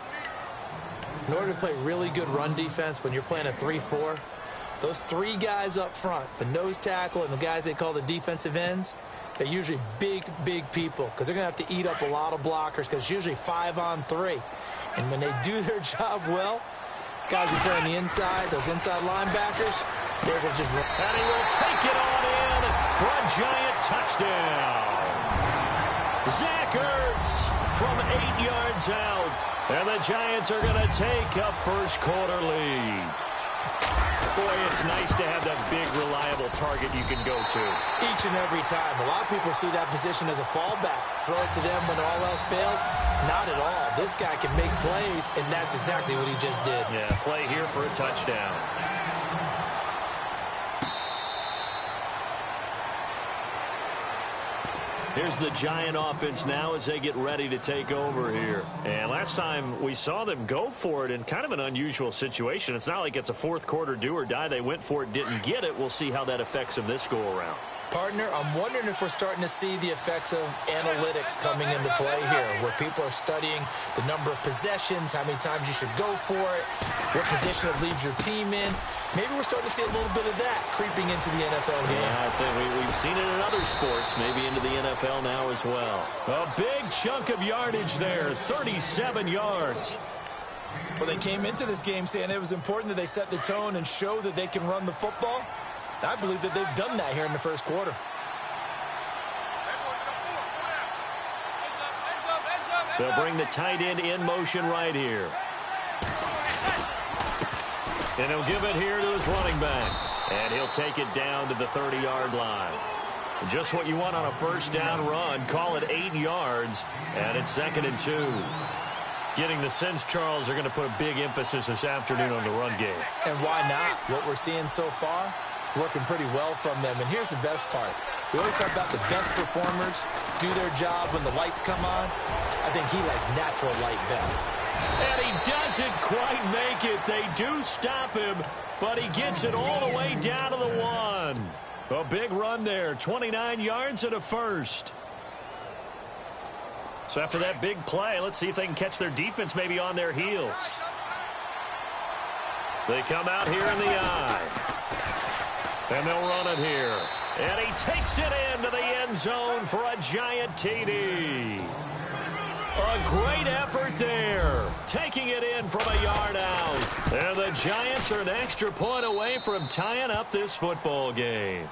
In order to play really good run defense when you're playing a 3-4, those 3 guys up front, the nose tackle and the guys they call the defensive ends, they're usually big, big people because they're going to have to eat up a lot of blockers because it's usually 5-on-3. And when they do their job well, guys who play on the inside, those inside linebackers, they will just run. And he will take it on in for a Giant touchdown. Zach Ertz from 8 yards out. And the Giants are going to take a first quarter lead. Boy, it's nice to have that big, reliable target you can go to. Each and every time. A lot of people see that position as a fallback. Throw it to them when all else fails. Not at all. This guy can make plays, and that's exactly what he just did. Yeah, play here for a touchdown. Here's the Giant offense now as they get ready to take over here. And last time we saw them go for it in kind of an unusual situation. It's not like it's a fourth quarter do or die. They went for it, didn't get it. We'll see how that affects them this go-around. Partner, I'm wondering if we're starting to see the effects of analytics coming into play here, where people are studying the number of possessions, how many times you should go for it, what position it leaves your team in. Maybe we're starting to see a little bit of that creeping into the NFL game. Yeah, I think we've seen it in other sports, maybe into the NFL now as well. A big chunk of yardage there, 37 yards. Well, they came into this game saying it was important that they set the tone and show that they can run the football. I believe that they've done that here in the first quarter. They'll bring the tight end in motion right here. And he'll give it here to his running back. And he'll take it down to the 30-yard line. Just what you want on a first down run. Call it 8 yards. And it's 2nd and 2. Getting the sense, Charles, are going to put a big emphasis this afternoon on the run game. And why not? What we're seeing so far, working pretty well from them. And here's the best part. We always talk about the best performers do their job when the lights come on. I think he likes natural light best. And he doesn't quite make it. They do stop him, but he gets it all the way down to the 1. A big run there, 29 yards and a first. So after that big play, let's see if they can catch their defense maybe on their heels. They come out here in the eye. And they'll run it here. And he takes it into the end zone for a Giant TD. A great effort there. Taking it in from a yard out. And the Giants are an extra point away from tying up this football game.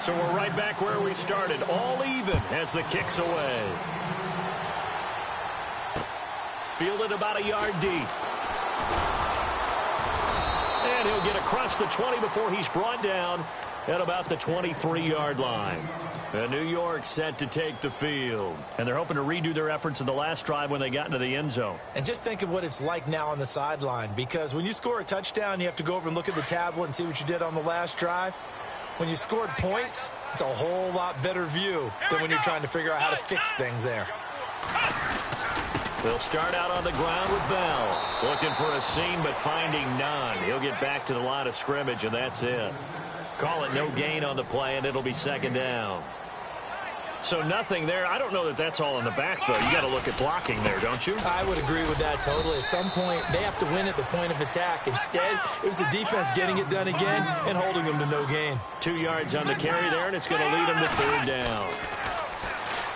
So we're right back where we started. All even as the kick's away. Fielded about a yard deep. And he'll get across the 20 before he's brought down at about the 23-yard line. And New York set to take the field. And they're hoping to redo their efforts in the last drive when they got into the end zone. And just think of what it's like now on the sideline. Because when you score a touchdown, you have to go over and look at the tablet and see what you did on the last drive. When you scored points, it's a whole lot better view than when you're trying to figure out how to fix things there. They'll start out on the ground with Bell. Looking for a seam, but finding none. He'll get back to the line of scrimmage, and that's it. Call it no gain on the play, and it'll be 2nd down. So nothing there. I don't know that that's all in the back, though. You got to look at blocking there, don't you? I would agree with that totally. At some point, they have to win at the point of attack. Instead, it was the defense getting it done again and holding them to no gain. 2 yards on the carry there, and it's going to lead them to 3rd down.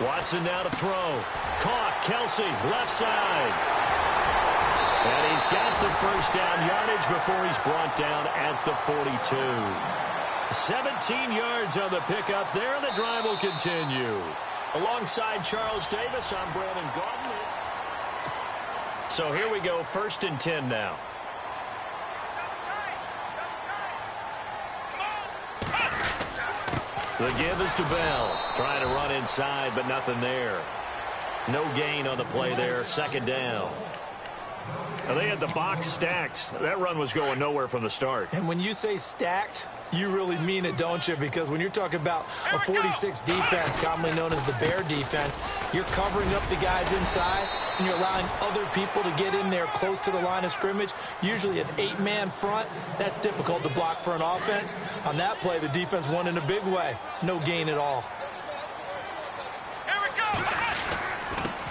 Watson now to throw. Caught. Kelsey, left side. And he's got the first down yardage before he's brought down at the 42. 17 yards on the pickup there, and the drive will continue. Alongside Charles Davis, I'm Brandon Gordon. So here we go, 1st and 10 now. The give is to Bell. Trying to run inside, but nothing there. No gain on the play there, 2nd down. Now they had the box stacked. That run was going nowhere from the start. And when you say stacked, you really mean it, don't you? Because when you're talking about a 46 defense, commonly known as the Bear defense, you're covering up the guys inside, and you're allowing other people to get in there close to the line of scrimmage, usually an 8-man front. That's difficult to block for an offense. On that play, the defense won in a big way. No gain at all.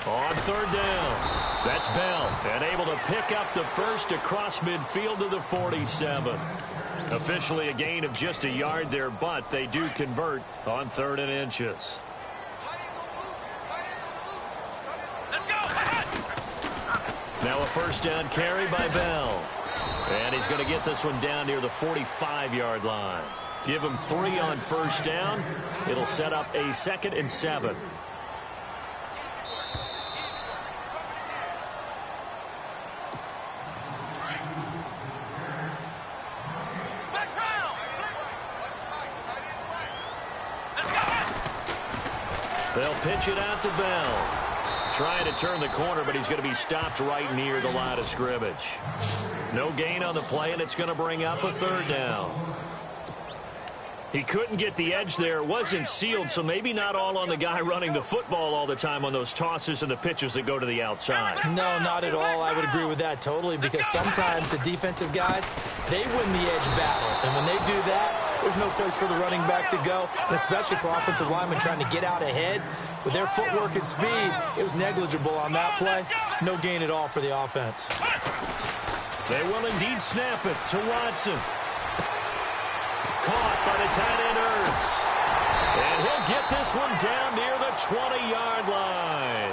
On 3rd down. That's Bell, and able to pick up the first across midfield to the 47. Officially a gain of just a yard there, but they do convert on 3rd and inches. Now a first down carry by Bell. And he's going to get this one down near the 45-yard line. Give him 3 on first down. It'll set up a 2nd and 7. They'll pitch it out to Bell. Trying to turn the corner, but he's going to be stopped right near the line of scrimmage. No gain on the play, and it's going to bring up a third down. He couldn't get the edge there. It wasn't sealed, so maybe not all on the guy running the football all the time on those tosses and the pitches that go to the outside. No, not at all. I would agree with that totally, because sometimes the defensive guys, they win the edge battle. And when they do that, there's no place for the running back to go, and especially for offensive linemen trying to get out ahead. With their footwork and speed, it was negligible on that play. No gain at all for the offense. They will indeed snap it to Watson. Caught by the tight end, Ertz. And he'll get this one down near the 20-yard line.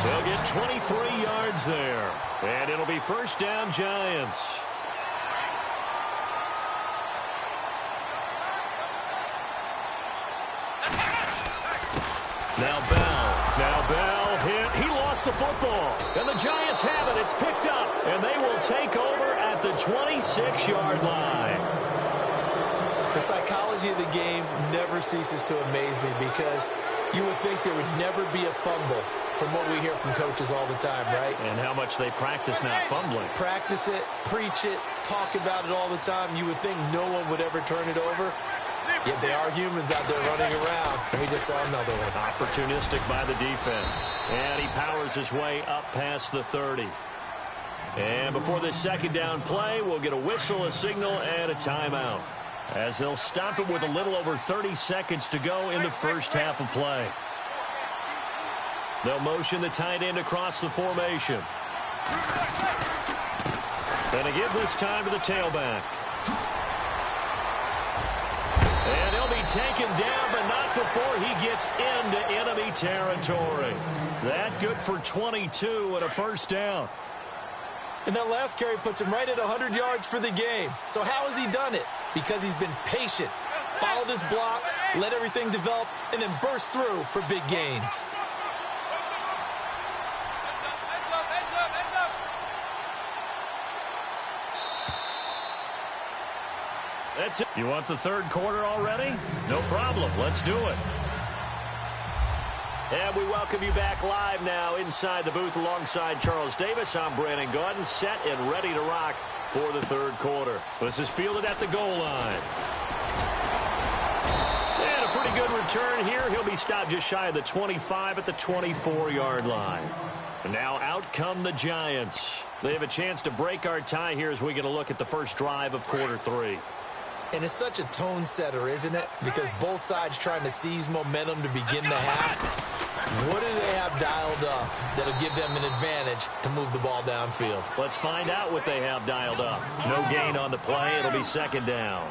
They'll get 23 yards there. And it'll be first down, Giants. Now Bell hit. He lost the football. And the Giants have it. It's picked up. And they will take over at the 26-yard line. The psychology of the game never ceases to amaze me, because you would think there would never be a fumble from what we hear from coaches all the time, right? And how much they practice not fumbling. Practice it, preach it, talk about it all the time. You would think no one would ever turn it over. Yet they are humans out there running around. And we just saw another one. Opportunistic by the defense. And he powers his way up past the 30. And before this second down play, we'll get a whistle, a signal, and a timeout, as they'll stop it with a little over 30 seconds to go in the first half of play. They'll motion the tight end across the formation. Gonna give this time to the tailback. And he'll be taken down, but not before he gets into enemy territory. That good for 22 and a first down. And that last carry puts him right at 100 yards for the game. So how has he done it? Because he's been patient, followed his blocks, let everything develop, and then burst through for big gains. That's it. You want the third quarter already? No problem. Let's do it. And we welcome you back live now inside the booth alongside Charles Davis. I'm Brandon Gaudin, set and ready to rock for the third quarter. This is fielded at the goal line. And a pretty good return here. He'll be stopped just shy of the 25 at the 24-yard line. And now out come the Giants. They have a chance to break our tie here as we get a look at the first drive of quarter three. And it's such a tone setter, isn't it? Because both sides trying to seize momentum to begin the half. What do they have dialed up that'll give them an advantage to move the ball downfield? Let's find out what they have dialed up. No gain on the play. It'll be second down.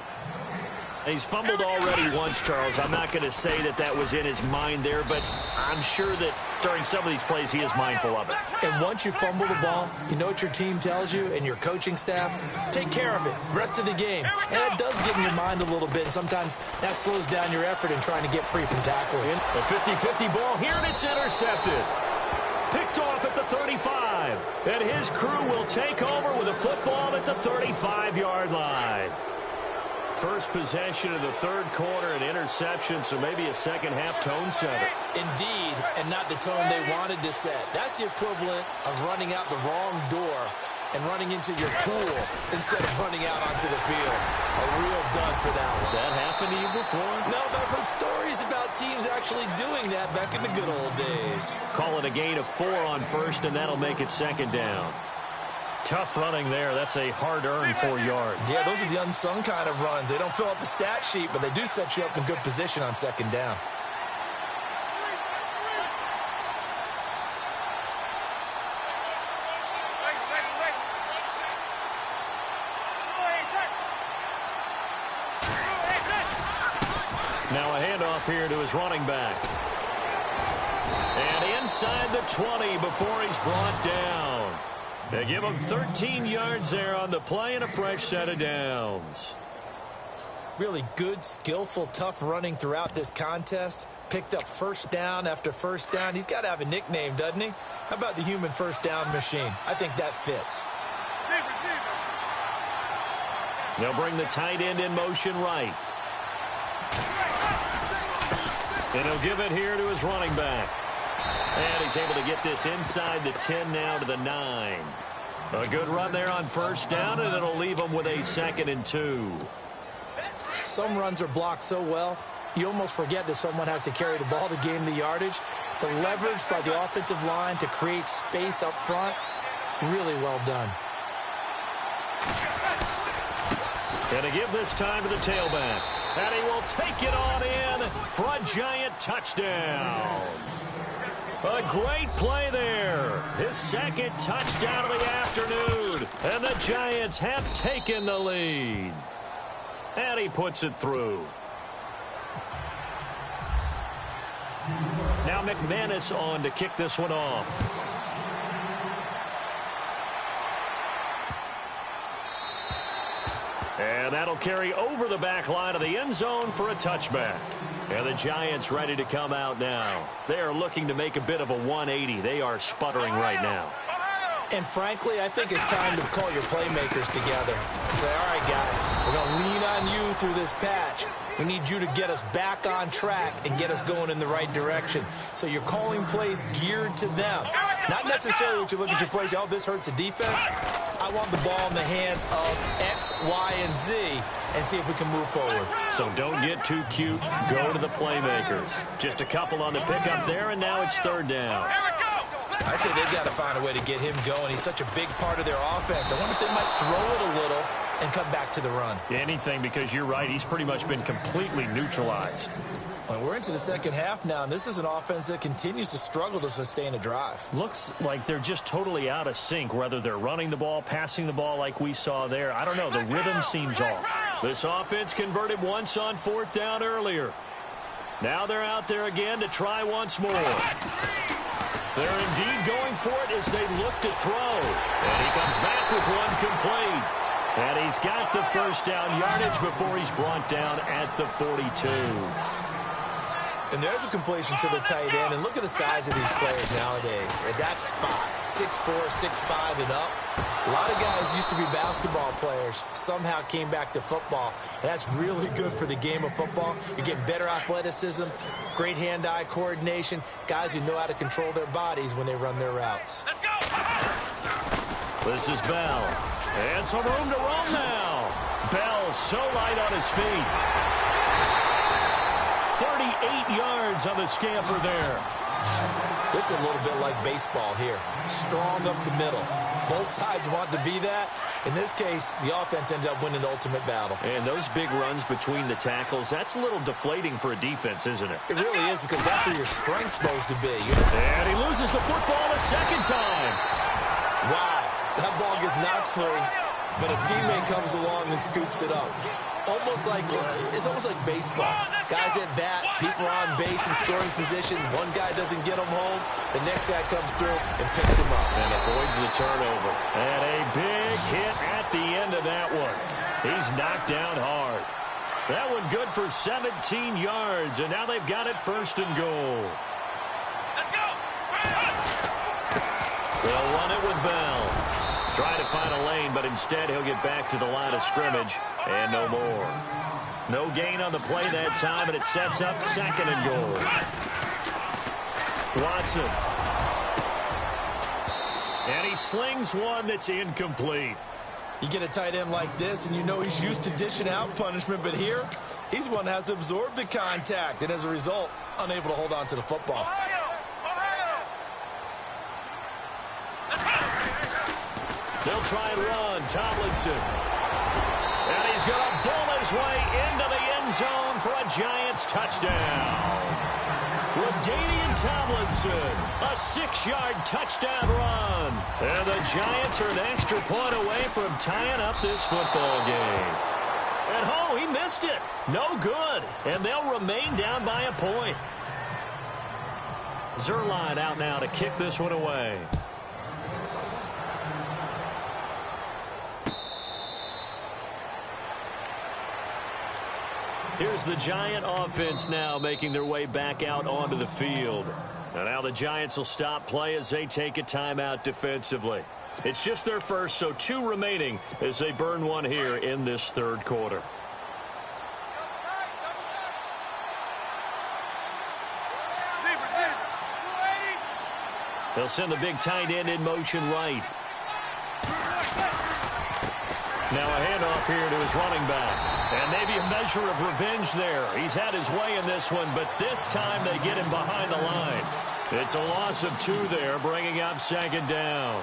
He's fumbled already once, Charles. I'm not going to say that that was in his mind there, but I'm sure that during some of these plays he is mindful of it. And once you fumble the ball, you know what your team tells you and your coaching staff? Take care of it. Rest of the game. And it does get in your mind a little bit, and sometimes that slows down your effort in trying to get free from tackles. A 50-50 ball here, and it's intercepted. Picked off at the 35. And his crew will take over with a football at the 35-yard line. First possession of the third quarter, an interception, so maybe a second-half tone setter. Indeed, and not the tone they wanted to set. That's the equivalent of running out the wrong door and running into your pool instead of running out onto the field. A real dud for that one. Has that happened to you before? No, but I've heard stories about teams actually doing that back in the good old days. Call it a gain of 4 on first, and that'll make it second down. Tough running there. That's a hard-earned 4 yards. Yeah, those are the unsung kind of runs. They don't fill up the stat sheet, but they do set you up in good position on second down. Now a handoff here to his running back. And inside the 20 before he's brought down. They give him 13 yards there on the play and a fresh set of downs. Really good, skillful, tough running throughout this contest. Picked up first down after first down. He's got to have a nickname, doesn't he? How about the human first down machine? I think that fits. They'll bring the tight end in motion right. And he'll give it here to his running back. And he's able to get this inside the 10 now to the 9. A good run there on first down, and it'll leave him with a 2nd and 2. Some runs are blocked so well, you almost forget that someone has to carry the ball to gain the yardage. The leverage by the offensive line to create space up front, really well done. And to give this time to the tailback. And he will take it on in for a Giant touchdown. A great play there. His 2nd touchdown of the afternoon. And the Giants have taken the lead. And he puts it through. Now McManus on to kick this one off. And that'll carry over the back line of the end zone for a touchback. And the Giants ready to come out now. They are looking to make a bit of a 180. They are sputtering right now. And frankly, I think it's time to call your playmakers together and say, all right, guys, we're going to lean on you through this patch. We need you to get us back on track and get us going in the right direction. So you're calling plays geared to them. Not necessarily what you look at your plays, oh, this hurts the defense. I want the ball in the hands of X, Y, and Z and see if we can move forward. So don't get too cute. Go to the playmakers. Just a couple on the pickup there, and now it's 3rd down. I'd say they've got to find a way to get him going. He's such a big part of their offense. I wonder if they might throw it a little and come back to the run. Anything, because you're right. He's pretty much been completely neutralized. Well, we're into the second half now, and this is an offense that continues to struggle to sustain a drive. Looks like they're just totally out of sync, whether they're running the ball, passing the ball like we saw there. I don't know. The rhythm seems off. This offense converted once on 4th down earlier. Now they're out there again to try once more. They're indeed going for it as they look to throw. And he comes back with one complete. And he's got the first down yardage before he's brought down at the 42. And there's a completion to the tight end. And look at the size of these players nowadays. At that spot, 6'4", 6'5", and up. A lot of guys used to be basketball players, somehow came back to football. And that's really good for the game of football. You're getting better athleticism, great hand-eye coordination, guys who know how to control their bodies when they run their routes. This is Bell. And some room to roam now. Bell so light on his feet. 38 yards on the scamper there. This is a little bit like baseball here. Strong up the middle. Both sides want to be that. In this case, the offense ended up winning the ultimate battle. And those big runs between the tackles, that's a little deflating for a defense, isn't it? It really is, because that's where your strength's supposed to be. And he loses the football a 2nd time. Wow. That ball gets knocked free, but a teammate comes along and scoops it up. It's almost like baseball. Guys at bat, people are on base in scoring position. One guy doesn't get him home. The next guy comes through and picks him up. And avoids the turnover. And a big hit at the end of that one. He's knocked down hard. That one good for 17 yards. And now they've got it 1st and goal. Let's go! They'll run it with Bell. Try to find a lane, but instead he'll get back to the line of scrimmage. And no more. No gain on the play that time, and it sets up 2nd and goal. Watson. And he slings one that's incomplete. You get a tight end like this, and you know he's used to dishing out punishment, but here, he's one that has to absorb the contact, and as a result, unable to hold on to the football. They'll try and run. Tomlinson. And he's going to pull his way into the end zone for a Giants touchdown. LaDainian Tomlinson, a 6-yard touchdown run. And the Giants are an extra point away from tying up this football game. And oh, he missed it. No good. And they'll remain down by a point. Zerline out now to kick this one away. Here's the Giant offense now making their way back out onto the field. And now the Giants will stop play as they take a timeout defensively. It's just their first, so 2 remaining as they burn one here in this 3rd quarter. They'll send the big tight end in motion right. Now a handoff here to his running back. And maybe a measure of revenge there. He's had his way in this one, but this time they get him behind the line. It's a loss of 2 there, bringing up 2nd down.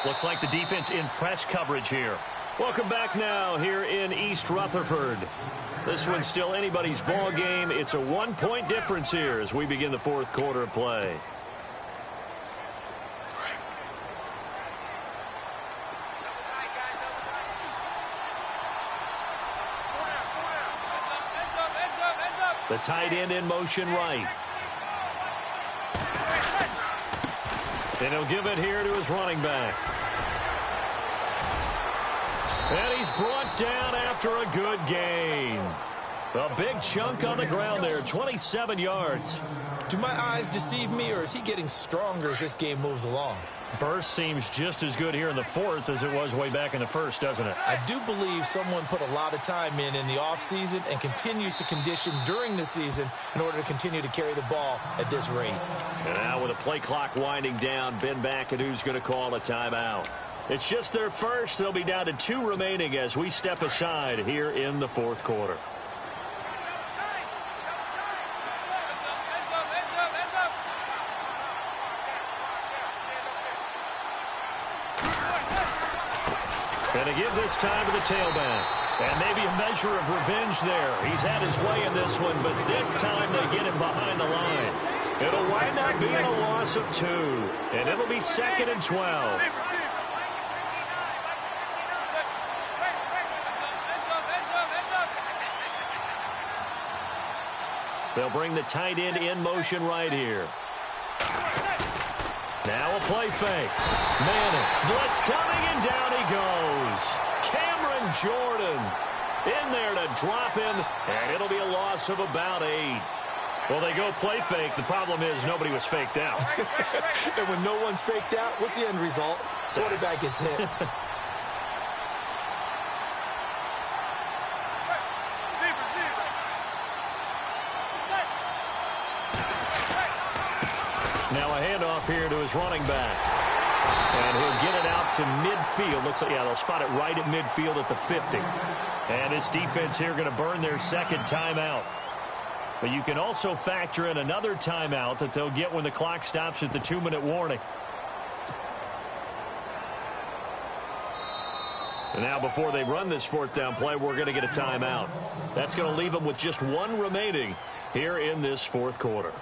Looks like the defense in press coverage here. Welcome back now here in East Rutherford. This one's still anybody's ball game. It's a 1-point difference here as we begin the 4th quarter of play. The tight end in motion right. And he'll give it here to his running back. And he's brought down after a good gain. A big chunk on the ground there, 27 yards. Do my eyes deceive me, or is he getting stronger as this game moves along? Burst seems just as good here in the 4th as it was way back in the 1st, doesn't it? I do believe someone put a lot of time in the offseason and continues to condition during the season in order to continue to carry the ball at this rate. And now with the play clock winding down, Ben McAdoo's going to call a timeout. It's just their first. They'll be down to 2 remaining as we step aside here in the 4th quarter. And to give this time to the tailback. And maybe a measure of revenge there. He's had his way in this one, but this time they get him behind the line. It'll wind up being a loss of 2. And it'll be 2nd and 12. They'll bring the tight end in motion right here. Now a play fake. Manning, blitz coming, and down he goes. Cameron Jordan in there to drop him, and it'll be a loss of about 8. Well, they go play fake. The problem is nobody was faked out. And when no one's faked out, what's the end result? Quarterback gets hit. Now a handoff here to his running back. And he'll get it out to midfield. Looks like, yeah, they'll spot it right at midfield at the 50. And this defense here going to burn their 2nd timeout. But you can also factor in another timeout that they'll get when the clock stops at the 2-minute warning. And now before they run this 4th down play, we're going to get a timeout. That's going to leave them with just 1 remaining here in this 4th quarter.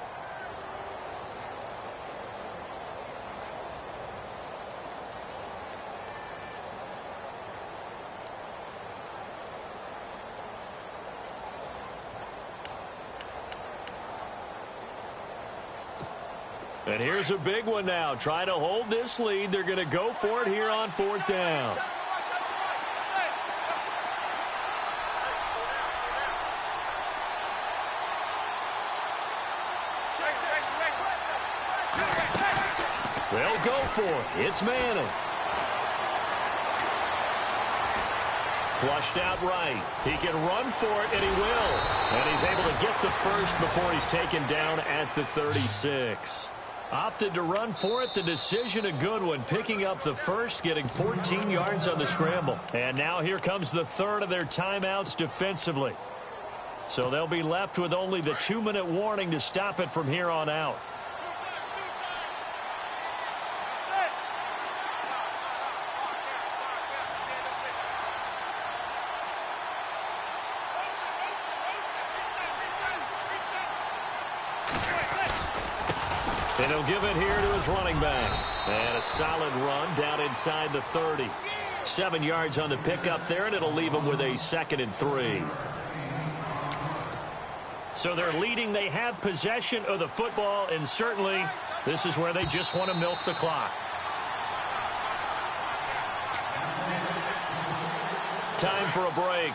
And here's a big one now. Try to hold this lead. They're going to go for it here on 4th down. They'll go for it. It's Manning. Flushed out right. He can run for it, and he will. And he's able to get the first before he's taken down at the 36. Opted to run for it. The decision a good one. Picking up the first, getting 14 yards on the scramble. And now here comes the 3rd of their timeouts defensively. So they'll be left with only the 2-minute warning to stop it from here on out. And he'll give it here to his running back. And a solid run down inside the 30. 7 yards on the pickup there, and it'll leave him with a 2nd and 3. So they're leading. They have possession of the football, and certainly this is where they just want to milk the clock. Time for a break.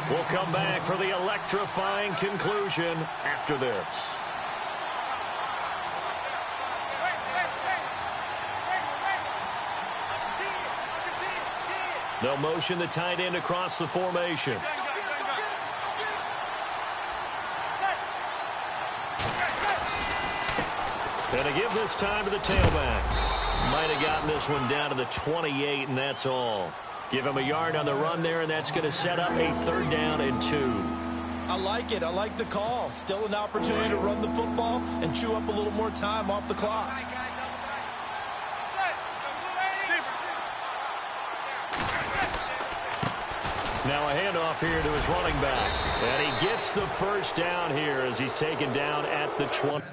We'll come back for the electrifying conclusion after this. They'll motion the tight end across the formation. And to give this time to the tailback. Might have gotten this one down to the 28, and that's all. Give him a yard on the run there, and that's going to set up a 3rd down and 2. I like it. I like the call. Still an opportunity to run the football and chew up a little more time off the clock. Now a handoff here to his running back. And he gets the 1st down here as he's taken down at the 20.